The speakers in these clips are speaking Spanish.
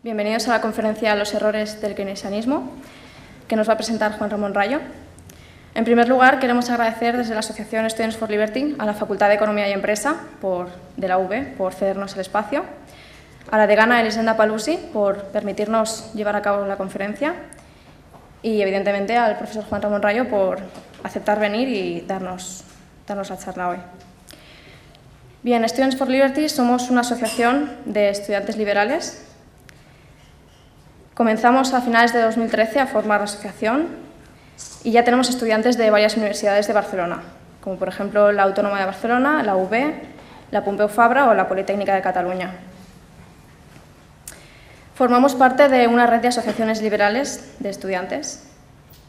Bienvenidos a la conferencia Los errores del keynesianismo, que nos va a presentar Juan Ramón Rayo. En primer lugar, queremos agradecer desde la Asociación Students for Liberty a la Facultad de Economía y Empresa de la UB por cedernos el espacio, a la decana Elisenda Paluzzi por permitirnos llevar a cabo la conferencia y, evidentemente, al profesor Juan Ramón Rayo por aceptar venir y darnos la charla hoy. Bien, Students for Liberty somos una asociación de estudiantes liberales. Comenzamos a finales de 2013 a formar la asociación y ya tenemos estudiantes de varias universidades de Barcelona, como por ejemplo la Autónoma de Barcelona, la UB, la Pompeu Fabra o la Politécnica de Cataluña. Formamos parte de una red de asociaciones liberales de estudiantes,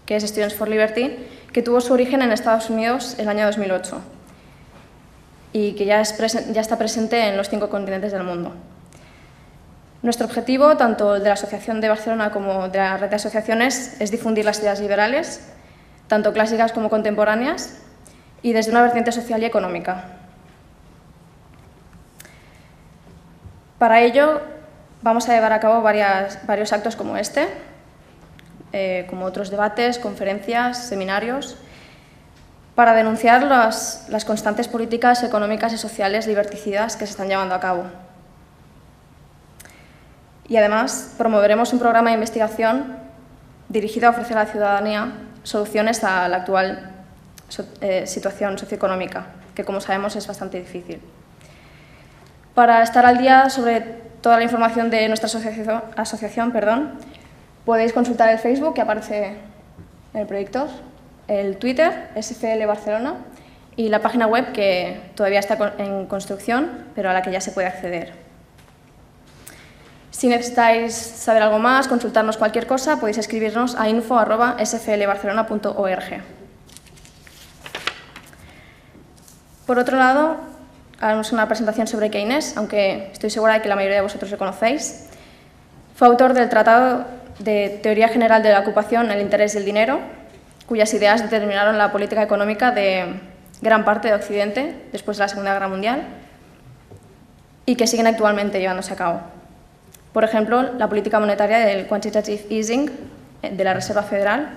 que es Students for Liberty, que tuvo su origen en Estados Unidos el año 2008 y que ya está presente en los 5 continentes del mundo. Nuestro objetivo, tanto el de la Asociación de Barcelona como de la red de asociaciones, es difundir las ideas liberales, tanto clásicas como contemporáneas, y desde una vertiente social y económica. Para ello, vamos a llevar a cabo varios actos como este, como otros debates, conferencias, seminarios, para denunciar las constantes políticas económicas y sociales liberticidas que se están llevando a cabo. Y además promoveremos un programa de investigación dirigido a ofrecer a la ciudadanía soluciones a la actual situación socioeconómica, que como sabemos es bastante difícil. Para estar al día sobre toda la información de nuestra asociación, podéis consultar el Facebook que aparece en el proyector, el Twitter, SFL Barcelona, y la página web que todavía está en construcción, pero a la que ya se puede acceder. Si necesitáis saber algo más, consultarnos cualquier cosa, podéis escribirnos a info@sflbarcelona.org. Por otro lado, haremos una presentación sobre Keynes, aunque estoy segura de que la mayoría de vosotros lo conocéis. Fue autor del Tratado de Teoría General de la Ocupación, el Interés y el Dinero, cuyas ideas determinaron la política económica de gran parte de Occidente después de la Segunda Guerra Mundial y que siguen actualmente llevándose a cabo. Por ejemplo, la política monetaria del quantitative easing de la Reserva Federal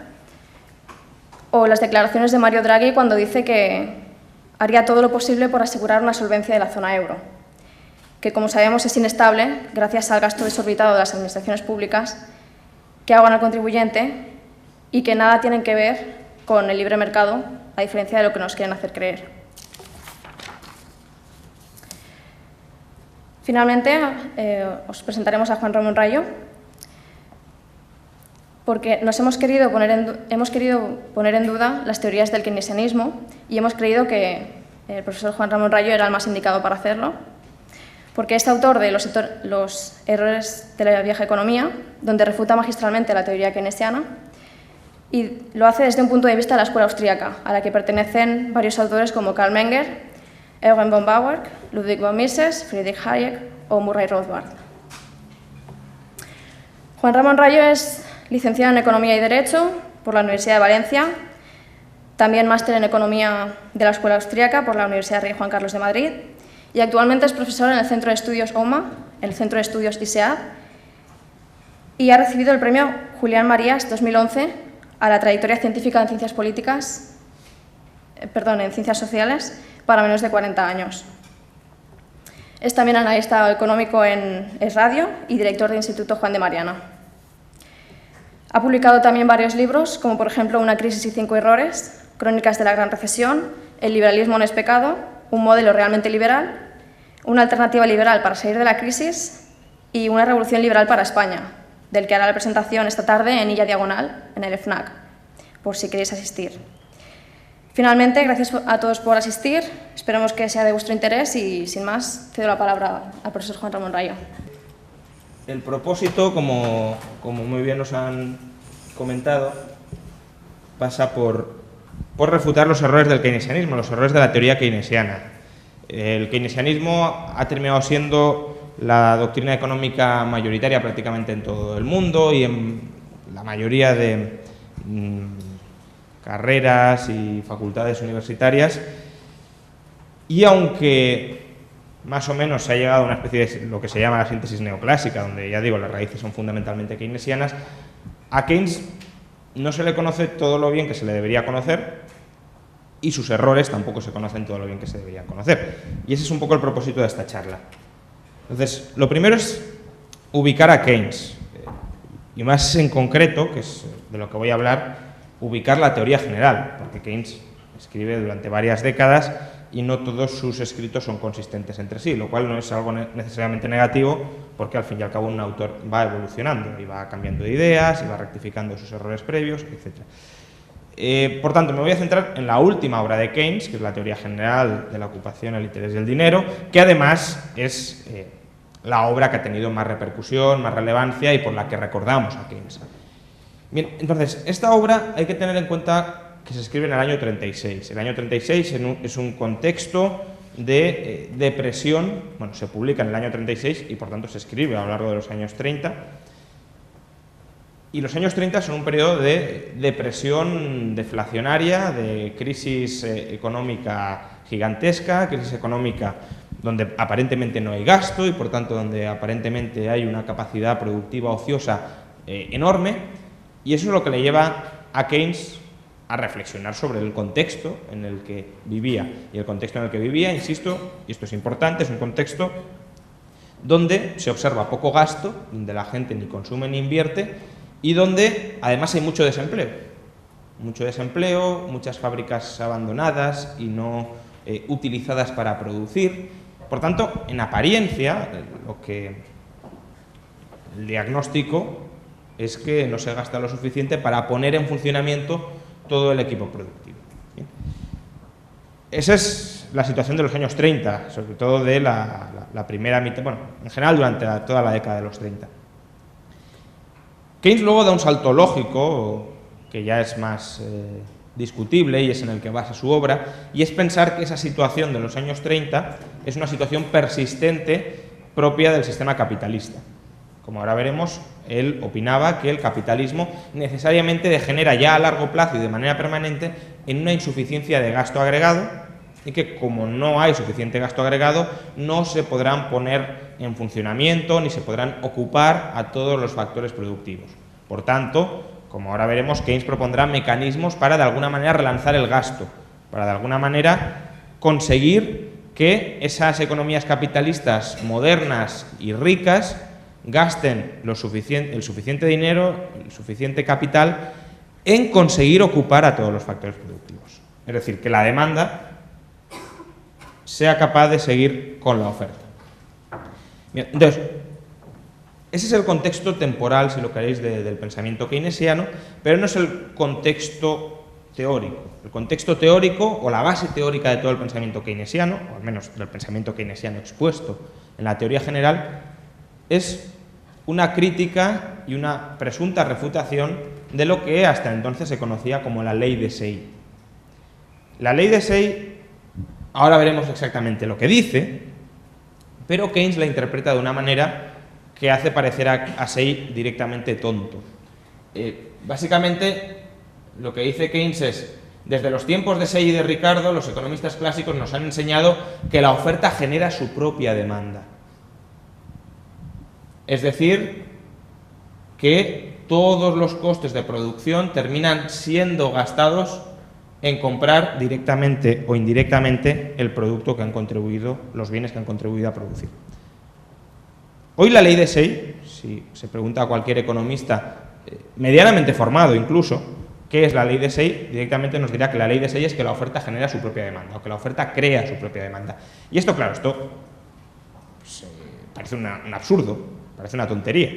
o las declaraciones de Mario Draghi cuando dice que haría todo lo posible por asegurar una solvencia de la zona euro, que como sabemos es inestable gracias al gasto desorbitado de las administraciones públicas que ahogan al contribuyente y que nada tienen que ver con el libre mercado, a diferencia de lo que nos quieren hacer creer. Finalmente, os presentaremos a Juan Ramón Rayo, porque hemos querido poner en duda las teorías del keynesianismo y hemos creído que el profesor Juan Ramón Rayo era el más indicado para hacerlo, porque es autor de Los errores de la vieja economía, donde refuta magistralmente la teoría keynesiana, y lo hace desde un punto de vista de la escuela austríaca, a la que pertenecen varios autores como Karl Menger, Eugen von Bauer, Ludwig von Mises, Friedrich Hayek o Murray Rothbard. Juan Ramón Rayo es licenciado en Economía y Derecho por la Universidad de Valencia, también máster en Economía de la Escuela Austríaca por la Universidad Rey Juan Carlos de Madrid y actualmente es profesor en el Centro de Estudios OMA, el Centro de Estudios ISEAD, y ha recibido el premio Julián Marías 2011 a la trayectoria científica en ciencias sociales para menos de 40 años. Es también analista económico en Es Radio y director del Instituto Juan de Mariana. Ha publicado también varios libros, como por ejemplo Una crisis y 5 errores, Crónicas de la Gran Recesión, El liberalismo no es pecado, Un modelo realmente liberal, Una alternativa liberal para salir de la crisis y Una revolución liberal para España, del que hará la presentación esta tarde en Illa Diagonal, en el FNAC, por si queréis asistir. Finalmente, gracias a todos por asistir, esperemos que sea de vuestro interés y, sin más, cedo la palabra al profesor Juan Ramón Rayo. el propósito, como muy bien nos han comentado, pasa por refutar los errores del keynesianismo, los errores de la teoría keynesiana. El keynesianismo ha terminado siendo la doctrina económica mayoritaria prácticamente en todo el mundo y en la mayoría de carreras y facultades universitarias, y aunque más o menos se ha llegado a una especie de lo que se llama la síntesis neoclásica, donde ya digo, las raíces son fundamentalmente keynesianas, a Keynes no se le conoce todo lo bien que se le debería conocer y sus errores tampoco se conocen todo lo bien que se deberían conocer. Y ese es un poco el propósito de esta charla. Entonces, lo primero es ubicar a Keynes, y más en concreto, que es de lo que voy a hablar, ubicar la teoría general, porque Keynes escribe durante varias décadas y no todos sus escritos son consistentes entre sí, lo cual no es algo necesariamente negativo, porque al fin y al cabo un autor va evolucionando y va cambiando de ideas y va rectificando sus errores previos, etc. Por tanto, me voy a centrar en la última obra de Keynes, que es la teoría general de la ocupación, el interés y el dinero, que además es la obra que ha tenido más repercusión, más relevancia y por la que recordamos a Keynes. Bien, entonces, esta obra hay que tener en cuenta que se escribe en el año 36. El año 36 es un contexto de depresión, bueno, se publica en el año 36 y por tanto se escribe a lo largo de los años 30. Y los años 30 son un periodo de depresión deflacionaria, de crisis económica gigantesca, crisis económica donde aparentemente no hay gasto y por tanto donde aparentemente hay una capacidad productiva ociosa enorme. Y eso es lo que le lleva a Keynes a reflexionar sobre el contexto en el que vivía. Y el contexto en el que vivía, insisto, y esto es importante, es un contexto donde se observa poco gasto, donde la gente ni consume ni invierte y donde además hay mucho desempleo. Mucho desempleo, muchas fábricas abandonadas y no utilizadas para producir. Por tanto, en apariencia, el diagnóstico es que no se gasta lo suficiente para poner en funcionamiento todo el equipo productivo. ¿Bien? Esa es la situación de los años 30, sobre todo de la primera mitad, bueno, en general durante toda la década de los 30. Keynes luego da un salto lógico, que ya es más discutible y es en el que basa su obra, y es pensar que esa situación de los años 30 es una situación persistente propia del sistema capitalista. Como ahora veremos, él opinaba que el capitalismo necesariamente degenera ya a largo plazo y de manera permanente en una insuficiencia de gasto agregado y que como no hay suficiente gasto agregado no se podrán poner en funcionamiento ni se podrán ocupar a todos los factores productivos. Por tanto, como ahora veremos, Keynes propondrá mecanismos para de alguna manera relanzar el gasto, para de alguna manera conseguir que esas economías capitalistas modernas y ricas gasten el suficiente dinero, el suficiente capital en conseguir ocupar a todos los factores productivos. Es decir, que la demanda sea capaz de seguir con la oferta. Bien, entonces, ese es el contexto temporal, si lo queréis, del pensamiento keynesiano, pero no es el contexto teórico. El contexto teórico o la base teórica de todo el pensamiento keynesiano, o al menos del pensamiento keynesiano expuesto en la teoría general, es una crítica y una presunta refutación de lo que hasta entonces se conocía como la ley de Say. La ley de Say, ahora veremos exactamente lo que dice, pero Keynes la interpreta de una manera que hace parecer a Say directamente tonto. Básicamente, lo que dice Keynes es: desde los tiempos de Say y de Ricardo, los economistas clásicos nos han enseñado que la oferta genera su propia demanda. Es decir, que todos los costes de producción terminan siendo gastados en comprar directamente o indirectamente el producto que han contribuido, los bienes que han contribuido a producir. Hoy la ley de Say, si se pregunta a cualquier economista medianamente formado incluso, ¿qué es la ley de Say? Directamente nos dirá que la ley de Say es que la oferta genera su propia demanda, o que la oferta crea su propia demanda. Y esto, claro, pues, parece un absurdo. Parece una tontería.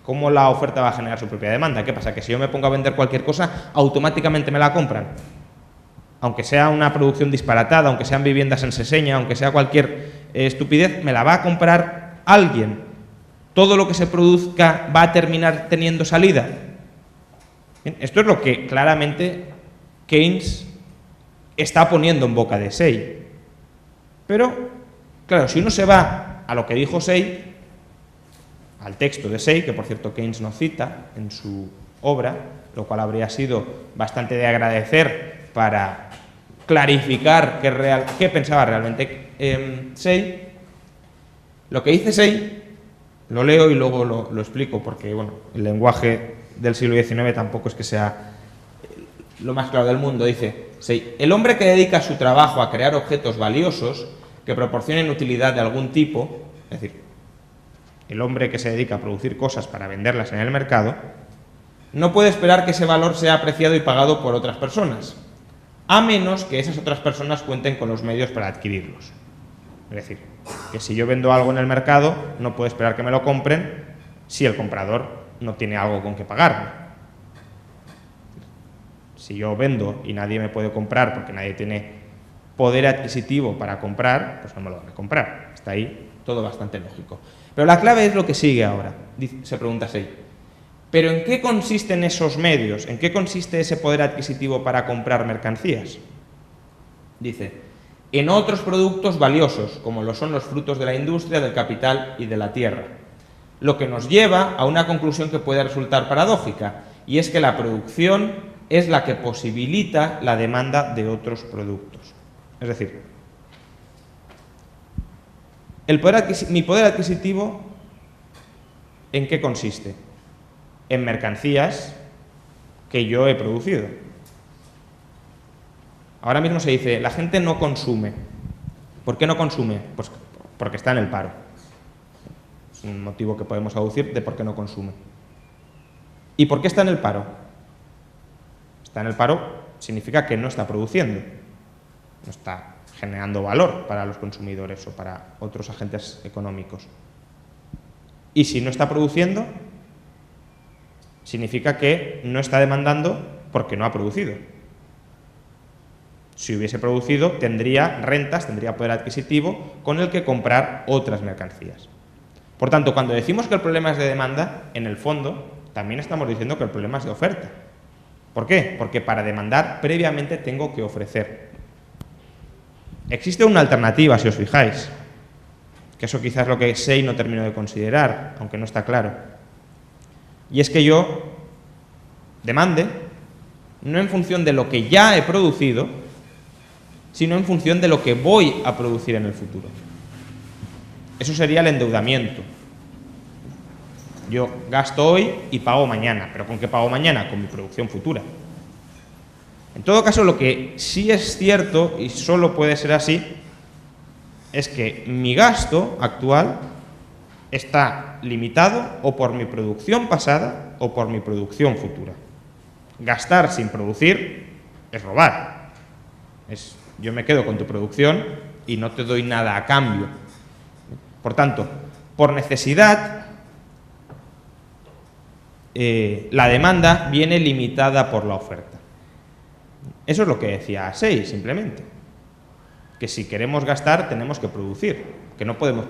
¿Cómo la oferta va a generar su propia demanda? ¿Qué pasa? ¿Que si yo me pongo a vender cualquier cosa, automáticamente me la compran? Aunque sea una producción disparatada, aunque sean viviendas en Seseña, aunque sea cualquier estupidez, me la va a comprar alguien. ¿todo lo que se produzca va a terminar teniendo salida? Bien, esto es lo que claramente Keynes está poniendo en boca de Say. Pero, claro, si uno se va a lo que dijo Say, al texto de Say, que por cierto Keynes no cita en su obra, lo cual habría sido bastante de agradecer para clarificar qué pensaba realmente Say, lo que dice Say, lo leo y luego lo explico, porque bueno, el lenguaje del siglo XIX tampoco es que sea lo más claro del mundo. Dice Say: el hombre que dedica su trabajo a crear objetos valiosos que proporcionen utilidad de algún tipo, es decir, el hombre que se dedica a producir cosas para venderlas en el mercado, no puede esperar que ese valor sea apreciado y pagado por otras personas, a menos que esas otras personas cuenten con los medios para adquirirlos. Es decir, que si yo vendo algo en el mercado, no puedo esperar que me lo compren si el comprador no tiene algo con que pagarme. Si yo vendo y nadie me puede comprar porque nadie tiene poder adquisitivo para comprar, pues no me lo van a comprar. Está ahí todo bastante lógico. Pero la clave es lo que sigue ahora. Se pregunta Say: ¿pero en qué consisten esos medios? ¿En qué consiste ese poder adquisitivo para comprar mercancías? Dice: en otros productos valiosos, como lo son los frutos de la industria, del capital y de la tierra. Lo que nos lleva a una conclusión que puede resultar paradójica, y es que la producción es la que posibilita la demanda de otros productos. Es decir, mi poder adquisitivo, ¿en qué consiste? En mercancías que yo he producido. Ahora mismo se dice, la gente no consume. ¿Por qué no consume? Pues porque está en el paro. Es un motivo que podemos aducir de por qué no consume. ¿Y por qué está en el paro? Está en el paro significa que no está produciendo, no está generando valor para los consumidores o para otros agentes económicos. Y si no está produciendo, significa que no está demandando porque no ha producido. Si hubiese producido, tendría rentas, tendría poder adquisitivo con el que comprar otras mercancías. Por tanto, cuando decimos que el problema es de demanda, en el fondo también estamos diciendo que el problema es de oferta. ¿Por qué? Porque para demandar previamente tengo que ofrecer. Existe una alternativa, si os fijáis, que eso quizás es lo que Say no terminó de considerar, aunque no está claro. Y es que yo demande no en función de lo que ya he producido, sino en función de lo que voy a producir en el futuro. Eso sería el endeudamiento. Yo gasto hoy y pago mañana. ¿Pero con qué pago mañana? Con mi producción futura. En todo caso, lo que sí es cierto, y solo puede ser así, es que mi gasto actual está limitado o por mi producción pasada o por mi producción futura. Gastar sin producir es robar. Yo me quedo con tu producción y no te doy nada a cambio. Por tanto, por necesidad, la demanda viene limitada por la oferta. Eso es lo que decía Say, simplemente. Que si queremos gastar, tenemos que producir. Que no podemos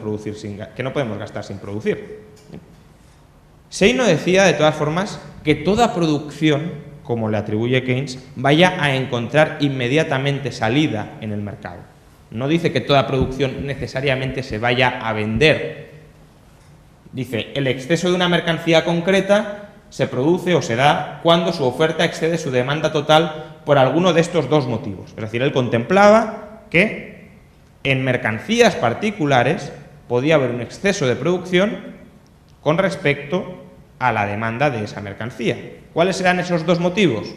gastar sin producir. Say no decía, de todas formas, que toda producción, como le atribuye Keynes, vaya a encontrar inmediatamente salida en el mercado. No dice que toda producción necesariamente se vaya a vender. Dice, el exceso de una mercancía concreta se produce o se da cuando su oferta excede su demanda total por alguno de estos dos motivos. Es decir, él contemplaba que en mercancías particulares podía haber un exceso de producción con respecto a la demanda de esa mercancía. ¿Cuáles serán esos dos motivos?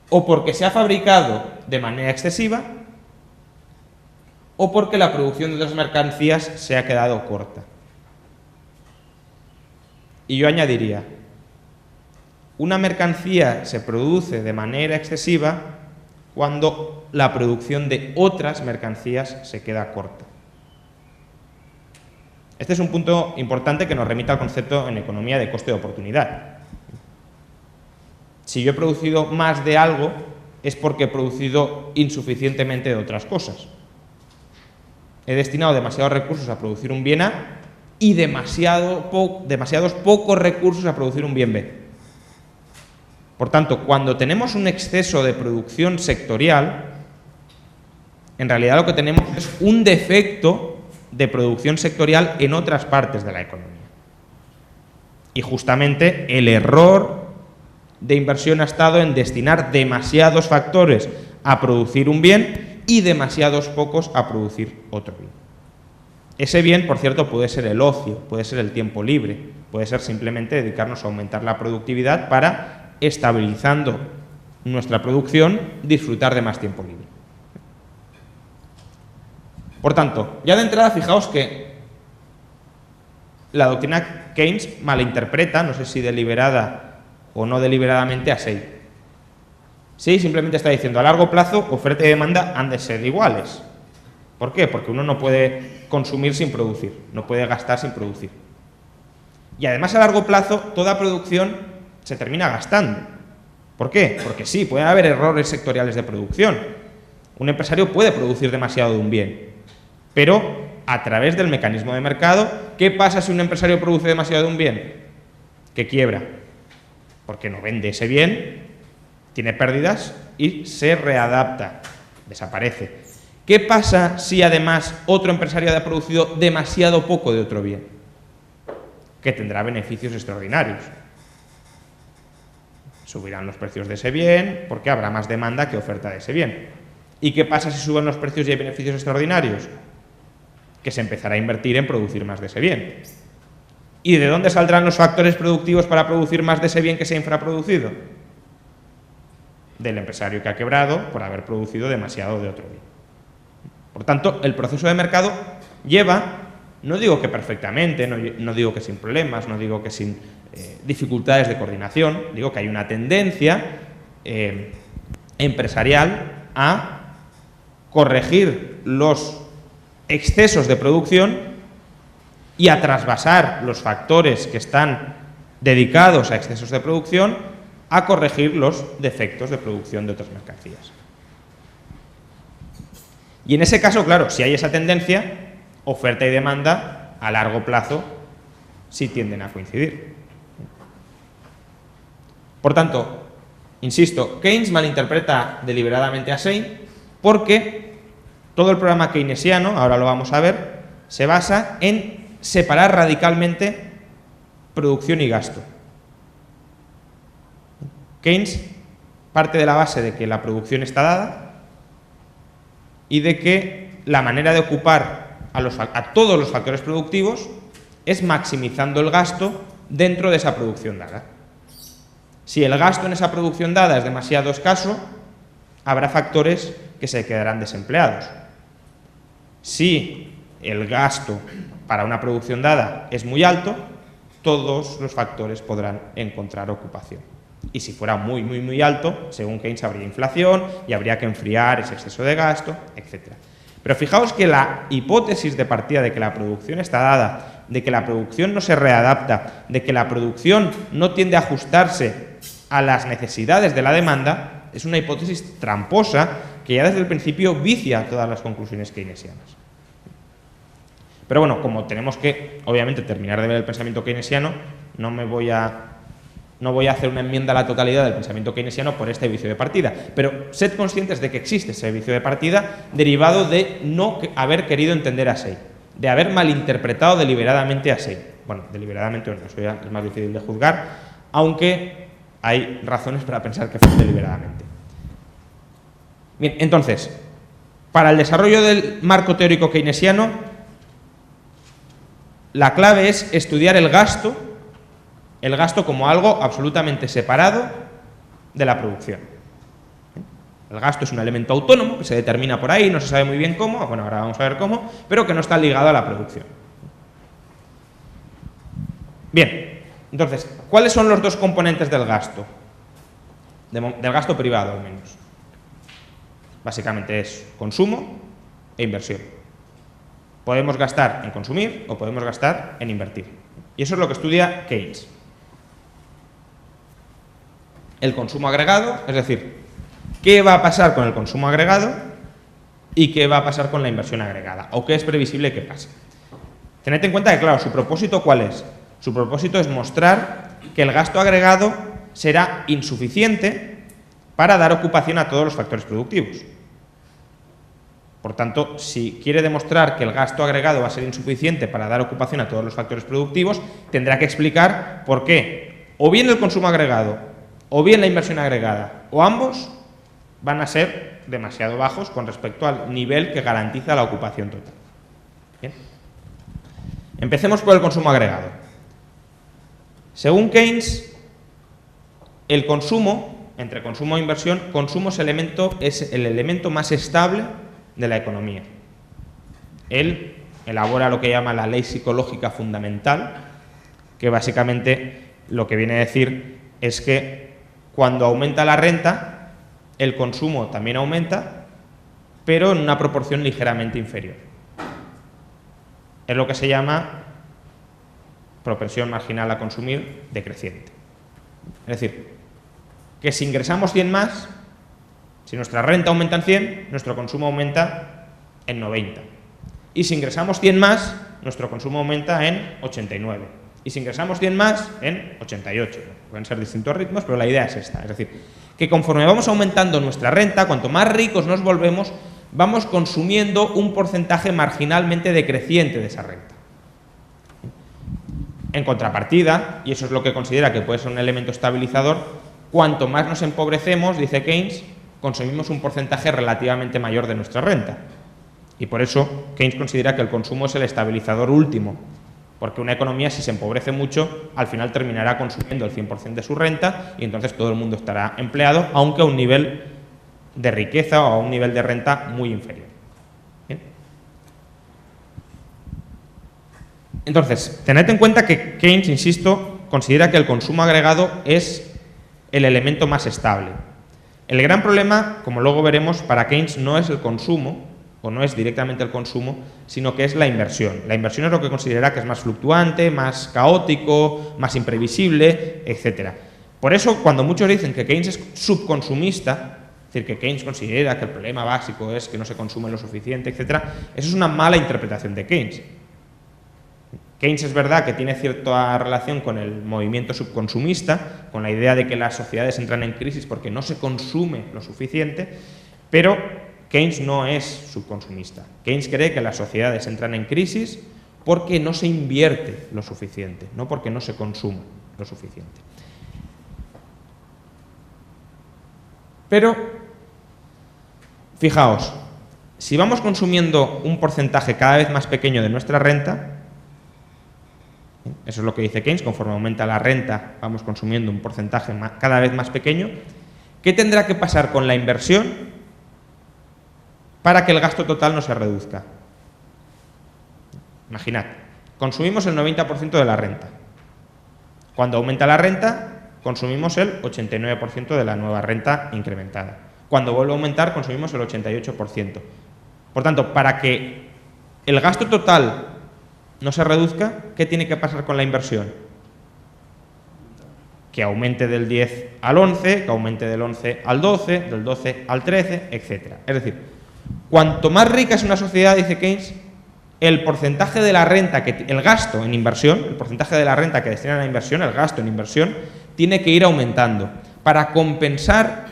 O porque se ha fabricado de manera excesiva, o porque la producción de otras mercancías se ha quedado corta. Y yo añadiría, una mercancía se produce de manera excesiva cuando la producción de otras mercancías se queda corta. Este es un punto importante que nos remite al concepto en economía de coste de oportunidad. Si yo he producido más de algo, es porque he producido insuficientemente de otras cosas. He destinado demasiados recursos a producir un bien A y demasiados pocos recursos a producir un bien B. Por tanto, cuando tenemos un exceso de producción sectorial, en realidad lo que tenemos es un defecto de producción sectorial en otras partes de la economía. Y justamente el error de inversión ha estado en destinar demasiados factores a producir un bien y demasiados pocos a producir otro bien. Ese bien, por cierto, puede ser el ocio, puede ser el tiempo libre, puede ser simplemente dedicarnos a aumentar la productividad para, estabilizando nuestra producción, disfrutar de más tiempo libre. Por tanto, ya de entrada, fijaos que la doctrina Keynes malinterpreta, no sé si deliberada o no deliberadamente, a Say. Say simplemente está diciendo a largo plazo oferta y demanda han de ser iguales. ¿Por qué? Porque uno no puede consumir sin producir, no puede gastar sin producir. Y además a largo plazo toda producción se termina gastando. ¿Por qué? Porque sí, puede haber errores sectoriales de producción. Un empresario puede producir demasiado de un bien, pero a través del mecanismo de mercado, ¿qué pasa si un empresario produce demasiado de un bien? Que quiebra, porque no vende ese bien, tiene pérdidas y se readapta, desaparece. ¿Qué pasa si además otro empresario ha producido demasiado poco de otro bien? Que tendrá beneficios extraordinarios. Subirán los precios de ese bien porque habrá más demanda que oferta de ese bien. ¿Y qué pasa si suben los precios y hay beneficios extraordinarios? Que se empezará a invertir en producir más de ese bien. ¿Y de dónde saldrán los factores productivos para producir más de ese bien que se ha infraproducido? Del empresario que ha quebrado por haber producido demasiado de otro bien. Por tanto, el proceso de mercado lleva, no digo que perfectamente, no digo que sin problemas, no digo que sin dificultades de coordinación, digo que hay una tendencia empresarial a corregir los excesos de producción y a trasvasar los factores que están dedicados a excesos de producción a corregir los defectos de producción de otras mercancías. Y en ese caso, claro, si hay esa tendencia, oferta y demanda a largo plazo sí tienden a coincidir. Por tanto, insisto, Keynes malinterpreta deliberadamente a Say porque todo el programa keynesiano, ahora lo vamos a ver, se basa en separar radicalmente producción y gasto. Keynes parte de la base de que la producción está dada y de que la manera de ocupar a todos los factores productivos es maximizando el gasto dentro de esa producción dada. Si el gasto en esa producción dada es demasiado escaso, habrá factores que se quedarán desempleados. Si el gasto para una producción dada es muy alto, todos los factores podrán encontrar ocupación. Y si fuera muy, muy, muy alto, según Keynes habría inflación y habría que enfriar ese exceso de gasto, etc. Pero fijaos que la hipótesis de partida de que la producción está dada, de que la producción no se readapta, de que la producción no tiende a ajustarse a las necesidades de la demanda, es una hipótesis tramposa que ya desde el principio vicia todas las conclusiones keynesianas. Pero bueno, como tenemos que, obviamente, terminar de ver el pensamiento keynesiano, no voy a hacer una enmienda a la totalidad del pensamiento keynesiano por este vicio de partida, pero sed conscientes de que existe ese vicio de partida derivado de no haber querido entender a Say, de haber malinterpretado deliberadamente a Say. Bueno, deliberadamente no, eso ya es más difícil de juzgar, aunque hay razones para pensar que fue deliberadamente. Bien, entonces, para el desarrollo del marco teórico keynesiano, la clave es estudiar el gasto como algo absolutamente separado de la producción. El gasto es un elemento autónomo que se determina por ahí, no se sabe muy bien cómo, bueno, ahora vamos a ver cómo, pero que no está ligado a la producción. Bien, entonces, ¿cuáles son los dos componentes del gasto? Del gasto privado, al menos. Básicamente es consumo e inversión. Podemos gastar en consumir o podemos gastar en invertir. Y eso es lo que estudia Keynes. El consumo agregado, es decir, qué va a pasar con el consumo agregado y qué va a pasar con la inversión agregada, o qué es previsible que pase. Tened en cuenta que, claro, ¿su propósito cuál es? Su propósito es mostrar que el gasto agregado será insuficiente para dar ocupación a todos los factores productivos. Por tanto, si quiere demostrar que el gasto agregado va a ser insuficiente para dar ocupación a todos los factores productivos, tendrá que explicar por qué o bien el consumo agregado o bien la inversión agregada o ambos van a ser demasiado bajos con respecto al nivel que garantiza la ocupación total. Bien. Empecemos por el consumo agregado. Según Keynes, el consumo, entre consumo e inversión, consumo es el elemento más estable de la economía. Él elabora lo que llama la ley psicológica fundamental, que básicamente lo que viene a decir es que cuando aumenta la renta, el consumo también aumenta, pero en una proporción ligeramente inferior. Es lo que se llama propensión marginal a consumir decreciente. Es decir, que si ingresamos 100 más, si nuestra renta aumenta en 100, nuestro consumo aumenta en 90. Y si ingresamos 100 más, nuestro consumo aumenta en 89. Y si ingresamos 100 más, en 88. Pueden ser distintos ritmos, pero la idea es esta. Es decir, que conforme vamos aumentando nuestra renta, cuanto más ricos nos volvemos, vamos consumiendo un porcentaje marginalmente decreciente de esa renta. En contrapartida, y eso es lo que considera que puede ser un elemento estabilizador, cuanto más nos empobrecemos, dice Keynes, consumimos un porcentaje relativamente mayor de nuestra renta. Y por eso Keynes considera que el consumo es el estabilizador último, porque una economía, si se empobrece mucho, al final terminará consumiendo el 100% de su renta y entonces todo el mundo estará empleado, aunque a un nivel de riqueza o a un nivel de renta muy inferior. ¿Bien? Entonces, tened en cuenta que Keynes, insisto, considera que el consumo agregado es el elemento más estable. El gran problema, como luego veremos, para Keynes no es el consumo, o no es directamente el consumo, sino que es la inversión. La inversión es lo que considera que es más fluctuante, más caótico, más imprevisible, etc. Por eso, cuando muchos dicen que Keynes es subconsumista, es decir, que Keynes considera que el problema básico es que no se consume lo suficiente, etc., eso es una mala interpretación de Keynes. Keynes es verdad que tiene cierta relación con el movimiento subconsumista, con la idea de que las sociedades entran en crisis porque no se consume lo suficiente, pero Keynes no es subconsumista. Keynes cree que las sociedades entran en crisis porque no se invierte lo suficiente, no porque no se consume lo suficiente. Pero, fijaos, si vamos consumiendo un porcentaje cada vez más pequeño de nuestra renta, eso es lo que dice Keynes, conforme aumenta la renta vamos consumiendo un porcentaje cada vez más pequeño, ¿qué tendrá que pasar con la inversión para que el gasto total no se reduzca? Imaginad, consumimos el 90% de la renta. Cuando aumenta la renta, consumimos el 89% de la nueva renta incrementada. Cuando vuelve a aumentar, consumimos el 88%. Por tanto, para que el gasto total no se reduzca, ¿qué tiene que pasar con la inversión? Que aumente del 10 al 11, que aumente del 11 al 12, del 12 al 13, etc. Es decir, cuanto más rica es una sociedad, dice Keynes, el porcentaje de la renta, el gasto en inversión, el porcentaje de la renta que destina a la inversión, el gasto en inversión, tiene que ir aumentando para compensar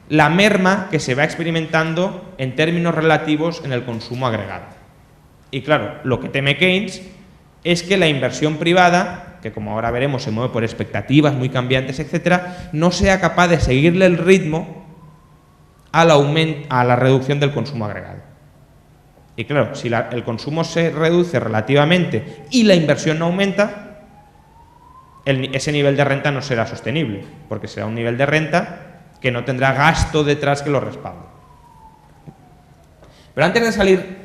la merma que se va experimentando en términos relativos en el consumo agregado. Y claro, lo que teme Keynes es que la inversión privada, que como ahora veremos se mueve por expectativas muy cambiantes, etcétera, no sea capaz de seguirle el ritmo a la reducción del consumo agregado. Y claro, si el consumo se reduce relativamente y la inversión no aumenta, ese nivel de renta no será sostenible, porque será un nivel de renta que no tendrá gasto detrás que lo respalde. Pero antes de salir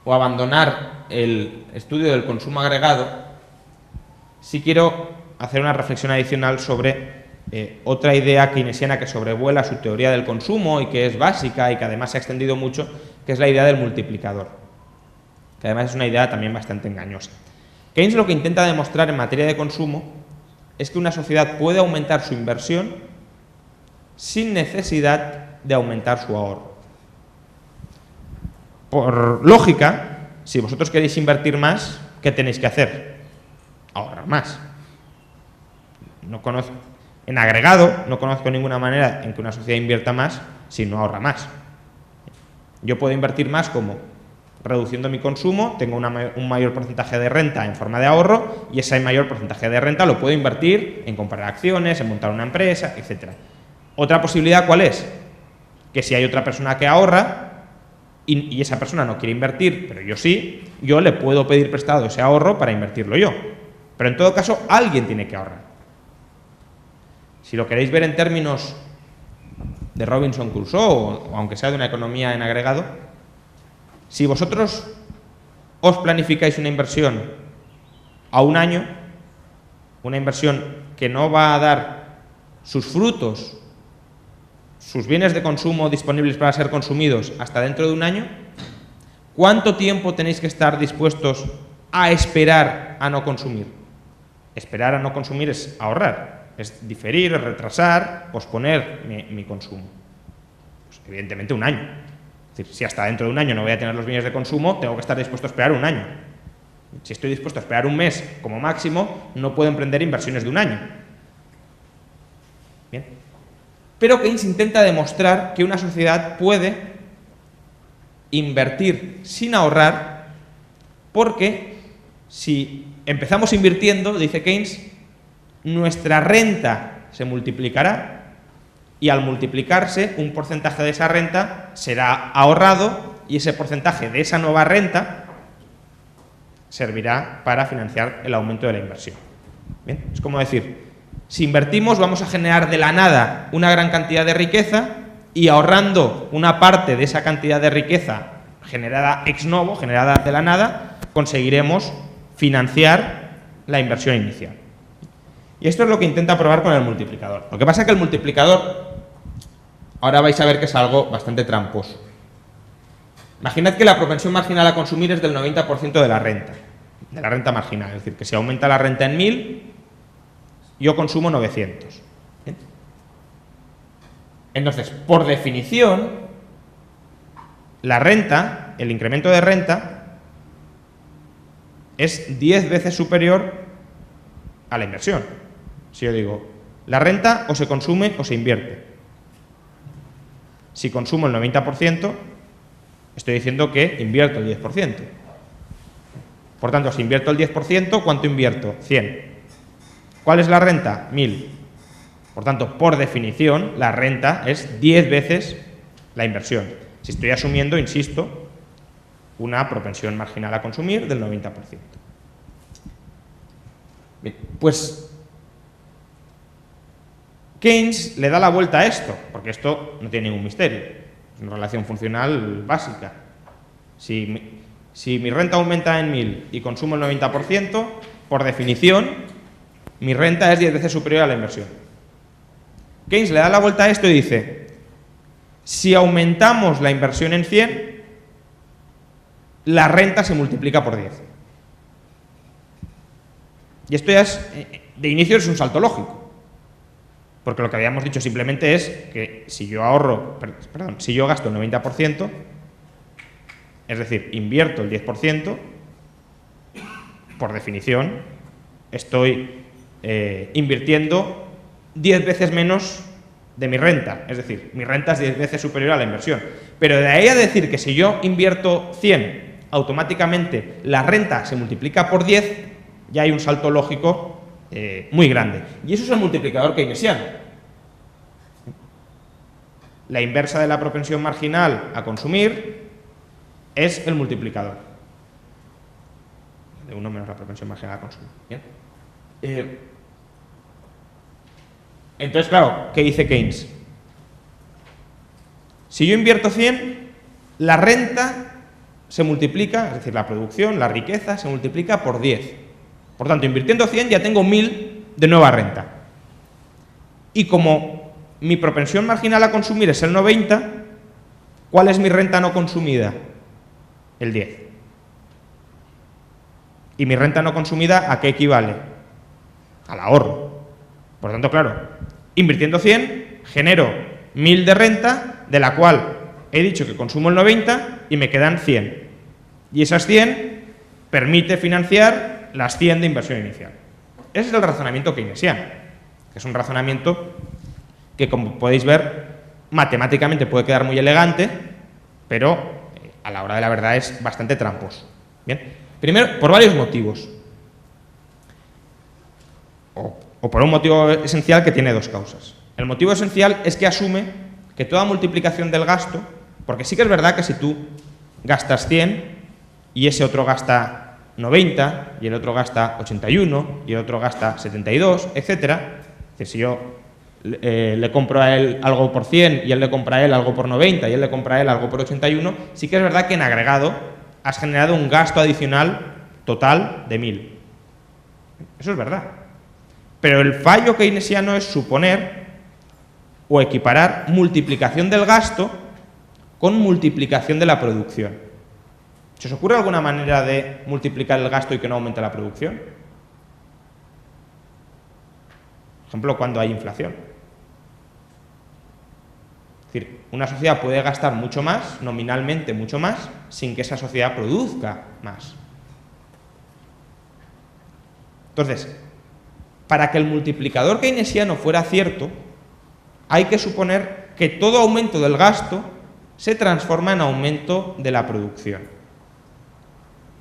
o abandonar el estudio del consumo agregado, sí quiero hacer una reflexión adicional sobre otra idea keynesiana que sobrevuela su teoría del consumo y que es básica y que además se ha extendido mucho, que es la idea del multiplicador, que además es una idea también bastante engañosa. Keynes lo que intenta demostrar en materia de consumo es que una sociedad puede aumentar su inversión sin necesidad de aumentar su ahorro. Por lógica, si vosotros queréis invertir más, ¿qué tenéis que hacer? Ahorrar más. No conozco, en agregado, no conozco ninguna manera en que una sociedad invierta más si no ahorra más. Yo puedo invertir más como reduciendo mi consumo, tengo un mayor porcentaje de renta en forma de ahorro y ese mayor porcentaje de renta lo puedo invertir en comprar acciones, en montar una empresa, etc. Otra posibilidad, ¿cuál es? Que si hay otra persona que ahorra y esa persona no quiere invertir, pero yo sí, yo le puedo pedir prestado ese ahorro para invertirlo yo. Pero en todo caso, alguien tiene que ahorrar. Si lo queréis ver en términos de Robinson Crusoe, o aunque sea de una economía en agregado, si vosotros os planificáis una inversión a un año, una inversión que no va a dar sus frutos, sus bienes de consumo disponibles para ser consumidos hasta dentro de un año, ¿cuánto tiempo tenéis que estar dispuestos a esperar a no consumir? Esperar a no consumir es ahorrar, es diferir, es retrasar, posponer mi consumo. Pues evidentemente un año. Es decir, si hasta dentro de un año no voy a tener los bienes de consumo, tengo que estar dispuesto a esperar un año. Si estoy dispuesto a esperar un mes como máximo, no puedo emprender inversiones de un año. Bien. Pero Keynes intenta demostrar que una sociedad puede invertir sin ahorrar, porque si empezamos invirtiendo, dice Keynes, nuestra renta se multiplicará y al multiplicarse un porcentaje de esa renta será ahorrado y ese porcentaje de esa nueva renta servirá para financiar el aumento de la inversión. Bien, es como decir, si invertimos vamos a generar de la nada una gran cantidad de riqueza y ahorrando una parte de esa cantidad de riqueza generada ex novo, generada de la nada, conseguiremos financiar la inversión inicial. Y esto es lo que intenta probar con el multiplicador. Lo que pasa es que el multiplicador, ahora vais a ver que es algo bastante tramposo. Imaginad que la propensión marginal a consumir es del 90% de la renta marginal. Es decir, que si aumenta la renta en 1000, yo consumo 900. ¿Bien? Entonces, por definición, la renta, el incremento de renta, es 10 veces superior a la inversión. Si yo digo, la renta o se consume o se invierte. Si consumo el 90%, estoy diciendo que invierto el 10%. Por tanto, si invierto el 10%, ¿cuánto invierto? 100. ¿Cuál es la renta? 1000. Por tanto, por definición, la renta es 10 veces la inversión. Si estoy asumiendo, insisto, una propensión marginal a consumir del 90%. Bien, pues Keynes le da la vuelta a esto, porque esto no tiene ningún misterio. Es una relación funcional básica. Si mi renta aumenta en 1000 y consumo el 90%, por definición, mi renta es 10 veces superior a la inversión. Keynes le da la vuelta a esto y dice, si aumentamos la inversión en 100, la renta se multiplica por 10. Y esto ya es, de inicio es un salto lógico. Porque lo que habíamos dicho simplemente es que si yo si yo gasto el 90%, es decir, invierto el 10%, por definición, estoy invirtiendo 10 veces menos de mi renta. Es decir, mi renta es 10 veces superior a la inversión. Pero de ahí a decir que si yo invierto 100, automáticamente la renta se multiplica por 10, ya hay un salto lógico muy grande. Y eso es el multiplicador keynesiano. La inversa de la propensión marginal a consumir es el multiplicador. De 1 menos la propensión marginal a consumir. ¿Bien? Entonces, claro, ¿qué dice Keynes? Si yo invierto 100, la renta se multiplica, es decir, la producción, la riqueza, se multiplica por 10. Por tanto, invirtiendo 100 ya tengo 1000 de nueva renta. Y como mi propensión marginal a consumir es el 90, ¿cuál es mi renta no consumida? El 10. ¿Y mi renta no consumida a qué equivale? Al ahorro. Por tanto, claro, invirtiendo 100, genero 1000 de renta, de la cual he dicho que consumo el 90 y me quedan 100. Y esas 100 permite financiar las 100 de inversión inicial. Ese es el razonamiento keynesiano, que es un razonamiento que, como podéis ver, matemáticamente puede quedar muy elegante, pero a la hora de la verdad es bastante tramposo. Bien, primero, por varios motivos. O por un motivo esencial que tiene dos causas. El motivo esencial es que asume que toda multiplicación del gasto, porque sí que es verdad que si tú gastas 100 y ese otro gasta 90 y el otro gasta 81 y el otro gasta 72, etcétera, si yo le compro a él algo por 100 y él le compra a él algo por 90 y él le compra a él algo por 81, sí que es verdad que en agregado has generado un gasto adicional total de 1000. Eso es verdad. Pero el fallo keynesiano es suponer o equiparar multiplicación del gasto con multiplicación de la producción. ¿Se os ocurre alguna manera de multiplicar el gasto y que no aumente la producción? Por ejemplo, cuando hay inflación. Es decir, una sociedad puede gastar mucho más, nominalmente mucho más, sin que esa sociedad produzca más. Entonces, para que el multiplicador keynesiano fuera cierto, hay que suponer que todo aumento del gasto se transforma en aumento de la producción.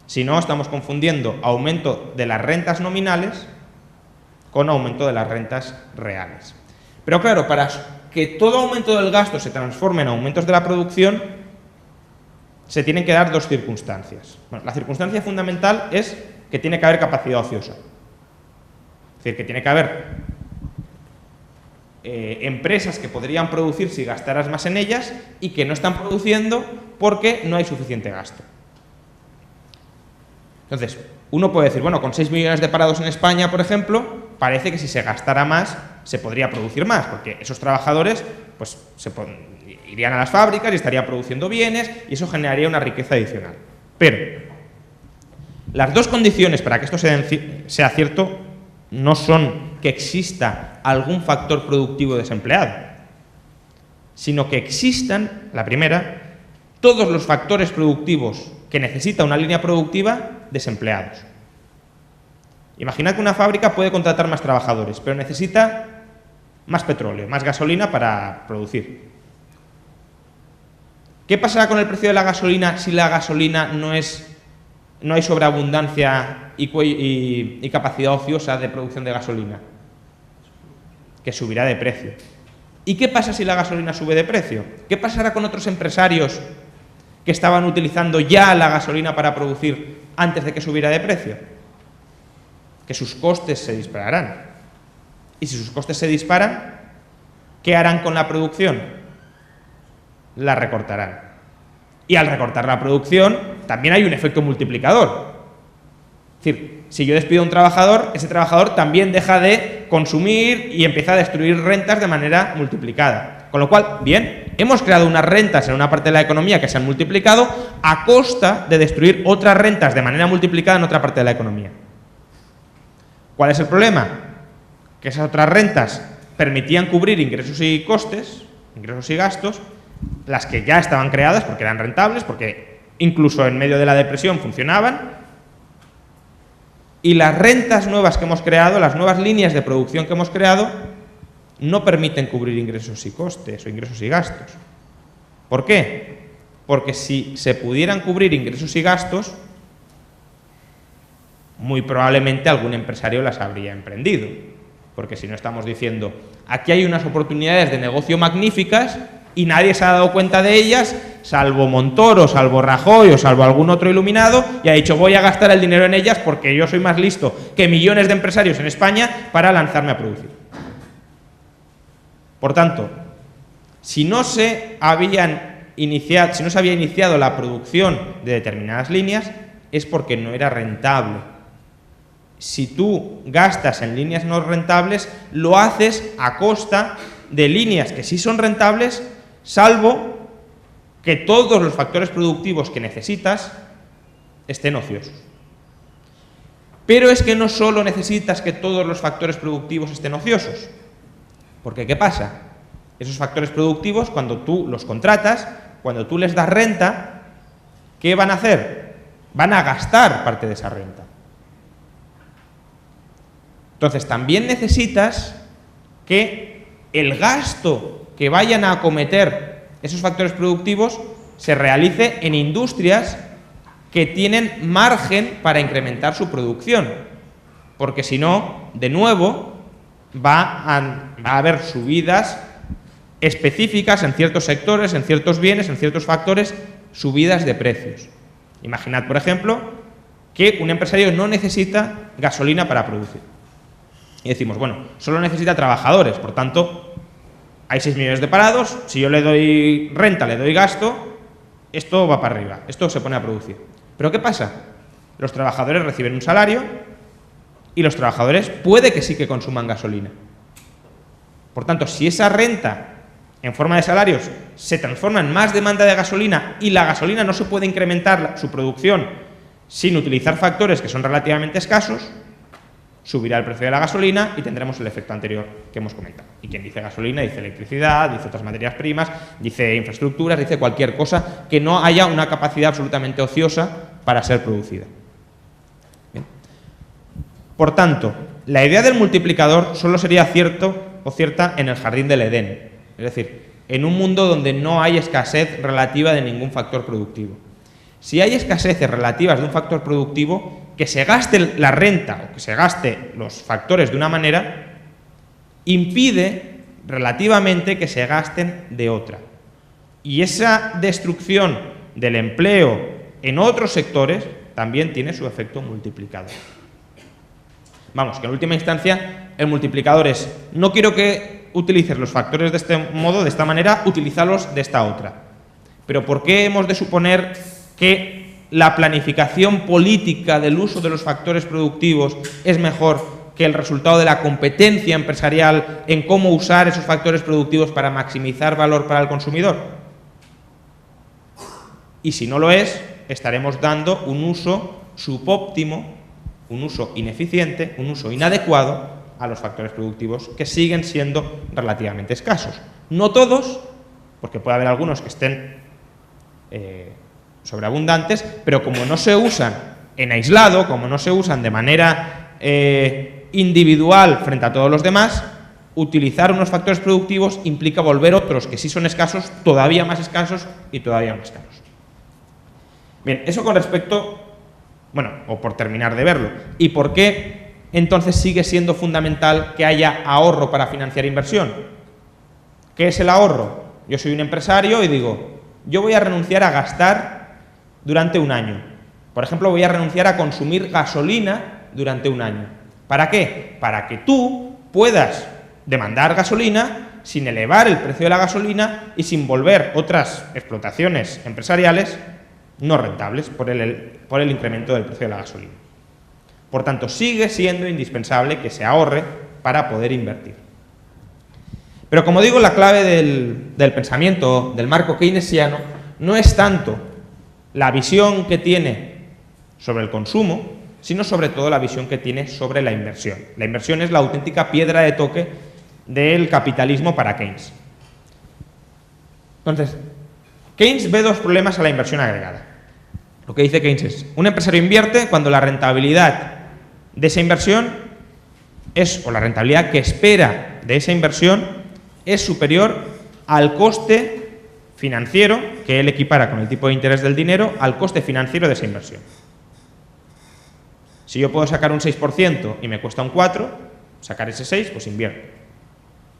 Si no, estamos confundiendo aumento de las rentas nominales con aumento de las rentas reales. Pero claro, para que todo aumento del gasto se transforme en aumentos de la producción, se tienen que dar dos circunstancias. Bueno, la circunstancia fundamental es que tiene que haber capacidad ociosa. Es decir, que tiene que haber empresas que podrían producir si gastaras más en ellas y que no están produciendo porque no hay suficiente gasto. Entonces, uno puede decir, bueno, con 6 millones de parados en España, por ejemplo, parece que si se gastara más se podría producir más, porque esos trabajadores pues, irían a las fábricas y estarían produciendo bienes y eso generaría una riqueza adicional. Pero las dos condiciones para que esto sea cierto no son que exista algún factor productivo desempleado, sino que existan, la primera, todos los factores productivos que necesita una línea productiva desempleados. Imaginad que una fábrica puede contratar más trabajadores, pero necesita más petróleo, más gasolina para producir. ¿Qué pasará con el precio de la gasolina si la gasolina no hay sobreabundancia y capacidad ociosa de producción de gasolina? Que subirá de precio. ¿Y qué pasa si la gasolina sube de precio? ¿Qué pasará con otros empresarios que estaban utilizando ya la gasolina para producir antes de que subiera de precio? Que sus costes se dispararán. Y si sus costes se disparan, ¿qué harán con la producción? La recortarán. Y al recortar la producción, también hay un efecto multiplicador. Es decir, si yo despido a un trabajador, ese trabajador también deja de consumir y empieza a destruir rentas de manera multiplicada. Con lo cual, bien, hemos creado unas rentas en una parte de la economía que se han multiplicado a costa de destruir otras rentas de manera multiplicada en otra parte de la economía. ¿Cuál es el problema? Que esas otras rentas permitían cubrir ingresos y costes, ingresos y gastos, las que ya estaban creadas porque eran rentables, porque incluso en medio de la depresión funcionaban, y las rentas nuevas que hemos creado, las nuevas líneas de producción que hemos creado, no permiten cubrir ingresos y costes o ingresos y gastos. ¿Por qué? Porque si se pudieran cubrir ingresos y gastos, muy probablemente algún empresario las habría emprendido. Porque si no estamos diciendo, aquí hay unas oportunidades de negocio magníficas y nadie se ha dado cuenta de ellas, salvo Montoro, salvo Rajoy o salvo algún otro iluminado, y ha dicho voy a gastar el dinero en ellas porque yo soy más listo que millones de empresarios en España para lanzarme a producir. Por tanto, si no se había iniciado la producción de determinadas líneas, es porque no era rentable. Si tú gastas en líneas no rentables, lo haces a costa de líneas que sí son rentables, salvo que todos los factores productivos que necesitas estén ociosos. Pero es que no solo necesitas que todos los factores productivos estén ociosos, porque ¿qué pasa? Esos factores productivos, cuando tú los contratas, cuando tú les das renta, ¿qué van a hacer? van a gastar parte de esa renta. Entonces, también necesitas que el gasto que vayan a acometer esos factores productivos se realice en industrias que tienen margen para incrementar su producción, porque si no, de nuevo, va a haber subidas específicas en ciertos sectores, en ciertos bienes, en ciertos factores, subidas de precios. Imaginad, por ejemplo, que un empresario no necesita gasolina para producir. Y decimos, bueno, solo necesita trabajadores, por tanto, hay 6 millones de parados, si yo le doy renta, le doy gasto, esto va para arriba, esto se pone a producir. ¿Pero qué pasa? Los trabajadores reciben un salario y los trabajadores puede que sí que consuman gasolina. Por tanto, si esa renta en forma de salarios se transforma en más demanda de gasolina y la gasolina no se puede incrementar su producción sin utilizar factores que son relativamente escasos, subirá el precio de la gasolina y tendremos el efecto anterior que hemos comentado. Y quien dice gasolina dice electricidad, dice otras materias primas, dice infraestructuras, dice cualquier cosa que no haya una capacidad absolutamente ociosa para ser producida. Bien. Por tanto, la idea del multiplicador solo sería cierto o cierta en el jardín del Edén, es decir, en un mundo donde no hay escasez relativa de ningún factor productivo. Si hay escaseces relativas de un factor productivo, que se gaste la renta o que se gaste los factores de una manera impide relativamente que se gasten de otra. Y esa destrucción del empleo en otros sectores también tiene su efecto multiplicador. Vamos, que en última instancia el multiplicador es, no quiero que utilices los factores de este modo, de esta manera, utilízalos de esta otra. Pero ¿por qué hemos de suponer que la planificación política del uso de los factores productivos es mejor que el resultado de la competencia empresarial en cómo usar esos factores productivos para maximizar valor para el consumidor? Y si no lo es, estaremos dando un uso subóptimo, un uso ineficiente, un uso inadecuado a los factores productivos que siguen siendo relativamente escasos. No todos, porque puede haber algunos que estén sobreabundantes, pero como no se usan en aislado, como no se usan de manera individual frente a todos los demás, utilizar unos factores productivos implica volver otros que sí son escasos, todavía más escasos y todavía más caros. Bien, eso con respecto, bueno, o por terminar de verlo. ¿Y por qué entonces sigue siendo fundamental que haya ahorro para financiar inversión? ¿Qué es el ahorro? Yo soy un empresario y digo, yo voy a renunciar a gastar durante un año. Por ejemplo, voy a renunciar a consumir gasolina durante un año. ¿Para qué? Para que tú puedas demandar gasolina sin elevar el precio de la gasolina y sin volver otras explotaciones empresariales no rentables por el incremento del precio de la gasolina. Por tanto, sigue siendo indispensable que se ahorre para poder invertir. Pero como digo, la clave del pensamiento, del marco keynesiano, no es tanto la visión que tiene sobre el consumo, sino sobre todo la visión que tiene sobre la inversión. La inversión es la auténtica piedra de toque del capitalismo para Keynes. Entonces, Keynes ve dos problemas a la inversión agregada. Lo que dice Keynes es, un empresario invierte cuando la rentabilidad de esa inversión es, o la rentabilidad que espera de esa inversión es superior al coste financiero, que él equipara con el tipo de interés del dinero, al coste financiero de esa inversión. Si yo puedo sacar un 6% y me cuesta un 4%, sacar ese 6, pues invierto.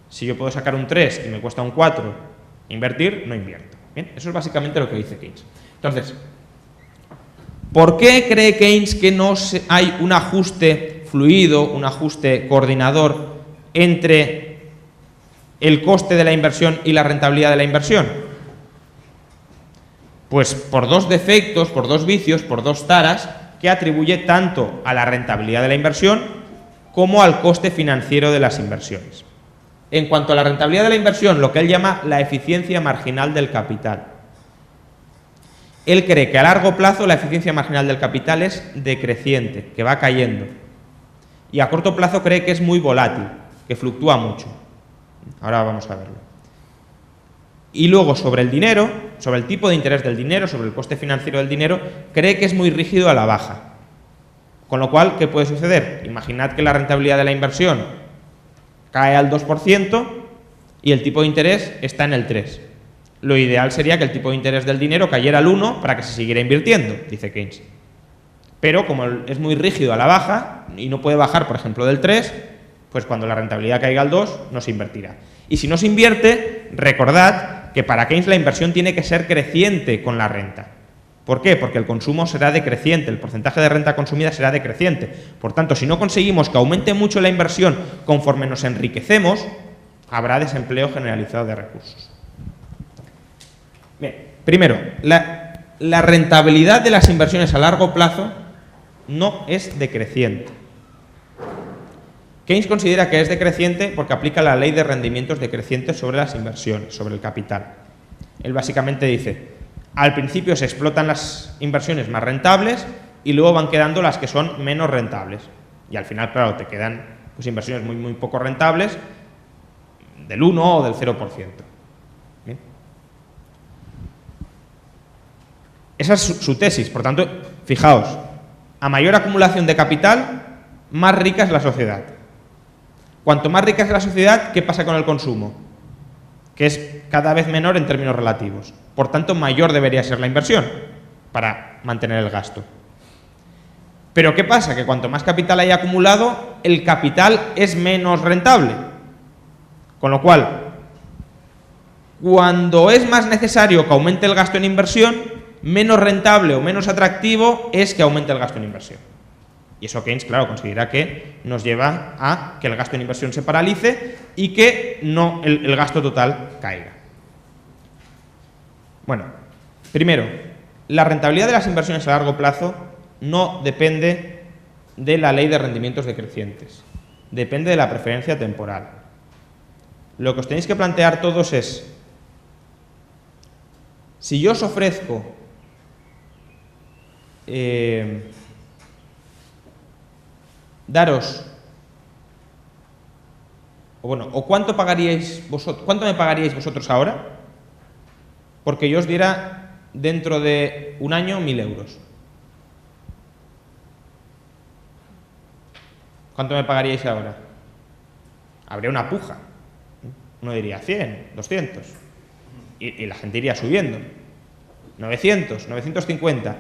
Si yo puedo sacar un 3 y me cuesta un 4, invertir, no invierto. Bien, eso es básicamente lo que dice Keynes. Entonces, ¿por qué cree Keynes que no hay un ajuste fluido, un ajuste coordinador entre el coste de la inversión y la rentabilidad de la inversión? Pues por dos defectos, por dos vicios, por dos taras que atribuye tanto a la rentabilidad de la inversión como al coste financiero de las inversiones. En cuanto a la rentabilidad de la inversión, lo que él llama la eficiencia marginal del capital. Él cree que a largo plazo la eficiencia marginal del capital es decreciente, que va cayendo. Y a corto plazo cree que es muy volátil, que fluctúa mucho. Ahora vamos a verlo. Y luego, sobre el dinero, sobre el tipo de interés del dinero, sobre el coste financiero del dinero, cree que es muy rígido a la baja. Con lo cual, ¿qué puede suceder? Imaginad que la rentabilidad de la inversión cae al 2% y el tipo de interés está en el 3%. Lo ideal sería que el tipo de interés del dinero cayera al 1% para que se siguiera invirtiendo, dice Keynes. Pero como es muy rígido a la baja y no puede bajar, por ejemplo, del 3%, pues cuando la rentabilidad caiga al 2%, no se invertirá. Y si no se invierte, recordad que para Keynes la inversión tiene que ser creciente con la renta. ¿Por qué? Porque el consumo será decreciente, el porcentaje de renta consumida será decreciente. Por tanto, si no conseguimos que aumente mucho la inversión conforme nos enriquecemos, habrá desempleo generalizado de recursos. Bien, primero, la rentabilidad de las inversiones a largo plazo no es decreciente. Keynes considera que es decreciente porque aplica la ley de rendimientos decrecientes sobre las inversiones, sobre el capital. Él básicamente dice, al principio se explotan las inversiones más rentables y luego van quedando las que son menos rentables. Y al final, claro, te quedan pues, inversiones muy poco rentables del 1 o del 0%. ¿Bien? Esa es su tesis. Por tanto, fijaos, a mayor acumulación de capital, más rica es la sociedad. Cuanto más rica es la sociedad, ¿qué pasa con el consumo? Que es cada vez menor en términos relativos. Por tanto, mayor debería ser la inversión para mantener el gasto. Pero ¿qué pasa? Que cuanto más capital haya acumulado, el capital es menos rentable. Con lo cual, cuando es más necesario que aumente el gasto en inversión, menos rentable o menos atractivo es que aumente el gasto en inversión. Y eso Keynes, claro, considera que nos lleva a que el gasto en inversión se paralice y que no el gasto total caiga. Bueno, primero, la rentabilidad de las inversiones a largo plazo no depende de la ley de rendimientos decrecientes, depende de la preferencia temporal. Lo que os tenéis que plantear todos es, si yo os ofrezco daros, o cuánto pagaríais vosotros, cuánto me pagaríais vosotros ahora, porque yo os diera dentro de un año 1.000 euros. ¿Cuánto me pagaríais ahora? Habría una puja. Uno diría 100, 200. Y la gente iría subiendo. 900, 950.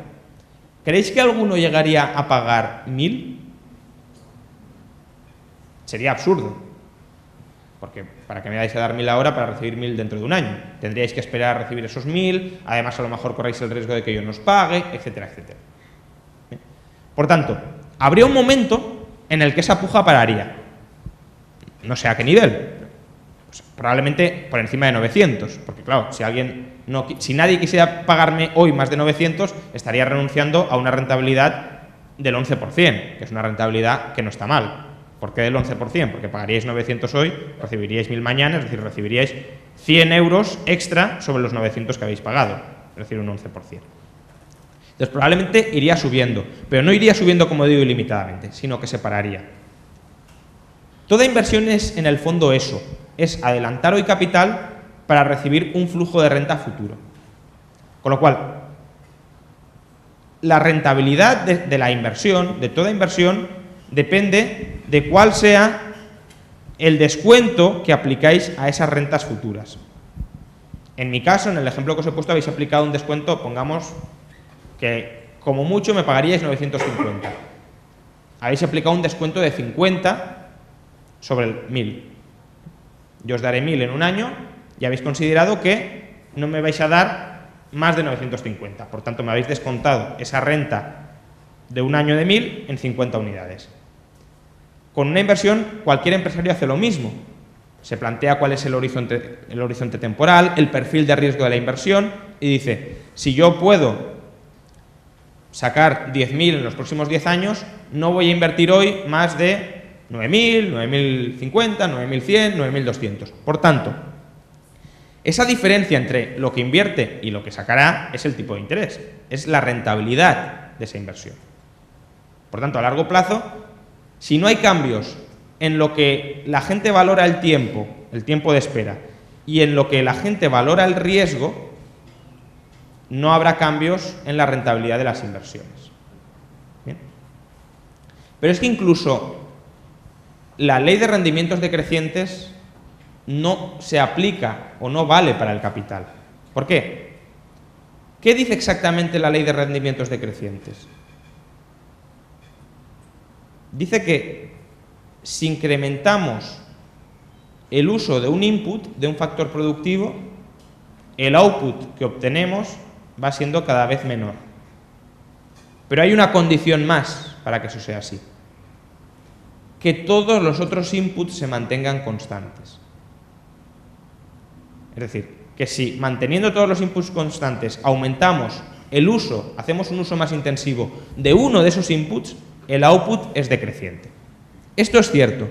¿Creéis que alguno llegaría a pagar 1.000? Sería absurdo, porque ¿para qué me dais a dar 1.000 ahora para recibir 1.000 dentro de un año? Tendríais que esperar a recibir esos 1.000, además a lo mejor corréis el riesgo de que yo no os pague, etcétera, etcétera. ¿Bien? Por tanto, habría un momento en el que esa puja pararía. No sé a qué nivel, pues probablemente por encima de 900, porque claro, si nadie quisiera pagarme hoy más de 900, estaría renunciando a una rentabilidad del 11%, que es una rentabilidad que no está mal. ¿Por qué del 11%? Porque pagaríais 900 hoy, recibiríais 1.000 mañana, es decir, recibiríais 100 euros extra sobre los 900 que habéis pagado, es decir, un 11%. Entonces, probablemente iría subiendo, pero no iría subiendo, como digo, ilimitadamente, sino que se pararía. Toda inversión es, en el fondo, eso, es adelantar hoy capital para recibir un flujo de renta futuro. Con lo cual, la rentabilidad de la inversión, de toda inversión, depende de cuál sea el descuento que aplicáis a esas rentas futuras. En mi caso, en el ejemplo que os he puesto, habéis aplicado un descuento, pongamos que como mucho me pagaríais 950. Habéis aplicado un descuento de 50 sobre el 1.000. Yo os daré 1.000 en un año y habéis considerado que no me vais a dar más de 950. Por tanto, me habéis descontado esa renta de un año de 1.000 en 50 unidades. Con una inversión, cualquier empresario hace lo mismo. Se plantea cuál es el horizonte temporal, el perfil de riesgo de la inversión y dice, si yo puedo sacar 10.000 en los próximos 10 años, no voy a invertir hoy más de 9.000, 9.050, 9.100, 9.200. Por tanto, esa diferencia entre lo que invierte y lo que sacará es el tipo de interés, es la rentabilidad de esa inversión. Por tanto, a largo plazo, si no hay cambios en lo que la gente valora el tiempo de espera, y en lo que la gente valora el riesgo, no habrá cambios en la rentabilidad de las inversiones. ¿Bien? Pero es que incluso la ley de rendimientos decrecientes no se aplica o no vale para el capital. ¿Por qué? ¿Qué dice exactamente la ley de rendimientos decrecientes? Dice que si incrementamos el uso de un input, de un factor productivo, el output que obtenemos va siendo cada vez menor. Pero hay una condición más para que eso sea así: que todos los otros inputs se mantengan constantes. Es decir, que si manteniendo todos los inputs constantes aumentamos el uso, hacemos un uso más intensivo de uno de esos inputs, el output es decreciente. Esto es cierto,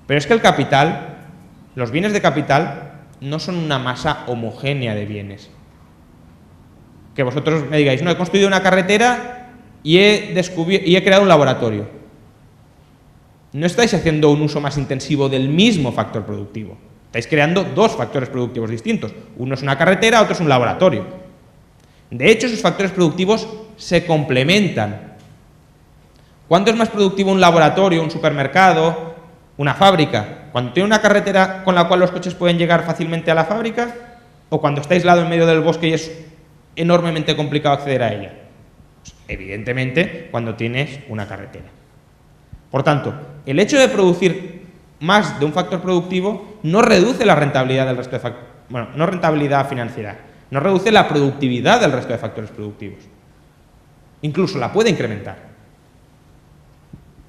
pero es que el capital, los bienes de capital, no son una masa homogénea de bienes. Que vosotros me digáis, no, he construido una carretera y he creado un laboratorio. No estáis haciendo un uso más intensivo del mismo factor productivo. Estáis creando dos factores productivos distintos. Uno es una carretera, otro es un laboratorio. De hecho, esos factores productivos se complementan. ¿Cuánto es más productivo un laboratorio, un supermercado, una fábrica? ¿Cuando tiene una carretera con la cual los coches pueden llegar fácilmente a la fábrica? ¿O cuando está aislado en medio del bosque y es enormemente complicado acceder a ella? Pues, evidentemente, cuando tienes una carretera. Por tanto, el hecho de producir más de un factor productivo no reduce la rentabilidad del resto de factores, bueno, no rentabilidad financiera, no reduce la productividad del resto de factores productivos. Incluso la puede incrementar.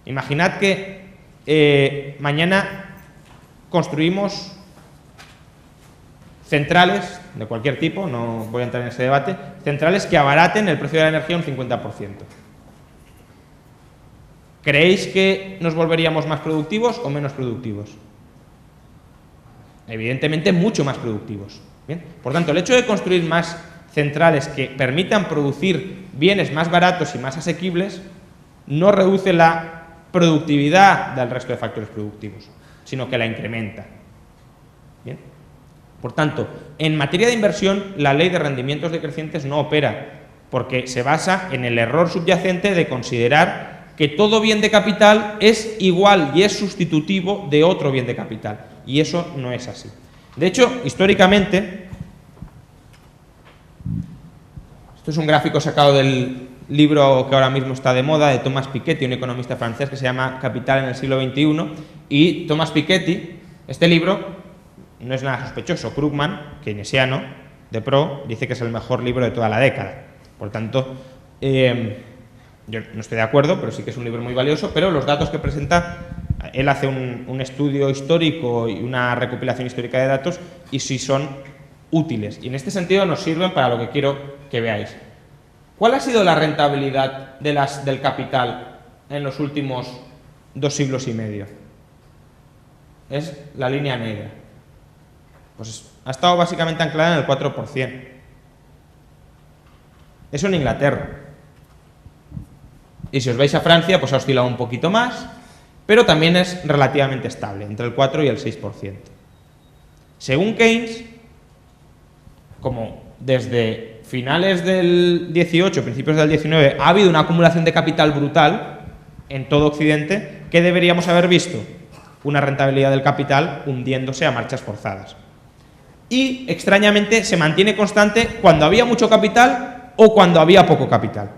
Imaginad que mañana construimos centrales de cualquier tipo, no voy a entrar en ese debate, centrales que abaraten el precio de la energía un 50%. ¿Creéis que nos volveríamos más productivos o menos productivos? Evidentemente mucho más productivos. ¿Bien? Por tanto, el hecho de construir más centrales que permitan producir bienes más baratos y más asequibles no reduce la productividad del resto de factores productivos, sino que la incrementa. ¿Bien? Por tanto, en materia de inversión, la ley de rendimientos decrecientes no opera, porque se basa en el error subyacente de considerar que todo bien de capital es igual y es sustitutivo de otro bien de capital, y eso no es así. De hecho, históricamente, esto es un gráfico sacado del libro que ahora mismo está de moda, de Thomas Piketty, un economista francés, que se llama Capital en el siglo XXI, y Thomas Piketty, este libro no es nada sospechoso. Krugman, keynesiano, de pro, dice que es el mejor libro de toda la década. Por tanto, yo no estoy de acuerdo, pero sí que es un libro muy valioso, pero los datos que presenta, él hace un estudio histórico y una recopilación histórica de datos, y sí son útiles. Y en este sentido nos sirven para lo que quiero que veáis. ¿Cuál ha sido la rentabilidad del capital en los últimos 2 siglos y medio? Es la línea negra. Pues ha estado básicamente anclada en el 4%. Eso en Inglaterra. Y si os vais a Francia, pues ha oscilado un poquito más, pero también es relativamente estable, entre el 4 y el 6%. Según Keynes, como desde finales del 18, principios del 19, ha habido una acumulación de capital brutal en todo Occidente, ¿qué deberíamos haber visto? Una rentabilidad del capital hundiéndose a marchas forzadas. Y, extrañamente, se mantiene constante cuando había mucho capital o cuando había poco capital.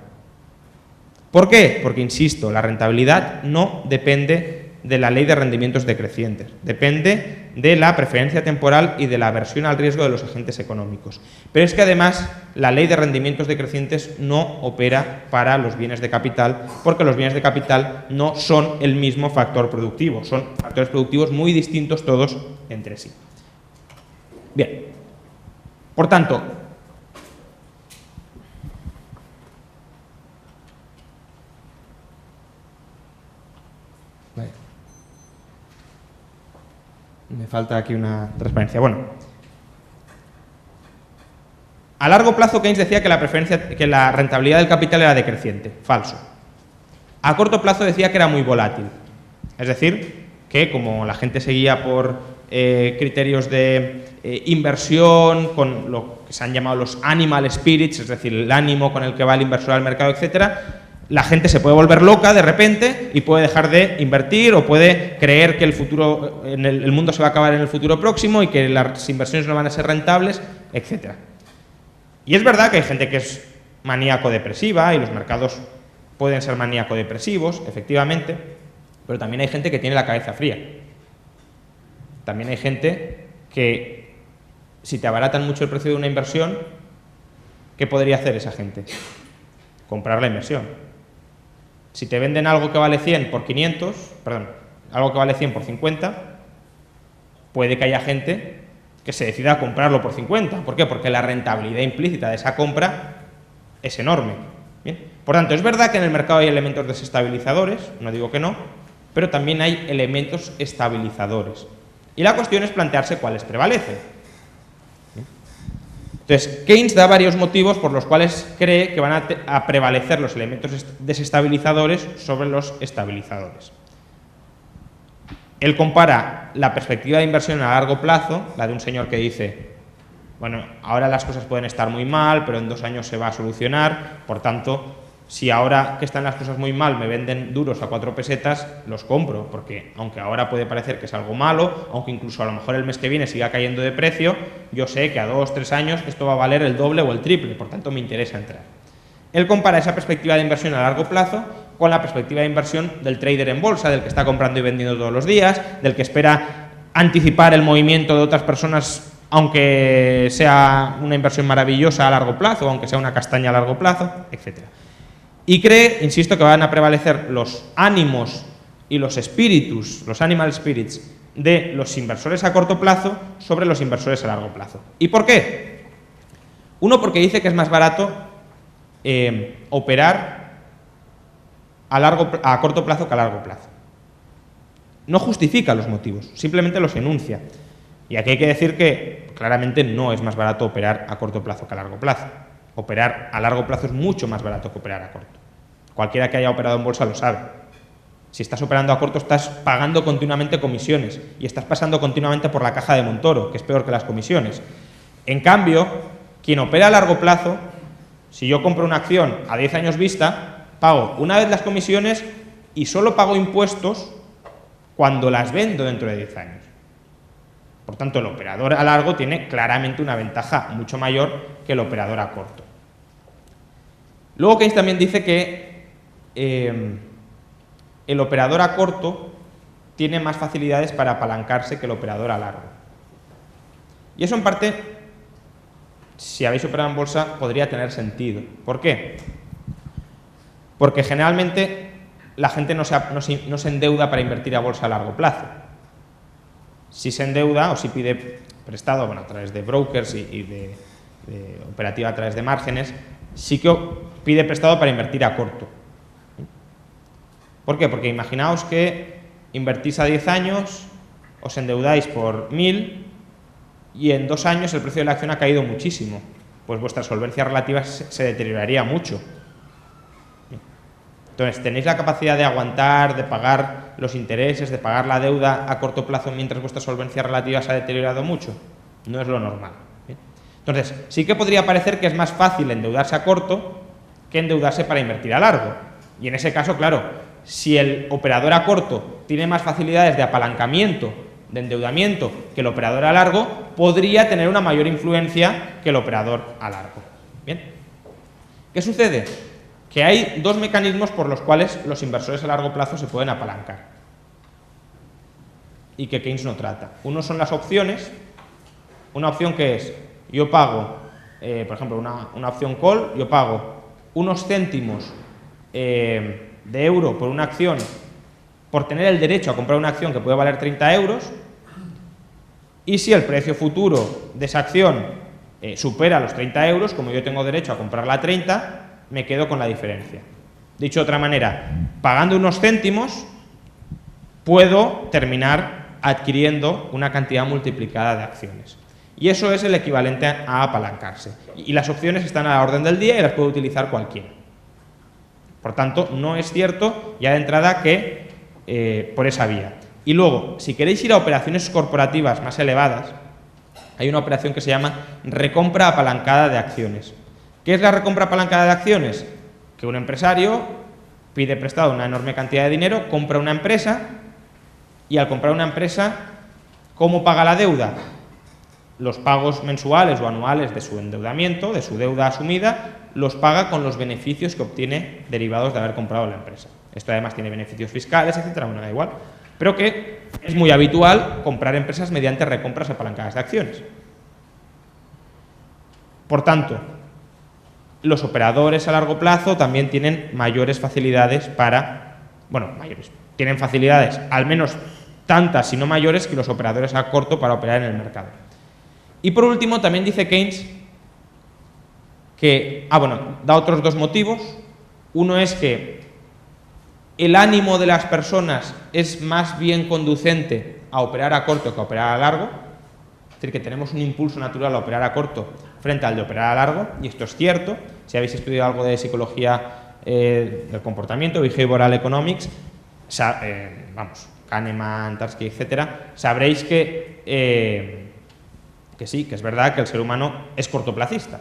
¿Por qué? Porque, insisto, la rentabilidad no depende de la ley de rendimientos decrecientes, depende de la preferencia temporal y de la aversión al riesgo de los agentes económicos. Pero es que además la ley de rendimientos decrecientes no opera para los bienes de capital, porque los bienes de capital no son el mismo factor productivo, son factores productivos muy distintos todos entre sí. Bien, por tanto, me falta aquí una transparencia. Bueno, a largo plazo Keynes decía que la rentabilidad del capital era decreciente. Falso. A corto plazo decía que era muy volátil. Es decir, que como la gente seguía por criterios de inversión, con lo que se han llamado los animal spirits, es decir, el ánimo con el que va el inversor al mercado, etcétera, la gente se puede volver loca de repente y puede dejar de invertir o puede creer que el mundo se va a acabar en el futuro próximo y que las inversiones no van a ser rentables, etcétera. Y es verdad que hay gente que es maníaco-depresiva y los mercados pueden ser maníaco-depresivos, efectivamente, pero también hay gente que tiene la cabeza fría. También hay gente que, si te abaratan mucho el precio de una inversión, ¿qué podría hacer esa gente? Comprar la inversión. Si te venden algo que vale 100 por 500, perdón, algo que vale 100 por 50, puede que haya gente que se decida a comprarlo por 50. ¿Por qué? Porque la rentabilidad implícita de esa compra es enorme. ¿Bien? Por tanto, es verdad que en el mercado hay elementos desestabilizadores, no digo que no, pero también hay elementos estabilizadores. Y la cuestión es plantearse cuáles prevalecen. Entonces, Keynes da varios motivos por los cuales cree que van a prevalecer los elementos desestabilizadores sobre los estabilizadores. Él compara la perspectiva de inversión a largo plazo, la de un señor que dice, bueno, ahora las cosas pueden estar muy mal, pero en 2 años se va a solucionar, por tanto, si ahora que están las cosas muy mal me venden duros a 4 pesetas, los compro, porque aunque ahora puede parecer que es algo malo, aunque incluso a lo mejor el mes que viene siga cayendo de precio, yo sé que a 2 o 3 años esto va a valer el doble o el triple, por tanto me interesa entrar. Él compara esa perspectiva de inversión a largo plazo con la perspectiva de inversión del trader en bolsa, del que está comprando y vendiendo todos los días, del que espera anticipar el movimiento de otras personas, aunque sea una inversión maravillosa a largo plazo, aunque sea una castaña a largo plazo, etcétera. Y cree, insisto, que van a prevalecer los ánimos y los espíritus, los animal spirits, de los inversores a corto plazo sobre los inversores a largo plazo. ¿Y por qué? Uno, porque dice que es más barato operar a corto plazo que a largo plazo. No justifica los motivos, simplemente los enuncia. Y aquí hay que decir que claramente no es más barato operar a corto plazo que a largo plazo. Operar a largo plazo es mucho más barato que operar a corto. Cualquiera que haya operado en bolsa lo sabe. Si estás operando a corto, estás pagando continuamente comisiones y estás pasando continuamente por la caja de Montoro, que es peor que las comisiones. En cambio, quien opera a largo plazo, si yo compro una acción a 10 años vista, pago una vez las comisiones y solo pago impuestos cuando las vendo dentro de 10 años. Por tanto, el operador a largo tiene claramente una ventaja mucho mayor que el operador a corto. Luego Keynes también dice que el operador a corto tiene más facilidades para apalancarse que el operador a largo. Y eso en parte, si habéis operado en bolsa, podría tener sentido. ¿Por qué? Porque generalmente la gente no se endeuda para invertir a bolsa a largo plazo. Si se endeuda o si pide prestado, bueno, a través de brokers y de operativa a través de márgenes, sí que pide prestado para invertir a corto. ¿Por qué? Porque imaginaos que invertís a 10 años, os endeudáis por 1.000 y en 2 años el precio de la acción ha caído muchísimo, pues vuestra solvencia relativa se deterioraría mucho. Entonces, ¿tenéis la capacidad de aguantar, de pagar los intereses, de pagar la deuda a corto plazo mientras vuestra solvencia relativa se ha deteriorado mucho? No es lo normal. Entonces, sí que podría parecer que es más fácil endeudarse a corto que endeudarse para invertir a largo. Y en ese caso, claro, si el operador a corto tiene más facilidades de apalancamiento, de endeudamiento que el operador a largo, podría tener una mayor influencia que el operador a largo. ¿Bien? ¿Qué sucede? Que hay 2 mecanismos por los cuales los inversores a largo plazo se pueden apalancar y que Keynes no trata. Uno son las opciones. Una opción que es, yo pago, por ejemplo, una opción call, yo pago unos céntimos de euro por una acción, por tener el derecho a comprar una acción que puede valer 30 euros, y si el precio futuro de esa acción supera los 30 euros, como yo tengo derecho a comprarla a 30, me quedo con la diferencia. Dicho de otra manera, pagando unos céntimos, puedo terminar adquiriendo una cantidad multiplicada de acciones. Y eso es el equivalente a apalancarse. Y las opciones están a la orden del día y las puede utilizar cualquiera. Por tanto, no es cierto ya de entrada que por esa vía. Y luego, si queréis ir a operaciones corporativas más elevadas, hay una operación que se llama recompra apalancada de acciones. ¿Qué es la recompra apalancada de acciones? Que un empresario pide prestado una enorme cantidad de dinero, compra una empresa y al comprar una empresa, ¿cómo paga la deuda? Los pagos mensuales o anuales de su endeudamiento, de su deuda asumida, los paga con los beneficios que obtiene derivados de haber comprado la empresa. Esto además tiene beneficios fiscales, etcétera, bueno, da igual. Pero que es muy habitual comprar empresas mediante recompras apalancadas de acciones. Por tanto, los operadores a largo plazo también tienen mayores facilidades tienen facilidades al menos tantas, si no mayores, que los operadores a corto para operar en el mercado. Y por último, también dice Keynes que, da otros dos motivos. Uno es que el ánimo de las personas es más bien conducente a operar a corto que a operar a largo. Es decir, que tenemos un impulso natural a operar a corto frente al de operar a largo, y esto es cierto. Si habéis estudiado algo de psicología del comportamiento, behavioral economics, Kahneman, Tarski, etcétera, sabréis que sí, que es verdad que el ser humano es cortoplacista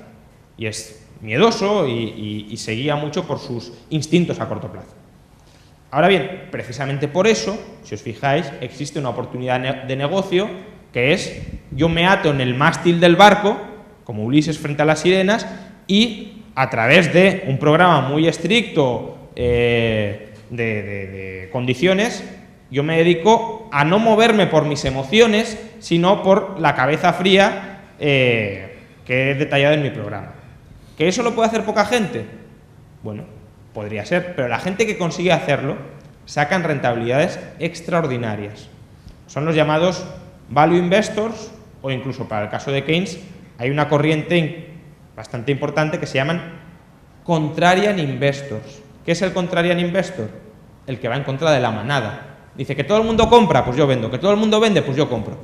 y es miedoso y se guía mucho por sus instintos a corto plazo. Ahora bien, precisamente por eso, si os fijáis, existe una oportunidad de negocio que es: yo me ato en el mástil del barco, como Ulises frente a las sirenas, y a través de un programa muy estricto de condiciones, yo me dedico a no moverme por mis emociones, sino por la cabeza fría que he detallado en mi programa. ¿Que eso lo puede hacer poca gente? Bueno, podría ser, pero la gente que consigue hacerlo sacan rentabilidades extraordinarias. Son los llamados value investors, o incluso para el caso de Keynes hay una corriente bastante importante que se llaman contrarian investors. ¿Qué es el contrarian investor? El que va en contra de la manada. Dice que todo el mundo compra, pues yo vendo; que todo el mundo vende, pues yo compro.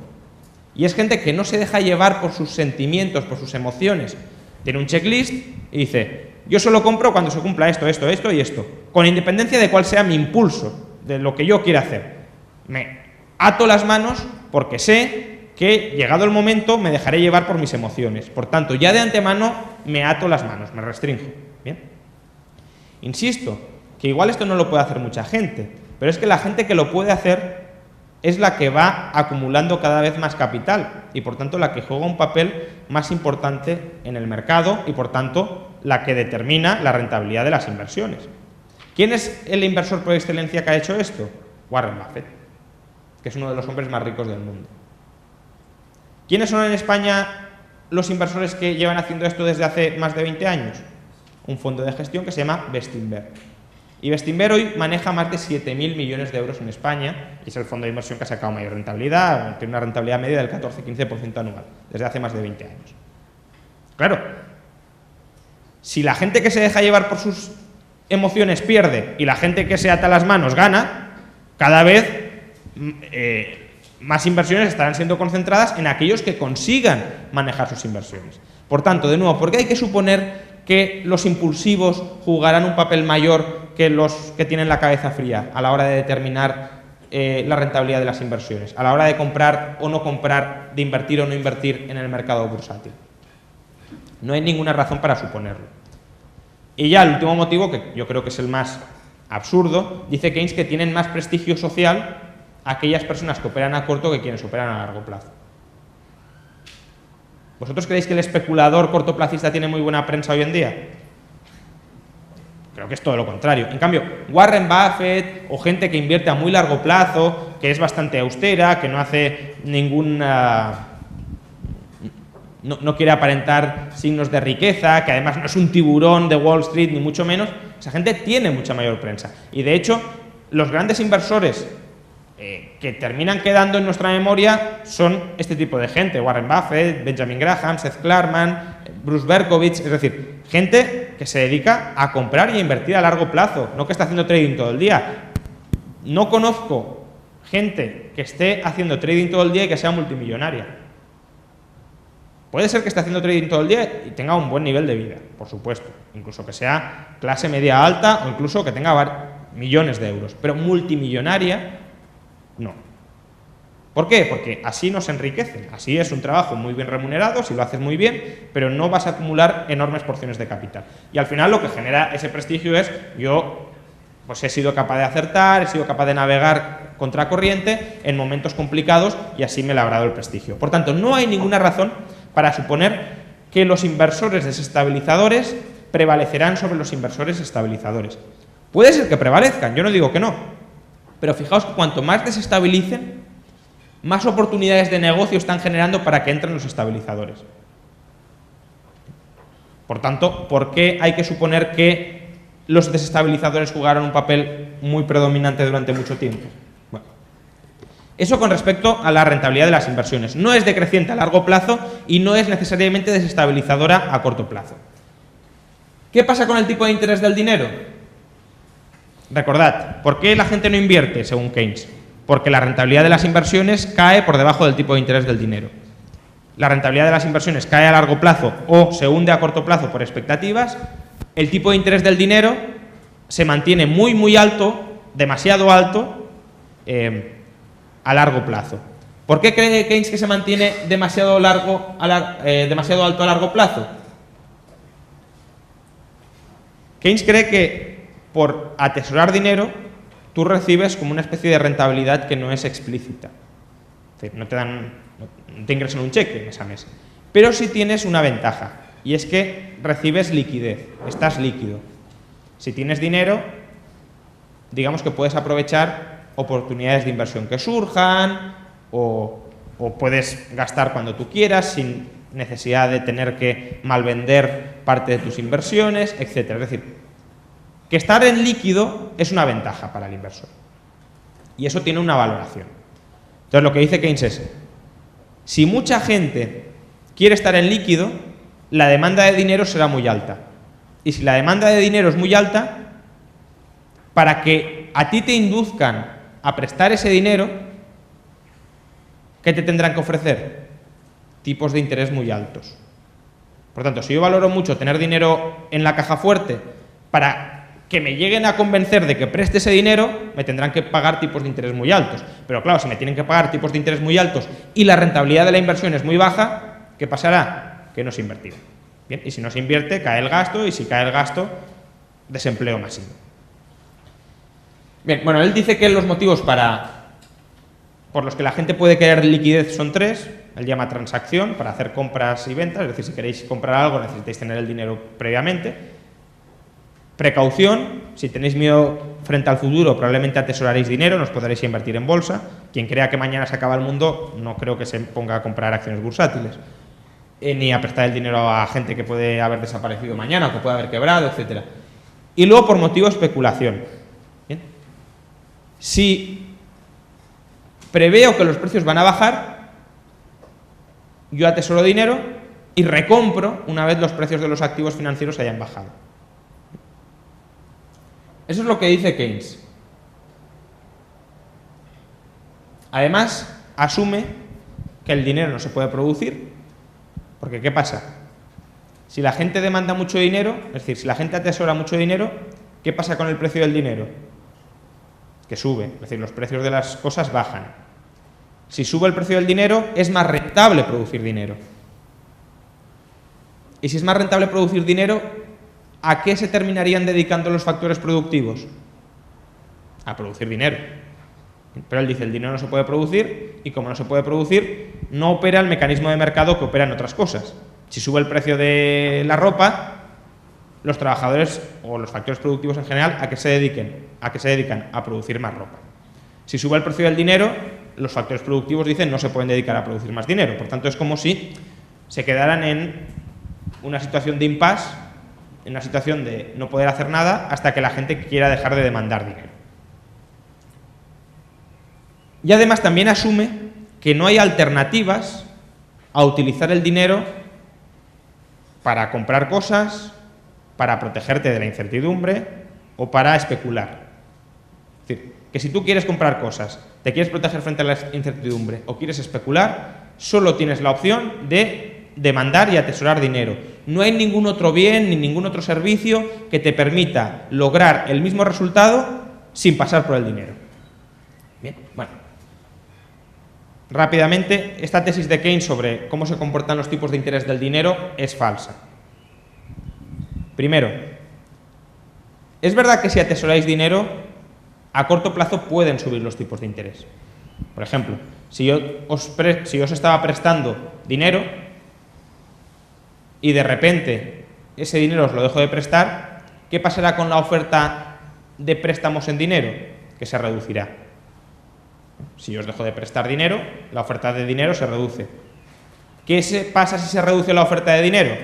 Y es gente que no se deja llevar por sus sentimientos, por sus emociones. Tiene un checklist y dice: yo solo compro cuando se cumpla esto, esto, esto y esto, con independencia de cuál sea mi impulso, de lo que yo quiera hacer. Me ato las manos porque sé que, llegado el momento, me dejaré llevar por mis emociones. Por tanto, ya de antemano me ato las manos, me restringo. ¿Bien? Insisto, que igual esto no lo puede hacer mucha gente, pero es que la gente que lo puede hacer es la que va acumulando cada vez más capital y, por tanto, la que juega un papel más importante en el mercado y, por tanto, la que determina la rentabilidad de las inversiones. ¿Quién es el inversor por excelencia que ha hecho esto? Warren Buffett, que es uno de los hombres más ricos del mundo. ¿Quiénes son en España los inversores que llevan haciendo esto desde hace más de 20 años? Un fondo de gestión que se llama Bestinver. Y Bestinver hoy maneja más de 7.000 millones de euros en España y es el fondo de inversión que ha sacado mayor rentabilidad, tiene una rentabilidad media del 14-15% anual, desde hace más de 20 años. Claro, si la gente que se deja llevar por sus emociones pierde y la gente que se ata las manos gana, cada vez más inversiones estarán siendo concentradas en aquellos que consigan manejar sus inversiones. Por tanto, de nuevo, ¿por qué hay que suponer que los impulsivos jugarán un papel mayor que los que tienen la cabeza fría a la hora de determinar la rentabilidad de las inversiones, a la hora de comprar o no comprar, de invertir o no invertir en el mercado bursátil? No hay ninguna razón para suponerlo. Y ya el último motivo, que yo creo que es el más absurdo, dice Keynes que tienen más prestigio social aquellas personas que operan a corto que quienes operan a largo plazo. ¿Vosotros creéis que el especulador cortoplacista tiene muy buena prensa hoy en día? Creo que es todo lo contrario. En cambio, Warren Buffett o gente que invierte a muy largo plazo, que es bastante austera, que no hace no quiere aparentar signos de riqueza, que además no es un tiburón de Wall Street ni mucho menos, esa gente tiene mucha mayor prensa. Y de hecho, los grandes inversores que terminan quedando en nuestra memoria son este tipo de gente: Warren Buffett, Benjamin Graham, Seth Klarman, Bruce Berkowitz, es decir, gente que se dedica a comprar y a invertir a largo plazo, no que está haciendo trading todo el día. No conozco gente que esté haciendo trading todo el día y que sea multimillonaria. Puede ser que esté haciendo trading todo el día y tenga un buen nivel de vida, por supuesto, incluso que sea clase media alta o incluso que tenga millones de euros, pero multimillonaria no. ¿Por qué? Porque así no se enriquecen. Así es un trabajo muy bien remunerado, si lo haces muy bien, pero no vas a acumular enormes porciones de capital. Y al final lo que genera ese prestigio es: yo pues he sido capaz de acertar, he sido capaz de navegar contracorriente en momentos complicados y así me he labrado el prestigio. Por tanto, no hay ninguna razón para suponer que los inversores desestabilizadores prevalecerán sobre los inversores estabilizadores. Puede ser que prevalezcan, yo no digo que no, pero fijaos que cuanto más desestabilicen, más oportunidades de negocio están generando para que entren los estabilizadores. Por tanto, ¿por qué hay que suponer que los desestabilizadores jugaron un papel muy predominante durante mucho tiempo? Bueno, eso con respecto a la rentabilidad de las inversiones. No es decreciente a largo plazo y no es necesariamente desestabilizadora a corto plazo. ¿Qué pasa con el tipo de interés del dinero? Recordad, ¿por qué la gente no invierte según Keynes? Porque la rentabilidad de las inversiones cae por debajo del tipo de interés del dinero. La rentabilidad de las inversiones cae a largo plazo o se hunde a corto plazo por expectativas. El tipo de interés del dinero se mantiene muy alto, demasiado alto, a largo plazo. ¿Por qué cree Keynes que se mantiene demasiado alto a largo plazo? Keynes cree que por atesorar dinero tú recibes como una especie de rentabilidad que no es explícita. Es decir, no te ingresan un cheque mes a mes. Pero sí tienes una ventaja, y es que recibes liquidez, estás líquido. Si tienes dinero, digamos que puedes aprovechar oportunidades de inversión que surjan, o puedes gastar cuando tú quieras, sin necesidad de tener que malvender parte de tus inversiones, etc. Es decir, que estar en líquido es una ventaja para el inversor. Y eso tiene una valoración. Entonces, lo que dice Keynes es: si mucha gente quiere estar en líquido, la demanda de dinero será muy alta. Y si la demanda de dinero es muy alta, para que a ti te induzcan a prestar ese dinero, ¿qué te tendrán que ofrecer? Tipos de interés muy altos. Por tanto, si yo valoro mucho tener dinero en la caja fuerte, para que me lleguen a convencer de que preste ese dinero, me tendrán que pagar tipos de interés muy altos. Pero claro, si me tienen que pagar tipos de interés muy altos y la rentabilidad de la inversión es muy baja, ¿qué pasará? Que no se invertirá. Bien, y si no se invierte, cae el gasto, y si cae el gasto, desempleo masivo. Bien, bueno, él dice que los motivos por los que la gente puede querer liquidez son tres. Él llama transacción, para hacer compras y ventas, es decir, si queréis comprar algo necesitáis tener el dinero previamente. Precaución, si tenéis miedo frente al futuro, probablemente atesoraréis dinero, no os podréis invertir en bolsa. Quien crea que mañana se acaba el mundo, no creo que se ponga a comprar acciones bursátiles, ni a prestar el dinero a gente que puede haber desaparecido mañana, o que puede haber quebrado, etc. Y luego, por motivo de especulación. ¿Bien? Si preveo que los precios van a bajar, yo atesoro dinero y recompro una vez los precios de los activos financieros hayan bajado. Eso es lo que dice Keynes. Además, asume que el dinero no se puede producir, porque ¿qué pasa? Si la gente demanda mucho dinero, es decir, si la gente atesora mucho dinero, ¿qué pasa con el precio del dinero? Que sube, es decir, los precios de las cosas bajan. Si sube el precio del dinero, es más rentable producir dinero. Y si es más rentable producir dinero, ¿a qué se terminarían dedicando los factores productivos? A producir dinero. Pero él dice, el dinero no se puede producir, y como no se puede producir, no opera el mecanismo de mercado que opera en otras cosas. Si sube el precio de la ropa, los trabajadores o los factores productivos en general, ¿a qué se dedican? A producir más ropa. Si sube el precio del dinero, los factores productivos dicen no se pueden dedicar a producir más dinero. Por tanto, es como si se quedaran en una situación de impasse, en una situación de no poder hacer nada hasta que la gente quiera dejar de demandar dinero. Y además también asume que no hay alternativas a utilizar el dinero para comprar cosas, para protegerte de la incertidumbre o para especular. Es decir, que si tú quieres comprar cosas, te quieres proteger frente a la incertidumbre o quieres especular, solo tienes la opción de demandar y atesorar dinero. No hay ningún otro bien ni ningún otro servicio que te permita lograr el mismo resultado sin pasar por el dinero. Bien, bueno. rápidamente, esta tesis de Keynes sobre cómo se comportan los tipos de interés del dinero es falsa. Primero, es verdad que si atesoráis dinero, a corto plazo pueden subir los tipos de interés. Por ejemplo, si yo os estaba prestando dinero y de repente ese dinero os lo dejo de prestar, ¿qué pasará con la oferta de préstamos en dinero? Que se reducirá. Si yo os dejo de prestar dinero, la oferta de dinero se reduce. ¿Qué pasa si se reduce la oferta de dinero?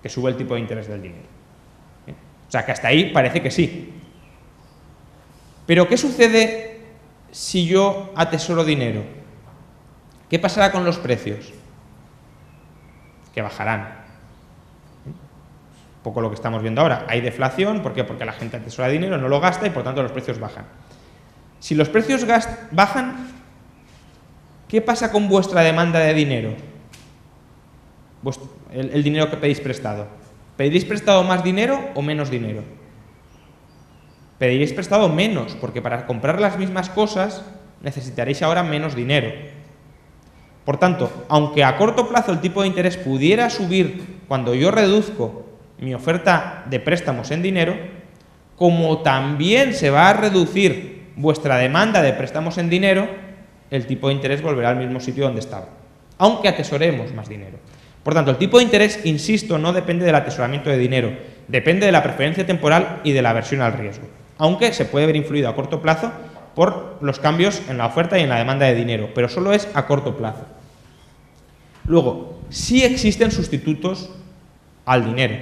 Que sube el tipo de interés del dinero. O sea, que hasta ahí parece que sí. Pero ¿qué sucede si yo atesoro dinero? ¿Qué pasará con los precios? Que bajarán. Un poco lo que estamos viendo ahora. Hay deflación, ¿por qué? Porque la gente atesora dinero, no lo gasta y por tanto los precios bajan. Si los precios bajan, ¿qué pasa con vuestra demanda de dinero? El dinero que pedís prestado. ¿Pediréis prestado más dinero o menos dinero? Pediréis prestado menos, porque para comprar las mismas cosas necesitaréis ahora menos dinero. Por tanto, aunque a corto plazo el tipo de interés pudiera subir cuando yo reduzco mi oferta de préstamos en dinero, como también se va a reducir vuestra demanda de préstamos en dinero, el tipo de interés volverá al mismo sitio donde estaba, aunque atesoremos más dinero. Por tanto, el tipo de interés, insisto, no depende del atesoramiento de dinero, depende de la preferencia temporal y de la aversión al riesgo, aunque se puede ver influido a corto plazo por los cambios en la oferta y en la demanda de dinero, pero solo es a corto plazo. Luego, sí existen sustitutos al dinero.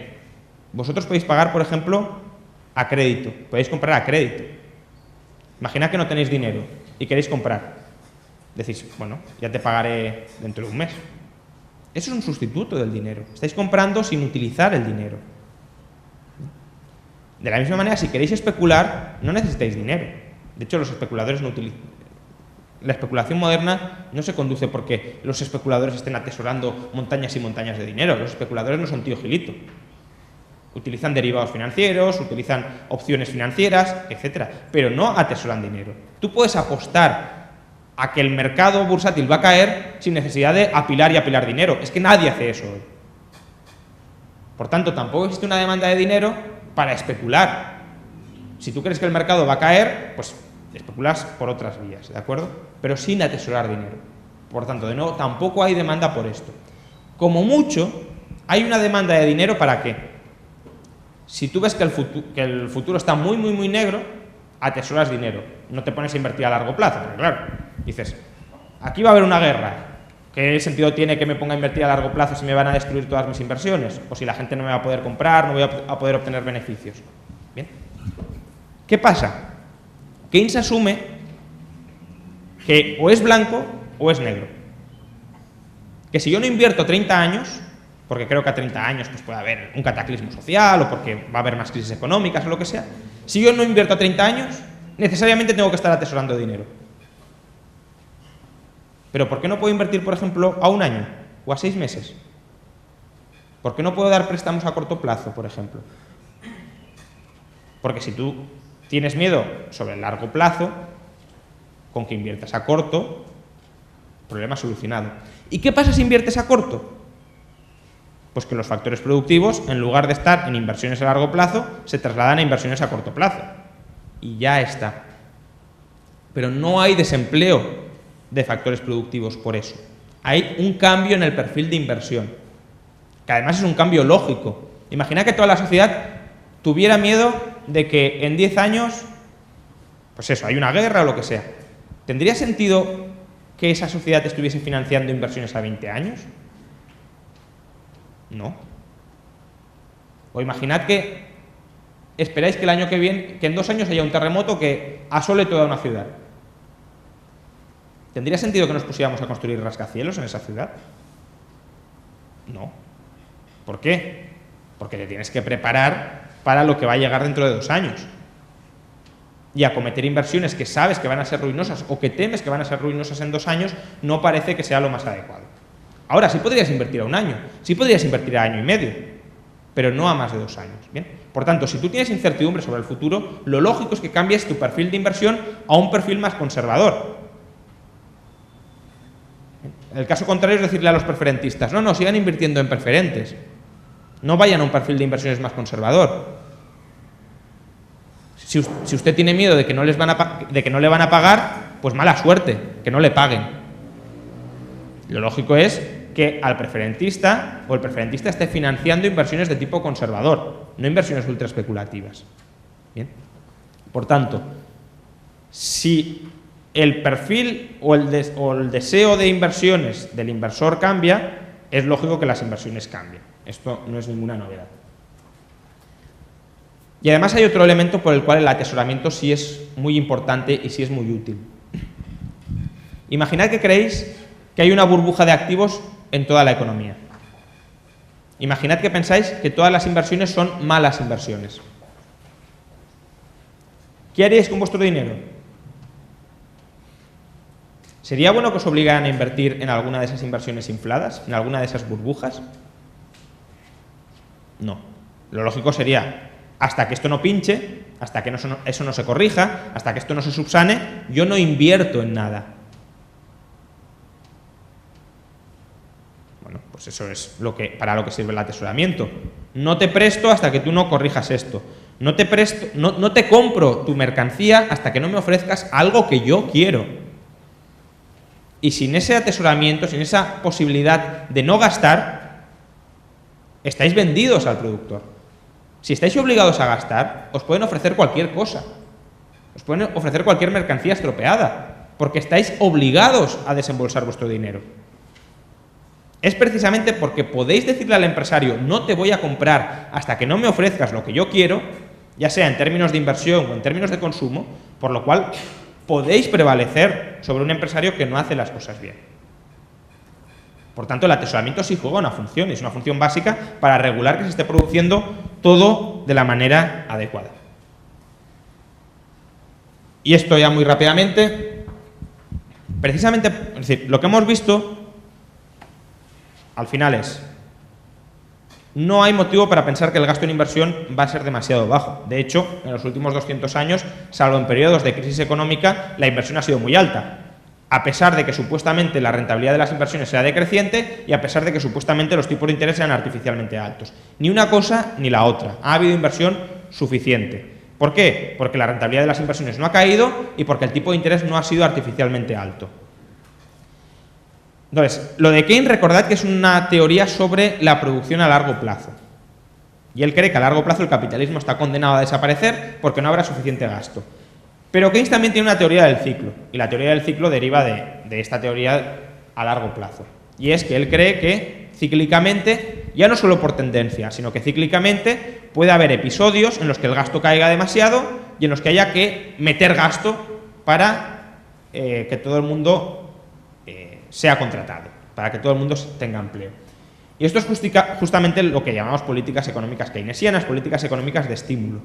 Vosotros podéis pagar, por ejemplo, a crédito, podéis comprar a crédito. Imaginad que no tenéis dinero y queréis comprar. Decís, bueno, ya te pagaré dentro de un mes. Eso es un sustituto del dinero. Estáis comprando sin utilizar el dinero. De la misma manera, si queréis especular, no necesitáis dinero. De hecho, los especuladores no utilizan. La especulación moderna no se conduce porque los especuladores estén atesorando montañas y montañas de dinero. Los especuladores no son tío Gilito. Utilizan derivados financieros, utilizan opciones financieras, etcétera, pero no atesoran dinero. Tú puedes apostar a que el mercado bursátil va a caer sin necesidad de apilar y apilar dinero. Es que nadie hace eso hoy. Por tanto, tampoco existe una demanda de dinero para especular. Si tú crees que el mercado va a caer, pues especulas por otras vías, ¿de acuerdo? Pero sin atesorar dinero. Por tanto, de nuevo, tampoco hay demanda por esto. Como mucho, hay una demanda de dinero ¿para qué? Si tú ves que el futuro está muy, muy, muy negro, atesoras dinero. No te pones a invertir a largo plazo, porque claro, dices, aquí va a haber una guerra. ¿Qué sentido tiene que me ponga a invertir a largo plazo si me van a destruir todas mis inversiones? O si la gente no me va a poder comprar, no voy a poder obtener beneficios. Bien. ¿Qué pasa? Keynes asume que o es blanco o es negro. Que si yo no invierto 30 años, porque creo que a 30 años pues puede haber un cataclismo social o porque va a haber más crisis económicas o lo que sea, si yo no invierto a 30 años, necesariamente tengo que estar atesorando dinero. Pero ¿por qué no puedo invertir, por ejemplo, a un año o a 6 meses? ¿Por qué no puedo dar préstamos a corto plazo, por ejemplo? Porque si tú tienes miedo sobre el largo plazo, con que inviertas a corto, problema solucionado. ¿Y qué pasa si inviertes a corto? Pues que los factores productivos, en lugar de estar en inversiones a largo plazo, se trasladan a inversiones a corto plazo. Y ya está. Pero no hay desempleo de factores productivos por eso. Hay un cambio en el perfil de inversión, que además es un cambio lógico. Imagina que toda la sociedad tuviera miedo de que en 10 años, pues eso, hay una guerra o lo que sea. ¿Tendría sentido que esa sociedad estuviese financiando inversiones a 20 años? No. O imaginad que esperáis que el año que viene, que en 2 años haya un terremoto que asole toda una ciudad. ¿Tendría sentido que nos pusiéramos a construir rascacielos en esa ciudad? No. ¿Por qué? Porque te tienes que preparar para lo que va a llegar dentro de 2 años. Y acometer inversiones que sabes que van a ser ruinosas o que temes que van a ser ruinosas en 2 años no parece que sea lo más adecuado. Ahora, sí podrías invertir a 1 año, sí podrías invertir a 1 año y medio, pero no a más de 2 años. ¿Bien? Por tanto, si tú tienes incertidumbre sobre el futuro, lo lógico es que cambies tu perfil de inversión a un perfil más conservador. El caso contrario es decirle a los preferentistas, no, sigan invirtiendo en preferentes, no vayan a un perfil de inversiones más conservador. Si usted tiene miedo de que no le van a pagar, pues mala suerte, que no le paguen. Lo lógico es que al preferentista o el preferentista esté financiando inversiones de tipo conservador, no inversiones ultra especulativas. Bien. Por tanto, si el perfil o el deseo de inversiones del inversor cambia, es lógico que las inversiones cambien. Esto no es ninguna novedad. Y además hay otro elemento por el cual el atesoramiento sí es muy importante y sí es muy útil. Imaginad que creéis que hay una burbuja de activos en toda la economía. Imaginad que pensáis que todas las inversiones son malas inversiones. ¿Qué haríais con vuestro dinero? ¿Sería bueno que os obligaran a invertir en alguna de esas inversiones infladas, en alguna de esas burbujas? No. Lo lógico sería, hasta que esto no pinche, hasta que eso no se corrija, hasta que esto no se subsane, yo no invierto en nada. Bueno, pues eso es para lo que sirve el atesoramiento. No te presto hasta que tú no corrijas esto. No te compro tu mercancía hasta que no me ofrezcas algo que yo quiero. Y sin ese atesoramiento, sin esa posibilidad de no gastar, estáis vendidos al productor. Si estáis obligados a gastar, os pueden ofrecer cualquier cosa. Os pueden ofrecer cualquier mercancía estropeada, porque estáis obligados a desembolsar vuestro dinero. Es precisamente porque podéis decirle al empresario, no te voy a comprar hasta que no me ofrezcas lo que yo quiero, ya sea en términos de inversión o en términos de consumo, por lo cual podéis prevalecer sobre un empresario que no hace las cosas bien. Por tanto, el atesoramiento sí juega una función, y es una función básica para regular que se esté produciendo todo de la manera adecuada. Y esto ya muy rápidamente, precisamente, es decir, lo que hemos visto al final no hay motivo para pensar que el gasto en inversión va a ser demasiado bajo. De hecho, en los últimos 200 años, salvo en periodos de crisis económica, la inversión ha sido muy alta, a pesar de que supuestamente la rentabilidad de las inversiones sea decreciente y a pesar de que supuestamente los tipos de interés sean artificialmente altos. Ni una cosa ni la otra. Ha habido inversión suficiente. ¿Por qué? Porque la rentabilidad de las inversiones no ha caído y porque el tipo de interés no ha sido artificialmente alto. Entonces, lo de Keynes, recordad que es una teoría sobre la producción a largo plazo. Y él cree que a largo plazo el capitalismo está condenado a desaparecer porque no habrá suficiente gasto. Pero Keynes también tiene una teoría del ciclo, y la teoría del ciclo deriva de esta teoría a largo plazo. Y es que él cree que cíclicamente, ya no solo por tendencia, sino que cíclicamente puede haber episodios en los que el gasto caiga demasiado y en los que haya que meter gasto para que todo el mundo sea contratado, para que todo el mundo tenga empleo. Y esto es justamente lo que llamamos políticas económicas keynesianas, políticas económicas de estímulo.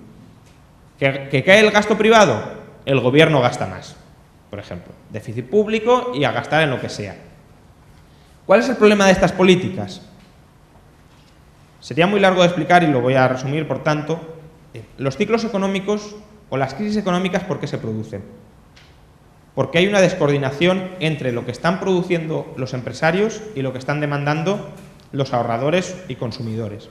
¿Que cae el gasto privado? El gobierno gasta más, por ejemplo, déficit público y a gastar en lo que sea. ¿Cuál es el problema de estas políticas? Sería muy largo de explicar y lo voy a resumir, por tanto. Los ciclos económicos o las crisis económicas, ¿por qué se producen? Porque hay una descoordinación entre lo que están produciendo los empresarios y lo que están demandando los ahorradores y consumidores.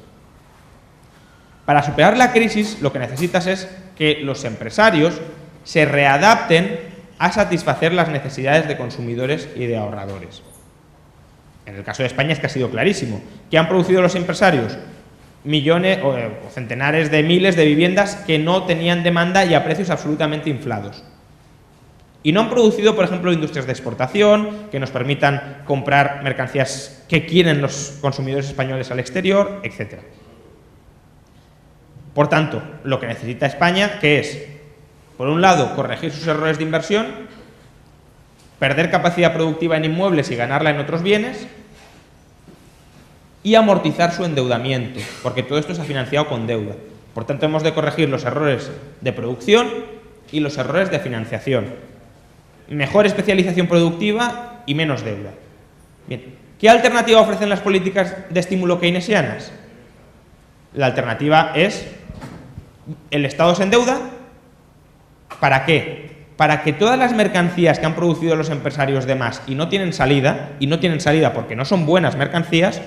Para superar la crisis, lo que necesitas es que los empresarios se readapten a satisfacer las necesidades de consumidores y de ahorradores. En el caso de España es que ha sido clarísimo. ¿Qué han producido los empresarios? Millones o centenares de miles de viviendas que no tenían demanda y a precios absolutamente inflados. Y no han producido, por ejemplo, industrias de exportación que nos permitan comprar mercancías que quieren los consumidores españoles al exterior, etc. Por tanto, lo que necesita España, que es, por un lado, corregir sus errores de inversión, perder capacidad productiva en inmuebles y ganarla en otros bienes, y amortizar su endeudamiento, porque todo esto se ha financiado con deuda. Por tanto, hemos de corregir los errores de producción y los errores de financiación. Mejor especialización productiva y menos deuda. Bien, ¿qué alternativa ofrecen las políticas de estímulo keynesianas? La alternativa es: el Estado se endeuda. ¿Para qué? para que todas las mercancías que han producido los empresarios de más y no tienen salida porque no son buenas mercancías,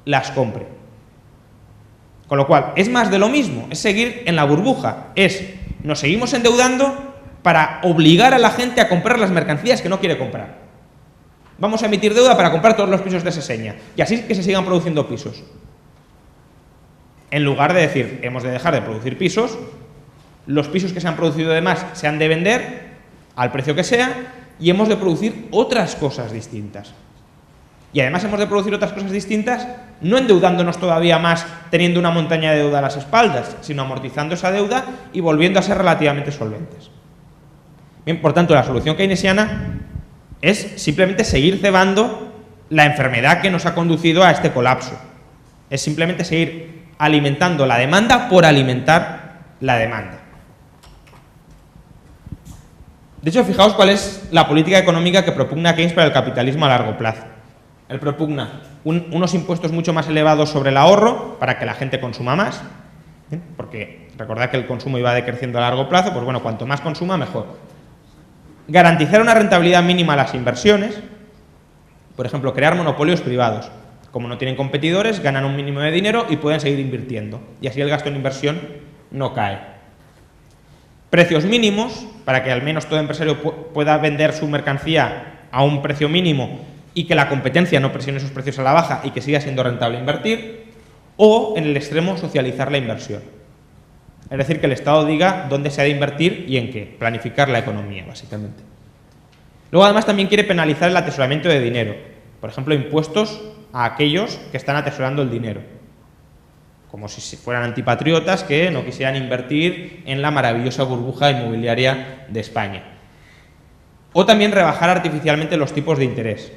las compre. Con lo cual, es más de lo mismo, es seguir en la burbuja, nos seguimos endeudando para obligar a la gente a comprar las mercancías que no quiere comprar. Vamos a emitir deuda para comprar todos los pisos de Seseña y así que se sigan produciendo pisos. En lugar de decir, hemos de dejar de producir pisos, los pisos que se han producido de más se han de vender al precio que sea y hemos de producir otras cosas distintas. Y además hemos de producir otras cosas distintas no endeudándonos todavía más teniendo una montaña de deuda a las espaldas, sino amortizando esa deuda y volviendo a ser relativamente solventes. Bien, por tanto, la solución keynesiana es simplemente seguir cebando la enfermedad que nos ha conducido a este colapso. Es simplemente seguir alimentando la demanda por alimentar la demanda. De hecho, fijaos cuál es la política económica que propugna Keynes para el capitalismo a largo plazo. Él propugna unos impuestos mucho más elevados sobre el ahorro para que la gente consuma más, ¿bien? Porque recordad que el consumo iba decreciendo a largo plazo, pues bueno, cuanto más consuma, mejor. Garantizar una rentabilidad mínima a las inversiones, por ejemplo, crear monopolios privados. Como no tienen competidores, ganan un mínimo de dinero y pueden seguir invirtiendo. Y así el gasto en inversión no cae. Precios mínimos, para que al menos todo empresario pueda vender su mercancía a un precio mínimo y que la competencia no presione esos precios a la baja y que siga siendo rentable invertir. O, en el extremo, socializar la inversión. Es decir, que el Estado diga dónde se ha de invertir y en qué. Planificar la economía, básicamente. Luego, además, también quiere penalizar el atesoramiento de dinero. Por ejemplo, impuestos a aquellos que están atesorando el dinero. Como si fueran antipatriotas que no quisieran invertir en la maravillosa burbuja inmobiliaria de España. O también rebajar artificialmente los tipos de interés.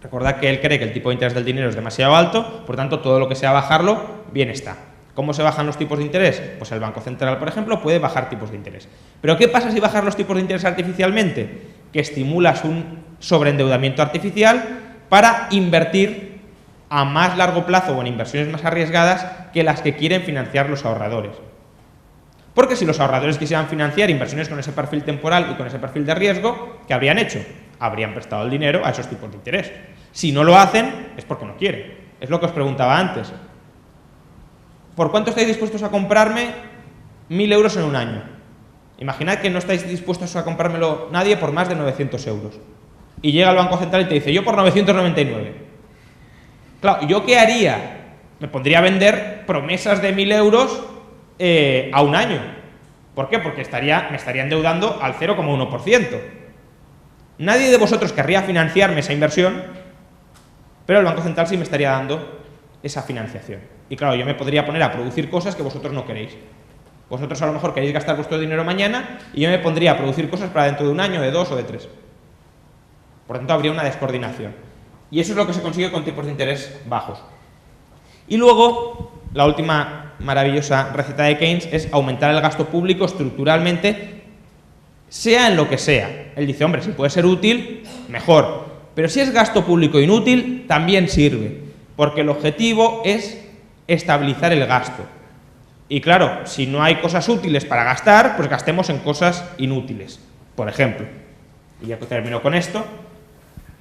Recordad que él cree que el tipo de interés del dinero es demasiado alto, por tanto, todo lo que sea bajarlo, bien está. ¿Cómo se bajan los tipos de interés? Pues el Banco Central, por ejemplo, puede bajar tipos de interés. ¿Pero qué pasa si bajas los tipos de interés artificialmente? Que estimulas un sobreendeudamiento artificial para invertir a más largo plazo o en inversiones más arriesgadas que las que quieren financiar los ahorradores. Porque si los ahorradores quisieran financiar inversiones con ese perfil temporal y con ese perfil de riesgo, ¿qué habrían hecho? Habrían prestado el dinero a esos tipos de interés. Si no lo hacen, es porque no quieren. Es lo que os preguntaba antes. ¿Por cuánto estáis dispuestos a comprarme 1.000 euros en un año? Imaginad que no estáis dispuestos a comprármelo nadie por más de 900 euros. Y llega el Banco Central y te dice, yo por 999. Claro, ¿yo qué haría? Me pondría a vender promesas de 1.000 euros a un año. ¿Por qué? Porque me estaría endeudando al 0,1%. Nadie de vosotros querría financiarme esa inversión, pero el Banco Central sí me estaría dando esa financiación. Y claro, yo me podría poner a producir cosas que vosotros no queréis. Vosotros a lo mejor queréis gastar vuestro dinero mañana y yo me pondría a producir cosas para dentro de un año, de 2 o de 3. Por tanto, habría una descoordinación. Y eso es lo que se consigue con tipos de interés bajos. Y luego, la última maravillosa receta de Keynes es aumentar el gasto público estructuralmente, sea en lo que sea. Él dice, hombre, si puede ser útil, mejor. Pero si es gasto público inútil, también sirve. Porque el objetivo es estabilizar el gasto. Y claro, si no hay cosas útiles para gastar, pues gastemos en cosas inútiles. Por ejemplo, y ya termino con esto,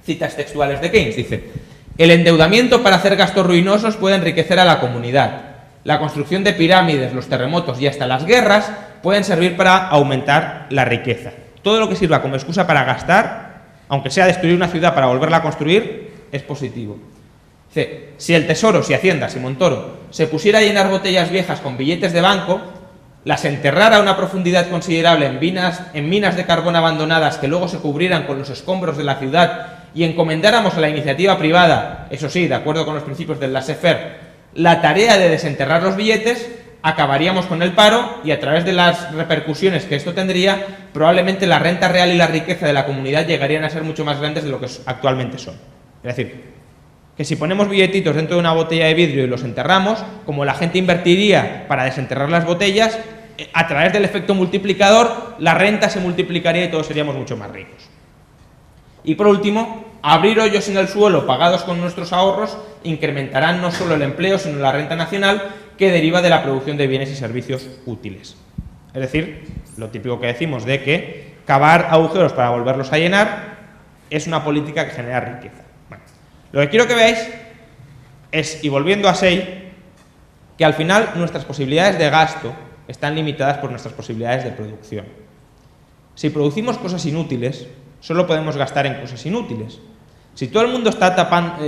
citas textuales de Keynes, dice: el endeudamiento para hacer gastos ruinosos puede enriquecer a la comunidad. La construcción de pirámides, los terremotos y hasta las guerras pueden servir para aumentar la riqueza. Todo lo que sirva como excusa para gastar, aunque sea destruir una ciudad para volverla a construir, es positivo. Dice, si el Tesoro, si Hacienda, si Montoro se pusiera a llenar botellas viejas con billetes de banco, las enterrara a una profundidad considerable en minas de carbón abandonadas que luego se cubrieran con los escombros de la ciudad y encomendáramos a la iniciativa privada, eso sí, de acuerdo con los principios del laissez-faire, la tarea de desenterrar los billetes, acabaríamos con el paro y a través de las repercusiones que esto tendría, probablemente la renta real y la riqueza de la comunidad llegarían a ser mucho más grandes de lo que actualmente son. Es decir, que si ponemos billetitos dentro de una botella de vidrio y los enterramos, como la gente invertiría para desenterrar las botellas, a través del efecto multiplicador, la renta se multiplicaría y todos seríamos mucho más ricos. Y por último, abrir hoyos en el suelo pagados con nuestros ahorros incrementarán no solo el empleo, sino la renta nacional que deriva de la producción de bienes y servicios útiles. Es Es decir, lo típico que decimos de que cavar agujeros para volverlos a llenar es una política que genera riqueza. Bueno, lo que quiero que veáis es, y volviendo a SEI, que al final nuestras posibilidades de gasto están limitadas por nuestras posibilidades de producción. Si producimos cosas inútiles, solo podemos gastar en cosas inútiles. Si todo el mundo está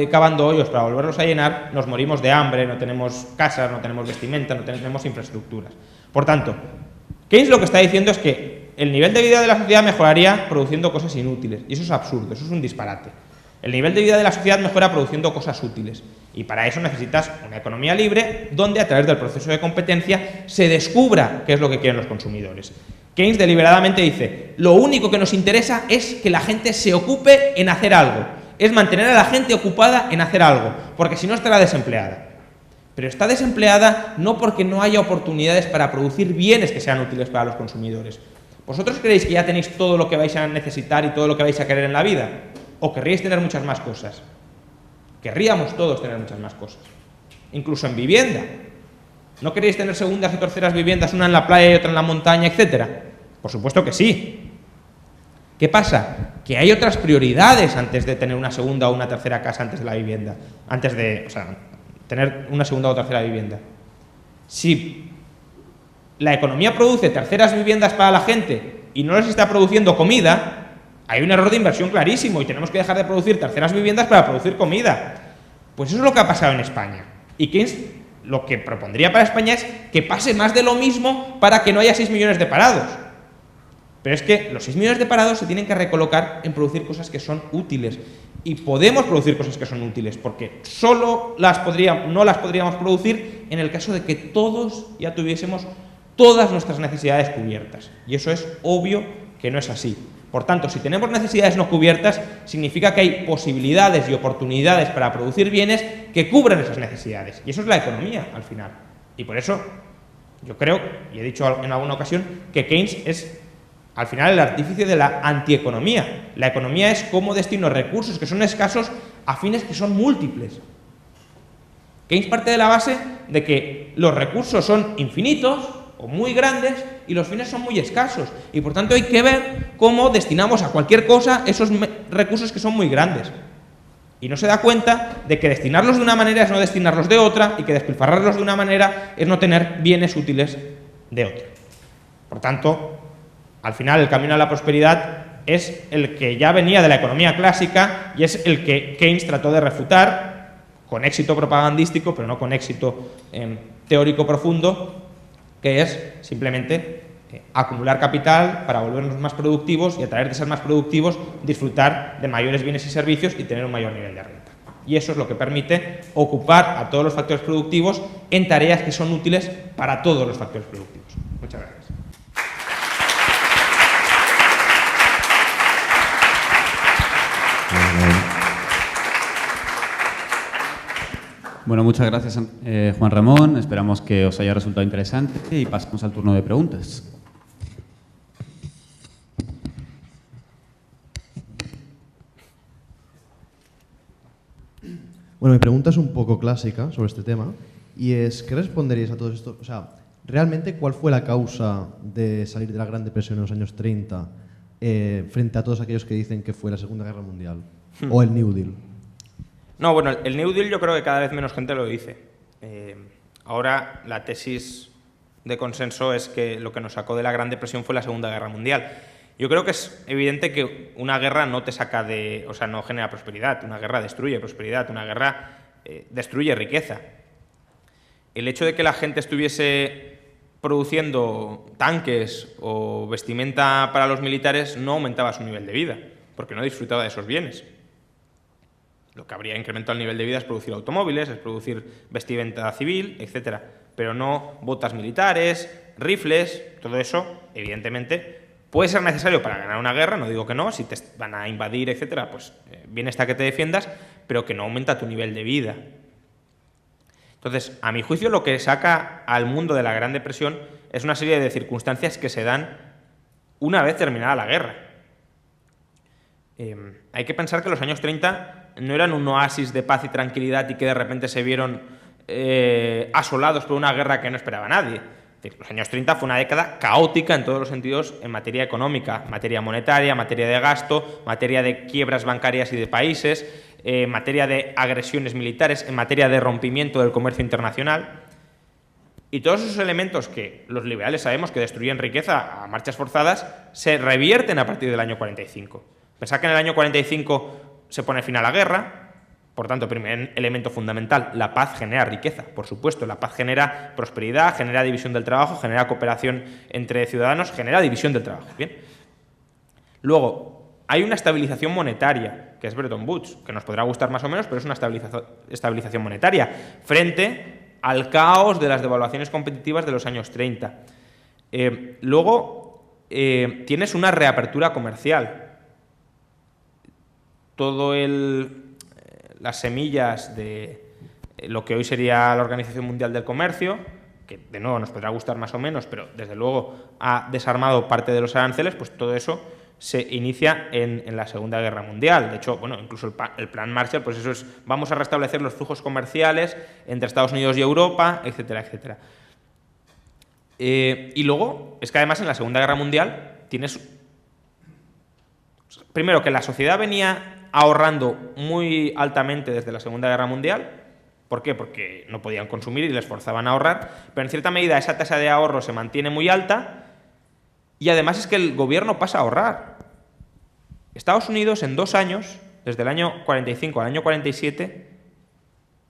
cavando hoyos para volverlos a llenar, nos morimos de hambre, no tenemos casas, no tenemos vestimenta, no tenemos infraestructuras. Por tanto, Keynes lo que está diciendo es que el nivel de vida de la sociedad mejoraría produciendo cosas inútiles. Y eso es absurdo, eso es un disparate. El nivel de vida de la sociedad mejora produciendo cosas útiles. Y para eso necesitas una economía libre donde a través del proceso de competencia se descubra qué es lo que quieren los consumidores. Keynes deliberadamente dice, lo único que nos interesa es que la gente se ocupe en hacer algo. Es mantener a la gente ocupada en hacer algo, porque si no estará desempleada. Pero está desempleada no porque no haya oportunidades para producir bienes que sean útiles para los consumidores. ¿Vosotros creéis que ya tenéis todo lo que vais a necesitar y todo lo que vais a querer en la vida? ¿O querríais tener muchas más cosas? Querríamos todos tener muchas más cosas. Incluso en vivienda. ¿No queréis tener segundas y terceras viviendas, una en la playa y otra en la montaña, etcétera? Por supuesto que sí. ¿Qué pasa? Que hay otras prioridades antes de tener una segunda o una tercera casa antes de la vivienda. Antes de, tener una segunda o tercera vivienda. Si la economía produce terceras viviendas para la gente y no les está produciendo comida, hay un error de inversión clarísimo y tenemos que dejar de producir terceras viviendas para producir comida. Pues eso es lo que ha pasado en España. Y Keynes lo que propondría para España es que pase más de lo mismo para que no haya 6 millones de parados. Pero es que los 6 millones de parados se tienen que recolocar en producir cosas que son útiles. Y podemos producir cosas que son útiles, porque solo no las podríamos producir en el caso de que todos ya tuviésemos todas nuestras necesidades cubiertas. Y eso es obvio que no es así. Por tanto, si tenemos necesidades no cubiertas, significa que hay posibilidades y oportunidades para producir bienes que cubran esas necesidades. Y eso es la economía, al final. Y por eso, yo creo, y he dicho en alguna ocasión, que Keynes es, al final, el artífice de la antieconomía. La economía es cómo destino recursos que son escasos a fines que son múltiples. Keynes parte de la base de que los recursos son infinitos o muy grandes y los fines son muy escasos. Y por tanto hay que ver cómo destinamos a cualquier cosa esos recursos que son muy grandes. Y no se da cuenta de que destinarlos de una manera es no destinarlos de otra y que despilfarrarlos de una manera es no tener bienes útiles de otra. Por tanto, al final el camino a la prosperidad es el que ya venía de la economía clásica y es el que Keynes trató de refutar con éxito propagandístico, pero no con éxito teórico profundo, que es simplemente acumular capital para volvernos más productivos y a través de ser más productivos disfrutar de mayores bienes y servicios y tener un mayor nivel de renta. Y eso es lo que permite ocupar a todos los factores productivos en tareas que son útiles para todos los factores productivos. Muchas gracias. Bueno, muchas gracias, Juan Ramón. Esperamos que os haya resultado interesante y pasamos al turno de preguntas. Bueno, mi pregunta es un poco clásica sobre este tema y es, ¿qué responderíais a todo esto? O sea, ¿realmente cuál fue la causa de salir de la Gran Depresión en los años 30 frente a todos aquellos que dicen que fue la Segunda Guerra Mundial o el New Deal? No, bueno, el New Deal yo creo que cada vez menos gente lo dice. Ahora la tesis de consenso es que lo que nos sacó de la Gran Depresión fue la Segunda Guerra Mundial. Yo creo que es evidente que una guerra no te saca de... O sea, no genera prosperidad. Una guerra destruye prosperidad. Una guerra destruye riqueza. El hecho de que la gente estuviese produciendo tanques o vestimenta para los militares no aumentaba su nivel de vida, porque no disfrutaba de esos bienes. Lo que habría incrementado el nivel de vida es producir automóviles, es producir vestimenta civil, etcétera, pero no botas militares, rifles, todo eso, evidentemente, puede ser necesario para ganar una guerra, no digo que no, si te van a invadir, etcétera, pues bien está que te defiendas, pero que no aumenta tu nivel de vida. Entonces, a mi juicio, lo que saca al mundo de la Gran Depresión es una serie de circunstancias que se dan una vez terminada la guerra. Hay que pensar que los años 30 no eran un oasis de paz y tranquilidad y que de repente se vieron asolados por una guerra que no esperaba nadie. Es decir, los años 30 fue una década caótica en todos los sentidos en materia económica, en materia monetaria, en materia de gasto, en materia de quiebras bancarias y de países, en materia de agresiones militares, en materia de rompimiento del comercio internacional. Y todos esos elementos que los liberales sabemos que destruyen riqueza a marchas forzadas se revierten a partir del año 45. Pensad que en el año 45 se pone fin a la guerra. Por tanto, primer elemento fundamental, la paz genera riqueza, por supuesto. La paz genera prosperidad, genera división del trabajo, genera cooperación entre ciudadanos, genera división del trabajo. Bien. Luego, hay una estabilización monetaria, que es Bretton Woods, que nos podrá gustar más o menos, pero es una estabilización monetaria, frente al caos de las devaluaciones competitivas de los años 30. Luego, tienes una reapertura comercial. Las semillas de lo que hoy sería la Organización Mundial del Comercio, que de nuevo nos podrá gustar más o menos, pero desde luego ha desarmado parte de los aranceles, pues todo eso se inicia en la Segunda Guerra Mundial. De hecho, bueno, incluso el Plan Marshall, pues eso es, vamos a restablecer los flujos comerciales entre Estados Unidos y Europa, etcétera, etcétera. Y luego, es que además en la Segunda Guerra Mundial tienes, primero, que la sociedad venía ahorrando muy altamente desde la Segunda Guerra Mundial. ¿Por qué? Porque no podían consumir y les forzaban a ahorrar, pero en cierta medida esa tasa de ahorro se mantiene muy alta y además es que el gobierno pasa a ahorrar. Estados Unidos en 2 años, desde el año 45 al año 47,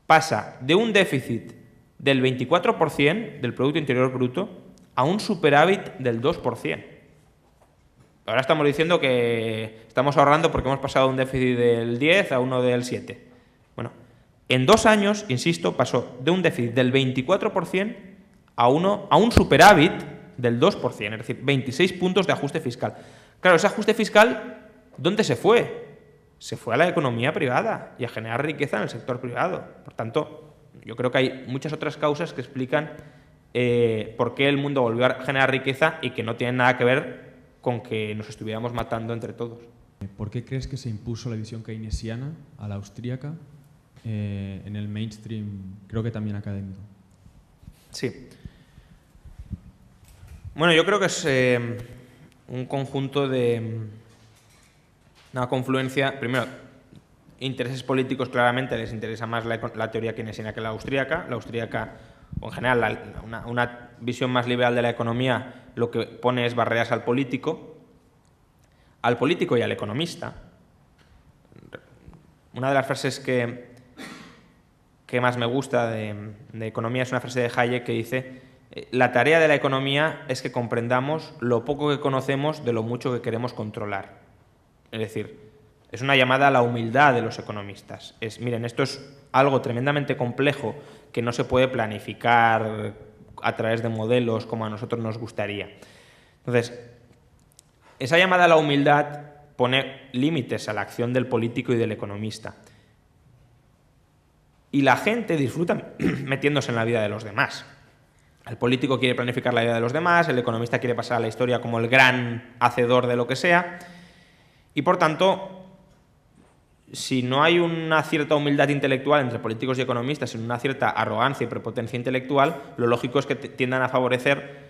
pasa de un déficit del 24% del Producto Interior Bruto a un superávit del 2%. Ahora estamos diciendo que estamos ahorrando porque hemos pasado de un déficit del 10 a uno del 7. Bueno, en 2 años, insisto, pasó de un déficit del 24% a un superávit del 2%, es decir, 26 puntos de ajuste fiscal. Claro, ese ajuste fiscal, ¿dónde se fue? Se fue a la economía privada y a generar riqueza en el sector privado. Por tanto, yo creo que hay muchas otras causas que explican por qué el mundo volvió a generar riqueza y que no tienen nada que ver con que nos estuviéramos matando entre todos. ¿Por qué crees que se impuso la visión keynesiana a la austríaca en el mainstream, creo que también académico? Sí. Bueno, yo creo que es un conjunto de una confluencia, primero, intereses políticos. Claramente les interesa más la teoría keynesiana que la austríaca. La austríaca, o en general, una visión más liberal de la economía, lo que pone es barreras al político y al economista. Una de las frases que más me gusta de economía es una frase de Hayek que dice: la tarea de la economía es que comprendamos lo poco que conocemos de lo mucho que queremos controlar. Es decir, es una llamada a la humildad de los economistas. Miren, esto es algo tremendamente complejo que no se puede planificar a través de modelos como a nosotros nos gustaría. Entonces, esa llamada a la humildad pone límites a la acción del político y del economista. Y la gente disfruta metiéndose en la vida de los demás. El político quiere planificar la vida de los demás, el economista quiere pasar a la historia como el gran hacedor de lo que sea. Y por tanto, si no hay una cierta humildad intelectual entre políticos y economistas, sino una cierta arrogancia y prepotencia intelectual, lo lógico es que tiendan a favorecer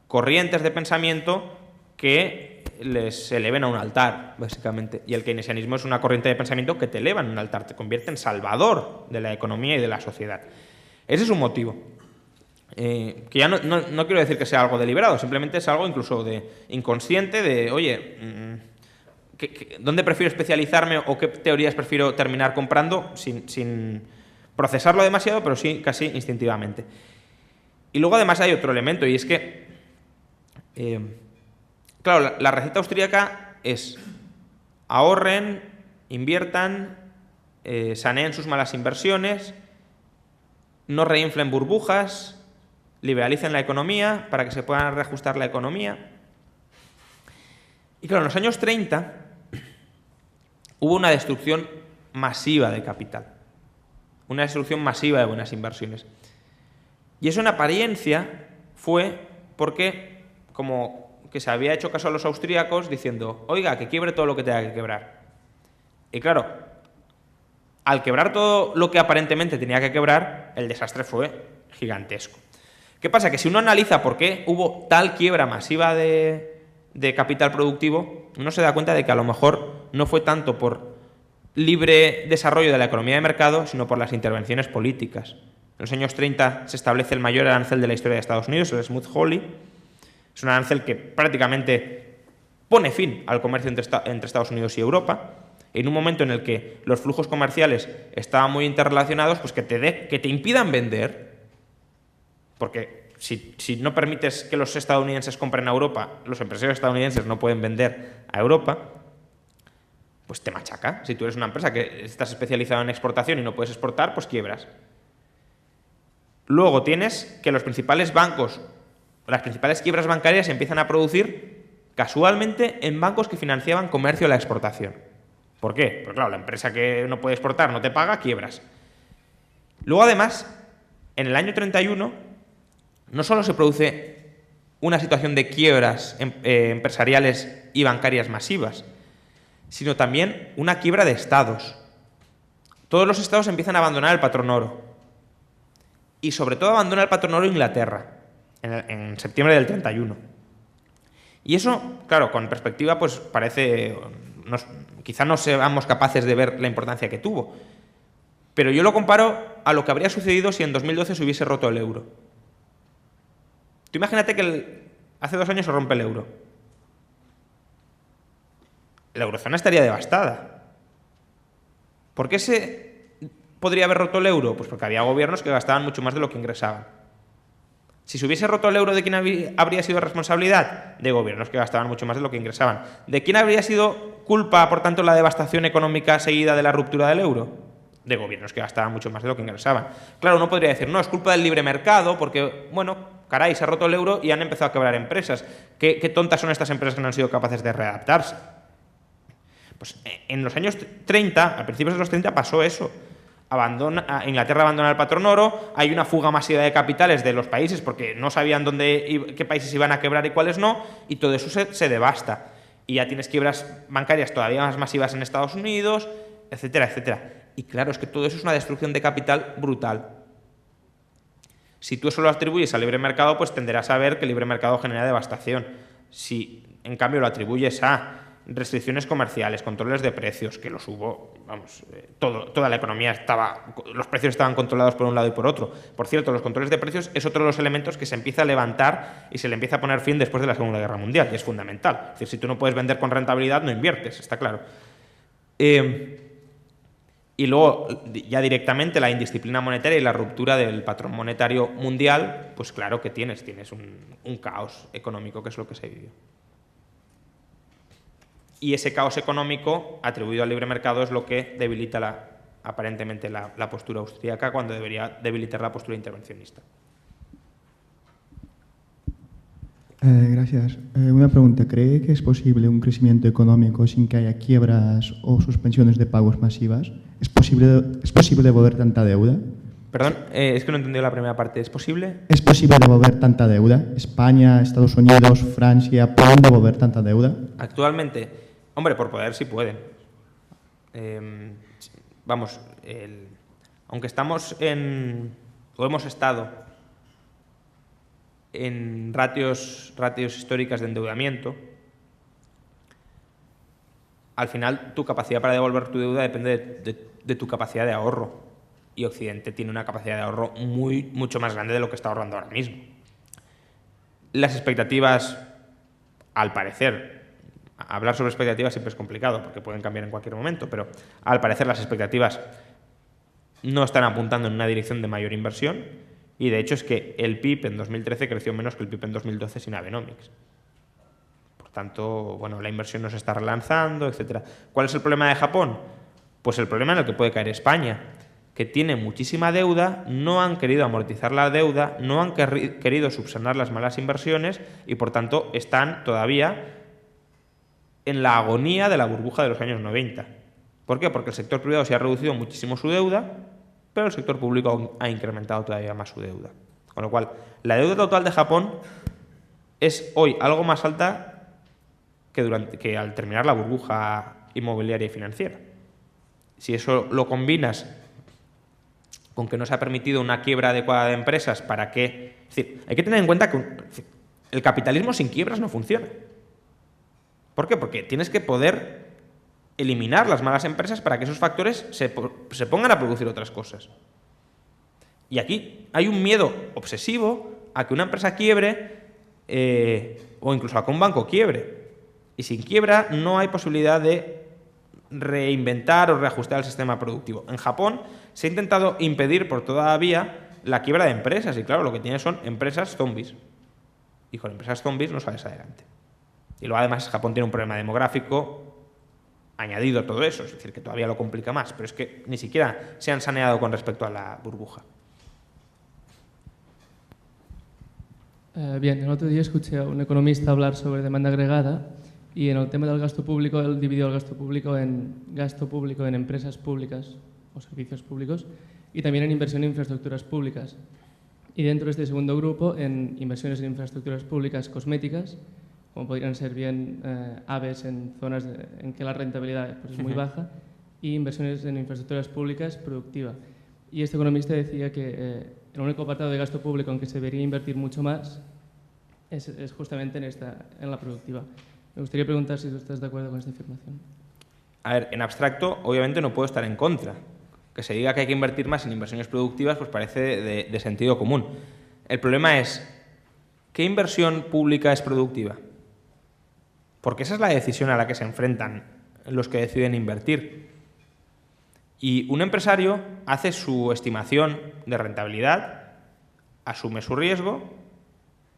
corrientes de pensamiento que les eleven a un altar, básicamente. Y el keynesianismo es una corriente de pensamiento que te eleva en un altar, te convierte en salvador de la economía y de la sociedad. Ese es un motivo. Que ya no quiero decir que sea algo deliberado, simplemente es algo incluso de inconsciente, de, oye, ¿dónde prefiero especializarme o qué teorías prefiero terminar comprando sin procesarlo demasiado, pero sí casi instintivamente? Y luego además hay otro elemento, y es que, claro, la receta austríaca es ahorren, inviertan, saneen sus malas inversiones, no reinflen burbujas, liberalicen la economía para que se pueda reajustar la economía. Y claro, en los años 30 hubo una destrucción masiva de capital, una destrucción masiva de buenas inversiones. Y eso en apariencia fue porque como que se había hecho caso a los austríacos diciendo, oiga, que quiebre todo lo que tenga que quebrar. Y claro, al quebrar todo lo que aparentemente tenía que quebrar, el desastre fue gigantesco. ¿Qué pasa? Que si uno analiza por qué hubo tal quiebra masiva de capital productivo, uno se da cuenta de que a lo mejor no fue tanto por libre desarrollo de la economía de mercado, sino por las intervenciones políticas. En los años 30 se establece el mayor arancel de la historia de Estados Unidos, el Smoot-Hawley. Es un arancel que prácticamente pone fin al comercio entre Estados Unidos y Europa. En un momento en el que los flujos comerciales estaban muy interrelacionados, pues que te impidan vender, porque si no permites que los estadounidenses compren a Europa, los empresarios estadounidenses no pueden vender a Europa, pues te machaca. Si tú eres una empresa que estás especializada en exportación y no puedes exportar, pues quiebras. Luego tienes que los principales bancos, las principales quiebras bancarias se empiezan a producir casualmente en bancos que financiaban comercio a la exportación. ¿Por qué? Pues claro, la empresa que no puede exportar no te paga, quiebras. Luego, además, en el año 31, no solo se produce una situación de quiebras empresariales y bancarias masivas, sino también una quiebra de estados. Todos los estados empiezan a abandonar el patrón oro. Y sobre todo abandona el patrón oro Inglaterra, en septiembre del 31. Y eso, claro, con perspectiva, pues parece... quizá no seamos capaces de ver la importancia que tuvo. Pero yo lo comparo a lo que habría sucedido si en 2012 se hubiese roto el euro. Tú imagínate que hace 2 años se rompe el euro. La eurozona estaría devastada. ¿Por qué se podría haber roto el euro? Pues porque había gobiernos que gastaban mucho más de lo que ingresaban. Si se hubiese roto el euro, ¿de quién habría sido responsabilidad? De gobiernos que gastaban mucho más de lo que ingresaban. ¿De quién habría sido culpa, por tanto, la devastación económica seguida de la ruptura del euro? De gobiernos que gastaban mucho más de lo que ingresaban. Claro, uno podría decir, no, es culpa del libre mercado, porque, bueno, caray, se ha roto el euro y han empezado a quebrar empresas. ¿Qué tontas son estas empresas que no han sido capaces de readaptarse? Pues en los años 30, a principios de los 30, pasó eso. Inglaterra abandona el patrón oro, hay una fuga masiva de capitales de los países porque no sabían qué países iban a quebrar y cuáles no, y todo eso se devasta. Y ya tienes quiebras bancarias todavía más masivas en Estados Unidos, etcétera, etcétera. Y claro, es que todo eso es una destrucción de capital brutal. Si tú eso lo atribuyes al libre mercado, pues tenderás a ver que el libre mercado genera devastación. Si, en cambio, lo atribuyes a restricciones comerciales, controles de precios, que los hubo, vamos, toda la economía los precios estaban controlados por un lado y por otro. Por cierto, los controles de precios es otro de los elementos que se empieza a levantar y se le empieza a poner fin después de la Segunda Guerra Mundial, y es fundamental. Es decir, si tú no puedes vender con rentabilidad, no inviertes, está claro. Y luego, ya directamente, la indisciplina monetaria y la ruptura del patrón monetario mundial, pues claro que tienes un caos económico, que es lo que se vivió. Y ese caos económico atribuido al libre mercado es lo que debilita aparentemente la postura austríaca, cuando debería debilitar la postura intervencionista. Gracias. Una pregunta. ¿Cree que es posible un crecimiento económico sin que haya quiebras o suspensiones de pagos masivas? ¿Es posible devolver tanta deuda? Perdón, es que no he entendido la primera parte. ¿Es posible? ¿Es posible devolver tanta deuda? ¿España, Estados Unidos, Francia pueden devolver tanta deuda? Actualmente, hombre, por poder sí pueden. Vamos, aunque estamos o hemos estado en ratios históricas de endeudamiento, al final tu capacidad para devolver tu deuda depende de tu capacidad de ahorro. Y Occidente tiene una capacidad de ahorro mucho más grande de lo que está ahorrando ahora mismo. Las expectativas, al parecer, hablar sobre expectativas siempre es complicado porque pueden cambiar en cualquier momento, pero al parecer las expectativas no están apuntando en una dirección de mayor inversión. Y de hecho es que el PIB en 2013 creció menos que el PIB en 2012 sin Abenomics. Por tanto, bueno, la inversión no se está relanzando, etc. ¿Cuál es el problema de Japón? Pues el problema en el que puede caer España, que tiene muchísima deuda, no han querido amortizar la deuda, no han querido subsanar las malas inversiones y, por tanto, están todavía en la agonía de la burbuja de los años 90. ¿Por qué? Porque el sector privado se ha reducido muchísimo su deuda, pero el sector público ha incrementado todavía más su deuda. Con lo cual, la deuda total de Japón es hoy algo más alta que al terminar la burbuja inmobiliaria y financiera. Si eso lo combinas con que no se ha permitido una quiebra adecuada de empresas para que... Es decir, hay que tener en cuenta que el capitalismo sin quiebras no funciona. ¿Por qué? Porque tienes que poder eliminar las malas empresas para que esos factores se pongan a producir otras cosas. Y aquí hay un miedo obsesivo a que una empresa quiebre o incluso a que un banco quiebre. Y sin quiebra no hay posibilidad de reinventar o reajustar el sistema productivo. En Japón se ha intentado impedir por toda vía la quiebra de empresas y claro, lo que tiene son empresas zombies. Y con empresas zombies no sales adelante. Y luego además Japón tiene un problema demográfico añadido a todo eso, es decir, que todavía lo complica más, pero es que ni siquiera se han saneado con respecto a la burbuja. Bien, el otro día escuché a un economista hablar sobre demanda agregada y en el tema del gasto público, él dividió el gasto público en empresas públicas o servicios públicos y también en inversión en infraestructuras públicas. Y dentro de este segundo grupo, en inversiones en infraestructuras públicas cosméticas, como podrían ser bien AVEs en zonas en que la rentabilidad pues, es muy baja, y inversiones en infraestructuras públicas productivas. Y este economista decía que el único apartado de gasto público en que se debería invertir mucho más es justamente en la productiva. Me gustaría preguntar si tú estás de acuerdo con esta afirmación. A ver, en abstracto, obviamente no puedo estar en contra. Que se diga que hay que invertir más en inversiones productivas, pues parece de sentido común. El problema es, ¿qué inversión pública es productiva? Porque esa es la decisión a la que se enfrentan los que deciden invertir. Y un empresario hace su estimación de rentabilidad, asume su riesgo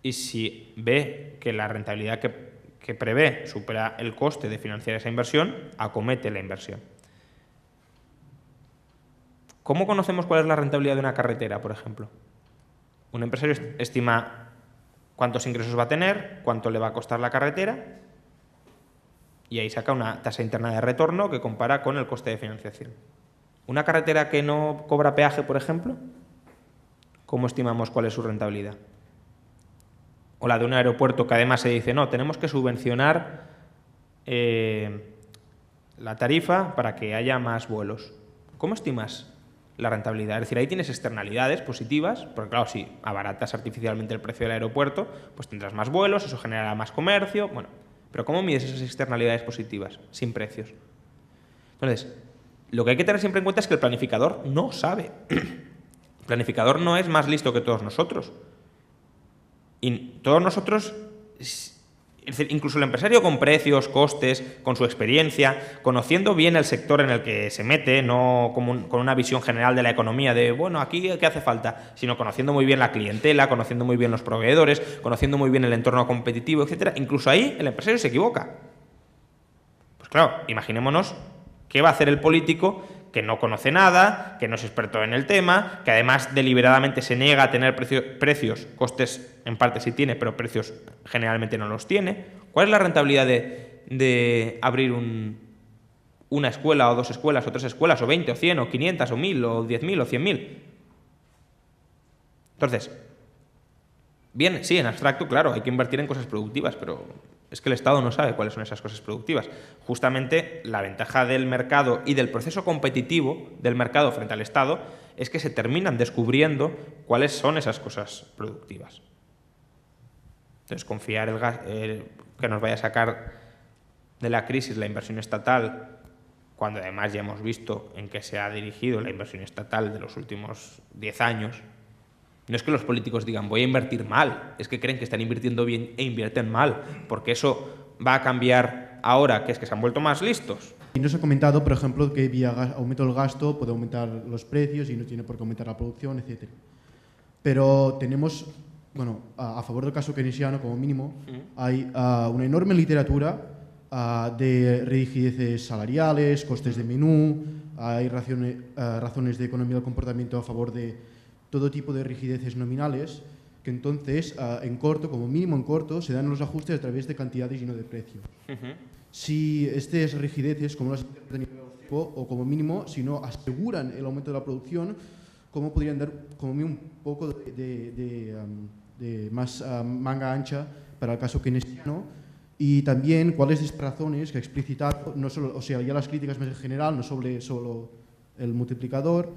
y si ve que la rentabilidad que prevé supera el coste de financiar esa inversión, acomete la inversión. ¿Cómo conocemos cuál es la rentabilidad de una carretera, por ejemplo? Un empresario estima cuántos ingresos va a tener, cuánto le va a costar la carretera y ahí saca una tasa interna de retorno que compara con el coste de financiación. Una carretera que no cobra peaje, por ejemplo, ¿cómo estimamos cuál es su rentabilidad? O la de un aeropuerto que además se dice, no, tenemos que subvencionar la tarifa para que haya más vuelos. ¿Cómo estimas la rentabilidad? Es decir, ahí tienes externalidades positivas, porque claro, si abaratas artificialmente el precio del aeropuerto, pues tendrás más vuelos, eso generará más comercio, bueno, pero ¿cómo mides esas externalidades positivas sin precios? Entonces, lo que hay que tener siempre en cuenta es que el planificador no sabe. El planificador no es más listo que todos nosotros. Y todos nosotros, es decir, incluso el empresario con precios, costes, con su experiencia, conociendo bien el sector en el que se mete, no con una visión general de la economía de, bueno, aquí qué hace falta, sino conociendo muy bien la clientela, conociendo muy bien los proveedores, conociendo muy bien el entorno competitivo, etcétera. Incluso ahí el empresario se equivoca. Pues claro, imaginémonos qué va a hacer el político que no conoce nada, que no es experto en el tema, que además deliberadamente se niega a tener precios, costes en parte sí tiene, pero precios generalmente no los tiene. ¿Cuál es la rentabilidad de abrir una escuela o 2 escuelas o 3 escuelas o 20 o 100 o 500 o 1000 o 10.000 o 100.000? Entonces, bien, sí, en abstracto, claro, hay que invertir en cosas productivas, pero es que el Estado no sabe cuáles son esas cosas productivas. Justamente la ventaja del mercado y del proceso competitivo del mercado frente al Estado es que se terminan descubriendo cuáles son esas cosas productivas. Entonces, confiar que nos vaya a sacar de la crisis la inversión estatal, cuando además ya hemos visto en qué se ha dirigido la inversión estatal de los últimos 10 años, no es que los políticos digan voy a invertir mal, es que creen que están invirtiendo bien e invierten mal, porque eso va a cambiar ahora, que es que se han vuelto más listos. Y nos ha comentado, por ejemplo, que vía aumento del gasto puede aumentar los precios y no tiene por qué aumentar la producción, etc. Pero tenemos, bueno, a favor del caso keynesiano, como mínimo, hay una enorme literatura de rigideces salariales, costes de menú, hay razones de economía del comportamiento a favor de todo tipo de rigideces nominales, que entonces, en corto, como mínimo en corto, se dan los ajustes a través de cantidades y no de precios. Si estas rigideces, como las o como mínimo, si no aseguran el aumento de la producción, ¿cómo podrían dar como mínimo un poco de más manga ancha para el caso keynesiano? Y también cuáles de estas razones que ha explicitado, no solo, o sea, ya las críticas más en general, no sobre solo el multiplicador,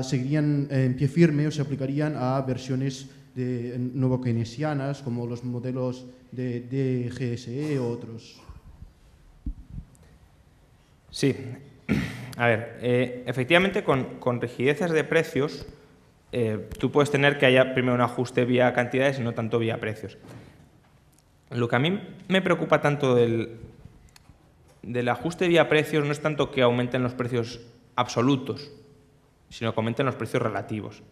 seguirían en pie firme o se aplicarían a versiones nuevo keynesianas como los modelos de GSE o otros. Sí. A ver, efectivamente con rigideces de precios tú puedes tener que haya primero un ajuste vía cantidades y no tanto vía precios. Lo que a mí me preocupa tanto del ajuste vía precios no es tanto que aumenten los precios absolutos, sino que aumenten los precios relativos.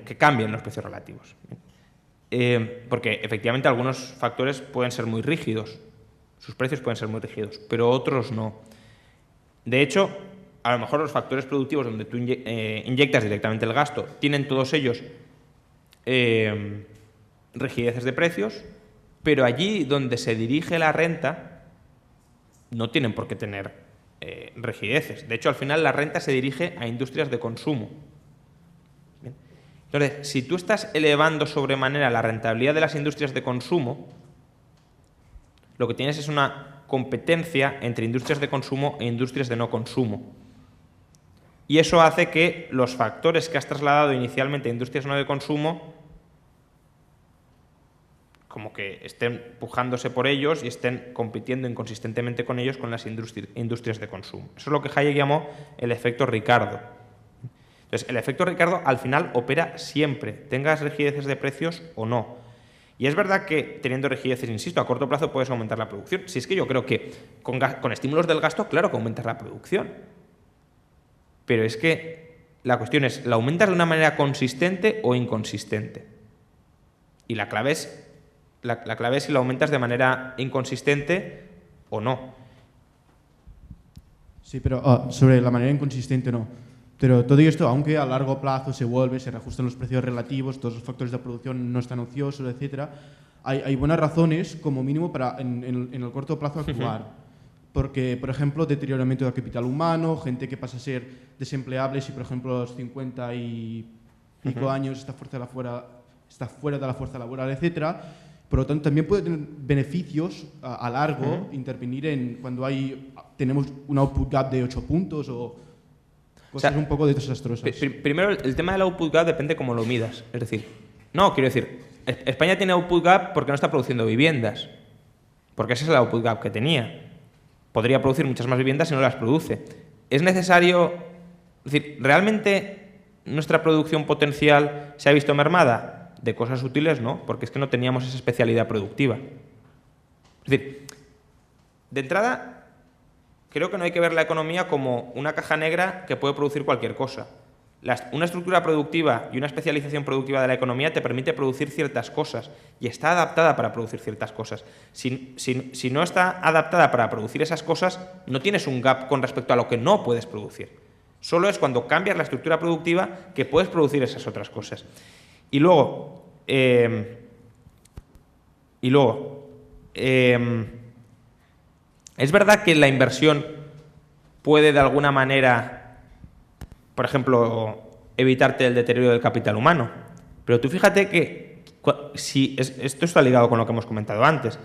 Que cambien los precios relativos. Porque efectivamente algunos factores pueden ser muy rígidos, sus precios pueden ser muy rígidos, pero otros no. De hecho, a lo mejor los factores productivos donde tú inyectas directamente el gasto tienen todos ellos rigideces de precios, pero allí donde se dirige la renta no tienen por qué tener rigideces. De hecho, al final la renta se dirige a industrias de consumo. Bien. Entonces, si tú estás elevando sobremanera la rentabilidad de las industrias de consumo, lo que tienes es una competencia entre industrias de consumo e industrias de no consumo. Y eso hace que los factores que has trasladado inicialmente a industrias no de consumo como que estén pujándose por ellos y estén compitiendo inconsistentemente con ellos con las industrias de consumo. Eso es lo que Hayek llamó el efecto Ricardo. Entonces, el efecto Ricardo al final opera siempre, tengas rigideces de precios o no. Y es verdad que teniendo rigideces, insisto, a corto plazo puedes aumentar la producción. Si es que yo creo que con estímulos del gasto, claro que aumentas la producción. Pero es que la cuestión es, ¿la aumentas de una manera consistente o inconsistente? Y la clave es si la aumentas de manera inconsistente o no. Sí, pero sobre la manera inconsistente no. Pero todo esto, aunque a largo plazo se reajustan los precios relativos, todos los factores de producción no están ociosos, etc., hay buenas razones, como mínimo, para en el corto plazo actuar. Porque, por ejemplo, deterioramiento del capital humano, gente que pasa a ser desempleable si, por ejemplo, a los 50 y pico años está fuera de la fuerza laboral, etc. Por lo tanto, también puede tener beneficios a largo intervenir cuando tenemos un output gap de 8 puntos o cosas un poco desastrosas. Primero, el tema del output gap depende cómo lo midas. Es decir, España tiene output gap porque no está produciendo viviendas. Porque ese es el output gap que tenía. Podría producir muchas más viviendas si no las produce. Es necesario... Es decir, ¿realmente nuestra producción potencial se ha visto mermada? De cosas útiles no, porque es que no teníamos esa especialidad productiva. Es decir, de entrada, creo que no hay que ver la economía como una caja negra que puede producir cualquier cosa. Una estructura productiva y una especialización productiva de la economía te permite producir ciertas cosas y está adaptada para producir ciertas cosas. Si no está adaptada para producir esas cosas, no tienes un gap con respecto a lo que no puedes producir. Solo es cuando cambias la estructura productiva que puedes producir esas otras cosas. Y luego, es verdad que la inversión puede de alguna manera, por ejemplo, evitarte el deterioro del capital humano. Pero tú fíjate que esto está ligado con lo que hemos comentado antes.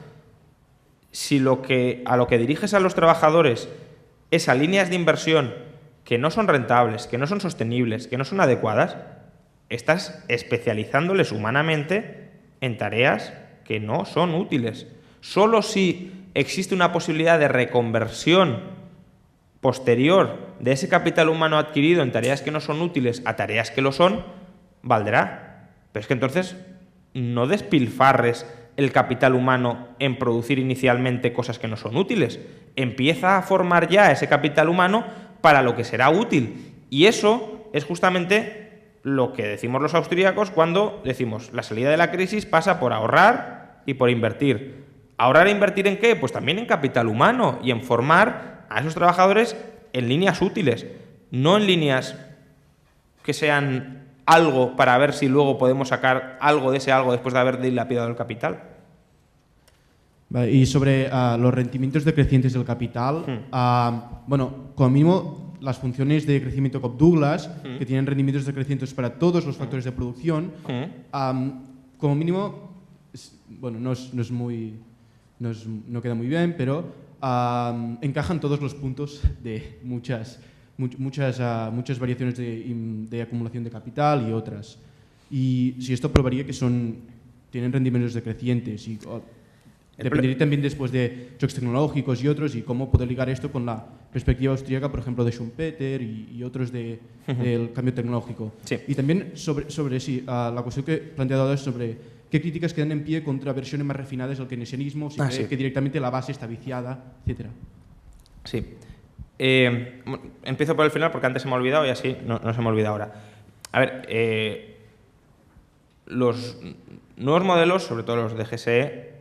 Si a lo que diriges a los trabajadores es a líneas de inversión que no son rentables, que no son sostenibles, que no son adecuadas, estás especializándoles humanamente en tareas que no son útiles. Solo si existe una posibilidad de reconversión posterior de ese capital humano adquirido en tareas que no son útiles a tareas que lo son, valdrá. Pero es que entonces no despilfarres el capital humano en producir inicialmente cosas que no son útiles. Empieza a formar ya ese capital humano para lo que será útil. Y eso es justamente lo que decimos los austríacos cuando decimos la salida de la crisis pasa por ahorrar y por invertir. ¿Ahorrar e invertir en qué? Pues también en capital humano y en formar a esos trabajadores en líneas útiles, no en líneas que sean algo para ver si luego podemos sacar algo de ese algo después de haber dilapidado el capital. Vale, y sobre los rendimientos decrecientes del capital, como mínimo las funciones de crecimiento Cobb-Douglas, que tienen rendimientos decrecientes para todos los factores de producción, como mínimo, no queda muy bien, pero encajan todos los puntos de muchas muchas variaciones de acumulación de capital y otras. Y si esto probaría que tienen rendimientos decrecientes y dependería también después de shocks tecnológicos y otros y cómo poder ligar esto con la perspectiva austríaca, por ejemplo, de Schumpeter y otros del cambio tecnológico. Sí. Y también sobre la cuestión que he planteado ahora es sobre qué críticas quedan en pie contra versiones más refinadas del keynesianismo, si cree que directamente la base está viciada, etc. Sí. Empiezo por el final porque antes se me ha olvidado y así no se me olvida ahora. A ver, los nuevos modelos, sobre todo los de GSE,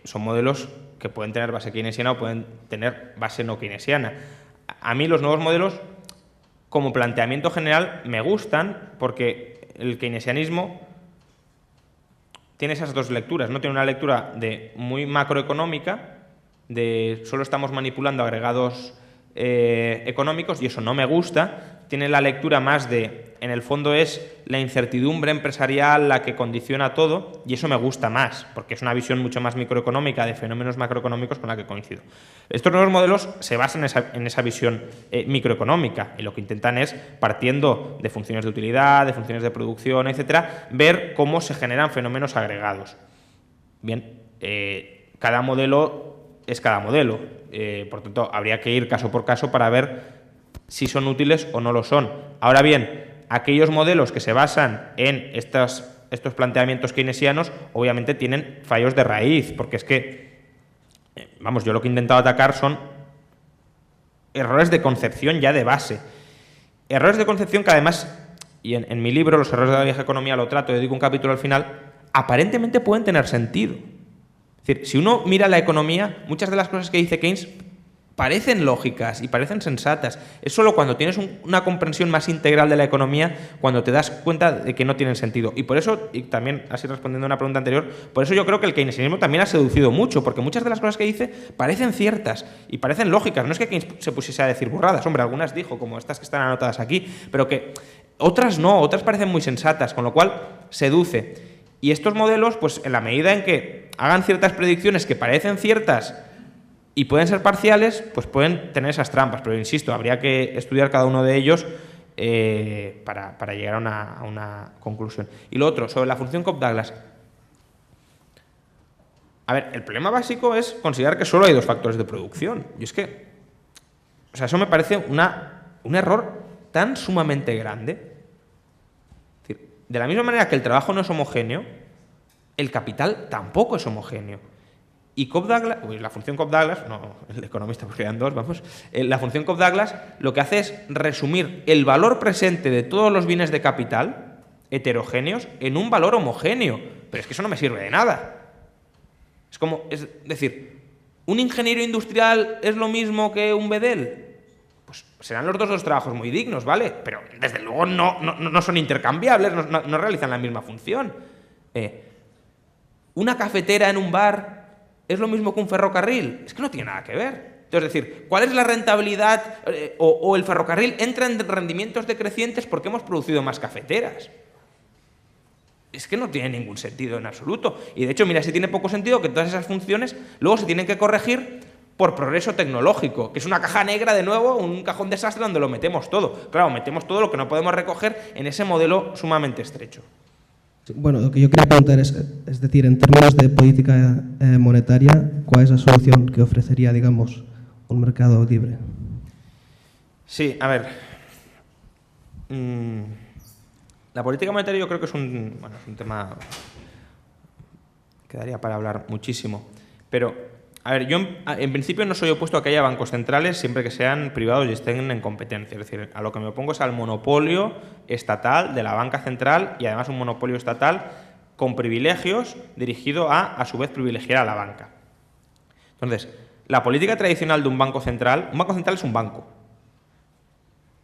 son modelos que pueden tener base keynesiana o pueden tener base no keynesiana. A mí los nuevos modelos, como planteamiento general, me gustan porque el keynesianismo tiene esas dos lecturas, ¿no? Tiene una lectura de muy macroeconómica, de solo estamos manipulando agregados económicos, y eso no me gusta. Tiene la lectura más de, en el fondo es la incertidumbre empresarial la que condiciona todo, y eso me gusta más, porque es una visión mucho más microeconómica de fenómenos macroeconómicos con la que coincido. Estos nuevos modelos se basan en esa visión microeconómica, y lo que intentan es, partiendo de funciones de utilidad, de funciones de producción, etcétera, ver cómo se generan fenómenos agregados. Bien, cada modelo es cada modelo, por tanto, habría que ir caso por caso para ver si son útiles o no lo son. Ahora bien, aquellos modelos que se basan en estos planteamientos keynesianos, obviamente tienen fallos de raíz, porque es que, vamos, yo lo que he intentado atacar son errores de concepción ya de base. Errores de concepción que además, y en mi libro, Los errores de la vieja economía, lo trato, dedico un capítulo al final, aparentemente pueden tener sentido. Es decir, si uno mira la economía, muchas de las cosas que dice Keynes parecen lógicas y parecen sensatas. Es solo cuando tienes una comprensión más integral de la economía cuando te das cuenta de que no tienen sentido. Y por eso, y también así respondiendo a una pregunta anterior, por eso yo creo que el keynesianismo también ha seducido mucho, porque muchas de las cosas que dice parecen ciertas y parecen lógicas. No es que Keynes se pusiese a decir burradas, hombre, algunas dijo, como estas que están anotadas aquí, pero que otras no, otras parecen muy sensatas, con lo cual seduce. Y estos modelos, pues en la medida en que hagan ciertas predicciones que parecen ciertas y pueden ser parciales, pues pueden tener esas trampas. Pero insisto, habría que estudiar cada uno de ellos para llegar a una conclusión. Y lo otro, sobre la función Cobb-Douglas. A ver, el problema básico es considerar que solo hay dos factores de producción. Y es que, o sea, eso me parece un error tan sumamente grande. Es decir, de la misma manera que el trabajo no es homogéneo, el capital tampoco es homogéneo. Y Cobb-Douglas, la función Cobb-Douglas, no el economista porque eran dos, vamos, la función Cobb-Douglas lo que hace es resumir el valor presente de todos los bienes de capital heterogéneos en un valor homogéneo. Pero es que eso no me sirve de nada. Es decir, ¿un ingeniero industrial es lo mismo que un bedel? Pues serán los dos trabajos muy dignos, ¿vale? Pero desde luego no son intercambiables, no realizan la misma función. ¿Una cafetera en un bar es lo mismo que un ferrocarril? Es que no tiene nada que ver. Entonces, es decir, ¿cuál es la rentabilidad? O el ferrocarril entra en rendimientos decrecientes porque hemos producido más cafeteras. Es que no tiene ningún sentido en absoluto. Y de hecho, mira, sí tiene poco sentido que todas esas funciones luego se tienen que corregir por progreso tecnológico, que es una caja negra de nuevo, un cajón desastre donde lo metemos todo. Claro, metemos todo lo que no podemos recoger en ese modelo sumamente estrecho. Bueno, lo que yo quería preguntar es decir, en términos de política monetaria, ¿cuál es la solución que ofrecería, digamos, un mercado libre? Sí, a ver. La política monetaria yo creo que es un tema que daría para hablar muchísimo. Pero, a ver, yo en principio no soy opuesto a que haya bancos centrales siempre que sean privados y estén en competencia. Es decir, a lo que me opongo es al monopolio estatal de la banca central, y además un monopolio estatal con privilegios dirigido a su vez, privilegiar a la banca. Entonces, la política tradicional de un banco central es un banco.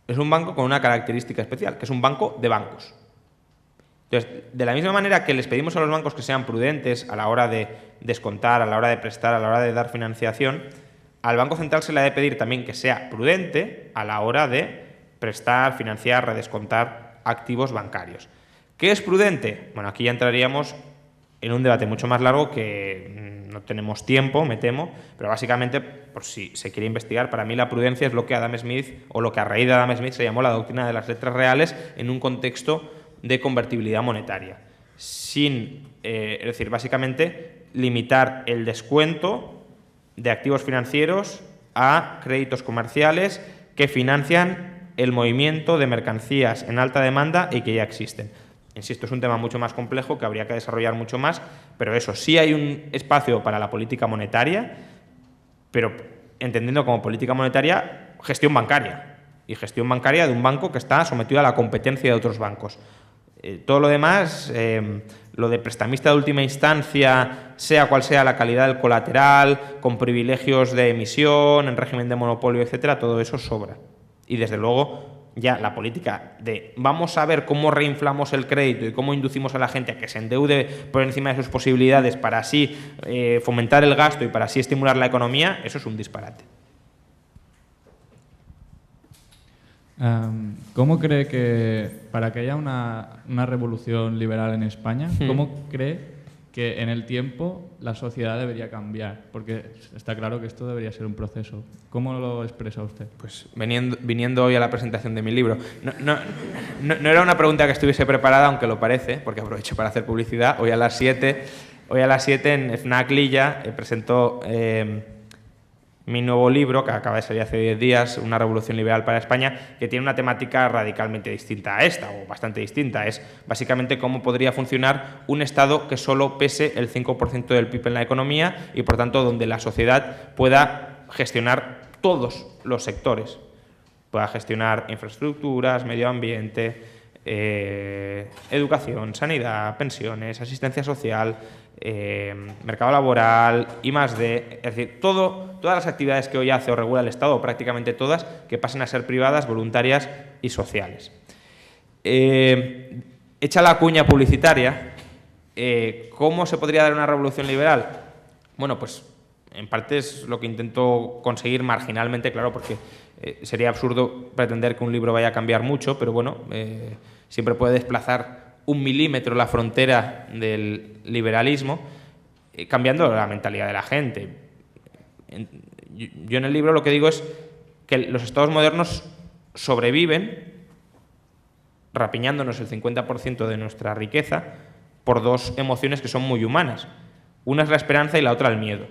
Es un banco con una característica especial, que es un banco de bancos. Entonces, de la misma manera que les pedimos a los bancos que sean prudentes a la hora de descontar, a la hora de prestar, a la hora de dar financiación, al Banco Central se le ha de pedir también que sea prudente a la hora de prestar, financiar, redescontar activos bancarios. ¿Qué es prudente? Bueno, aquí ya entraríamos en un debate mucho más largo que no tenemos tiempo, me temo, pero básicamente, por si se quiere investigar, para mí la prudencia es lo que Adam Smith, o lo que a raíz de Adam Smith se llamó la doctrina de las letras reales en un contexto de convertibilidad monetaria. Es decir, básicamente limitar el descuento de activos financieros a créditos comerciales que financian el movimiento de mercancías en alta demanda y que ya existen. Insisto, es un tema mucho más complejo que habría que desarrollar mucho más, pero eso, sí hay un espacio para la política monetaria, pero entendiendo como política monetaria gestión bancaria, y gestión bancaria de un banco que está sometido a la competencia de otros bancos. Todo lo demás, lo de prestamista de última instancia, sea cual sea la calidad del colateral, con privilegios de emisión, en régimen de monopolio, etcétera, todo eso sobra. Y desde luego ya la política de vamos a ver cómo reinflamos el crédito y cómo inducimos a la gente a que se endeude por encima de sus posibilidades para así fomentar el gasto y para así estimular la economía, eso es un disparate. ¿Cómo cree que, para que haya una revolución liberal en España, cómo cree que en el tiempo la sociedad debería cambiar? Porque está claro que esto debería ser un proceso. ¿Cómo lo expresa usted? Pues viniendo hoy a la presentación de mi libro, no era una pregunta que estuviese preparada, aunque lo parece, porque aprovecho para hacer publicidad. Hoy a las 7 en FNAC Lilla presento mi nuevo libro, que acaba de salir hace 10 días, Una revolución liberal para España, que tiene una temática radicalmente distinta a esta, o bastante distinta. Es básicamente cómo podría funcionar un Estado que solo pese el 5% del PIB en la economía y, por tanto, donde la sociedad pueda gestionar todos los sectores. Pueda gestionar infraestructuras, medio ambiente, educación, sanidad, pensiones, asistencia social, mercado laboral, I+D, es decir, todas las actividades que hoy hace o regula el Estado, o prácticamente todas, que pasen a ser privadas, voluntarias y sociales. Hecha la cuña publicitaria, ¿cómo se podría dar una revolución liberal? Bueno, pues en parte es lo que intento conseguir marginalmente, claro, porque sería absurdo pretender que un libro vaya a cambiar mucho, pero bueno, siempre puede desplazar 1 milímetro la frontera del liberalismo, cambiando la mentalidad de la gente. Yo en el libro lo que digo es que los estados modernos sobreviven rapiñándonos el 50% de nuestra riqueza por dos emociones que son muy humanas. Una es la esperanza y la otra el miedo.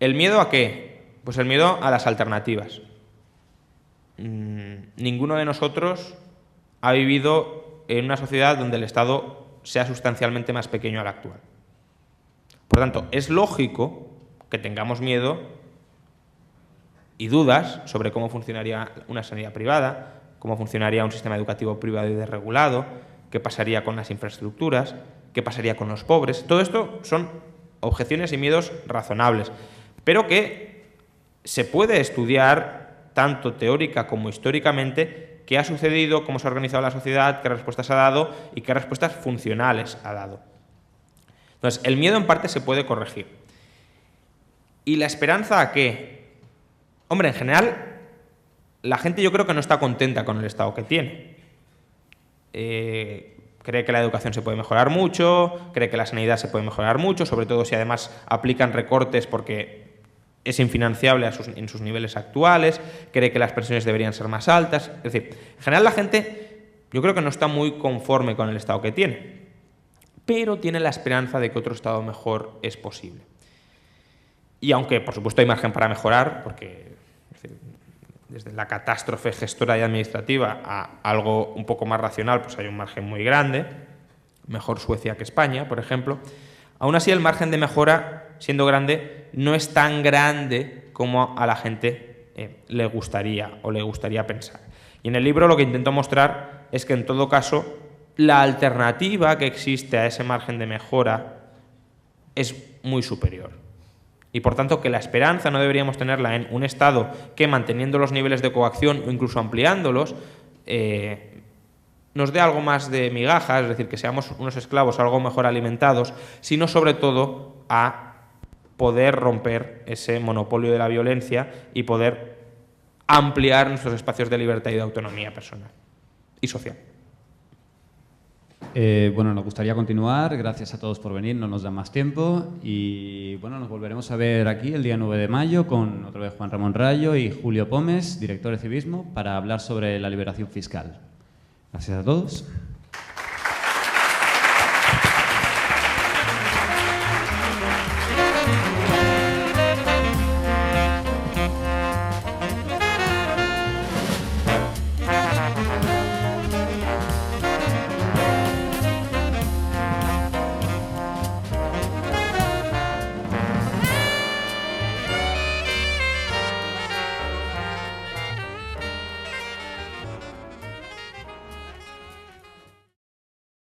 ¿El miedo a qué? Pues el miedo a las alternativas. Ninguno de nosotros ha vivido en una sociedad donde el Estado sea sustancialmente más pequeño al actual. Por tanto, es lógico que tengamos miedo y dudas sobre cómo funcionaría una sanidad privada, cómo funcionaría un sistema educativo privado y desregulado, qué pasaría con las infraestructuras, qué pasaría con los pobres. Todo esto son objeciones y miedos razonables, pero que se puede estudiar tanto teórica como históricamente qué ha sucedido, cómo se ha organizado la sociedad, qué respuestas ha dado y qué respuestas funcionales ha dado. Entonces, el miedo en parte se puede corregir. ¿Y la esperanza a qué? Hombre, en general, la gente yo creo que no está contenta con el estado que tiene. Cree que la educación se puede mejorar mucho, cree que la sanidad se puede mejorar mucho, sobre todo si además aplican recortes porque es infinanciable en sus niveles actuales, cree que las pensiones deberían ser más altas. Es decir, en general la gente yo creo que no está muy conforme con el estado que tiene, pero tiene la esperanza de que otro estado mejor es posible. Y aunque, por supuesto, hay margen para mejorar, porque es decir, desde la catástrofe gestora y administrativa a algo un poco más racional, pues hay un margen muy grande, mejor Suecia que España, por ejemplo. Aún así, el margen de mejora, siendo grande, no es tan grande como a la gente le gustaría pensar. Y en el libro lo que intento mostrar es que, en todo caso, la alternativa que existe a ese margen de mejora es muy superior. Y, por tanto, que la esperanza no deberíamos tenerla en un Estado que, manteniendo los niveles de coacción o incluso ampliándolos, nos dé algo más de migajas, es decir, que seamos unos esclavos algo mejor alimentados, sino sobre todo a poder romper ese monopolio de la violencia y poder ampliar nuestros espacios de libertad y de autonomía personal y social. Bueno, nos gustaría continuar. Gracias a todos por venir, no nos da más tiempo. Y bueno, nos volveremos a ver aquí el día 9 de mayo con otra vez Juan Ramón Rayo y Julio Pómez, director de Civismo, para hablar sobre la liberación fiscal. Gracias a todos.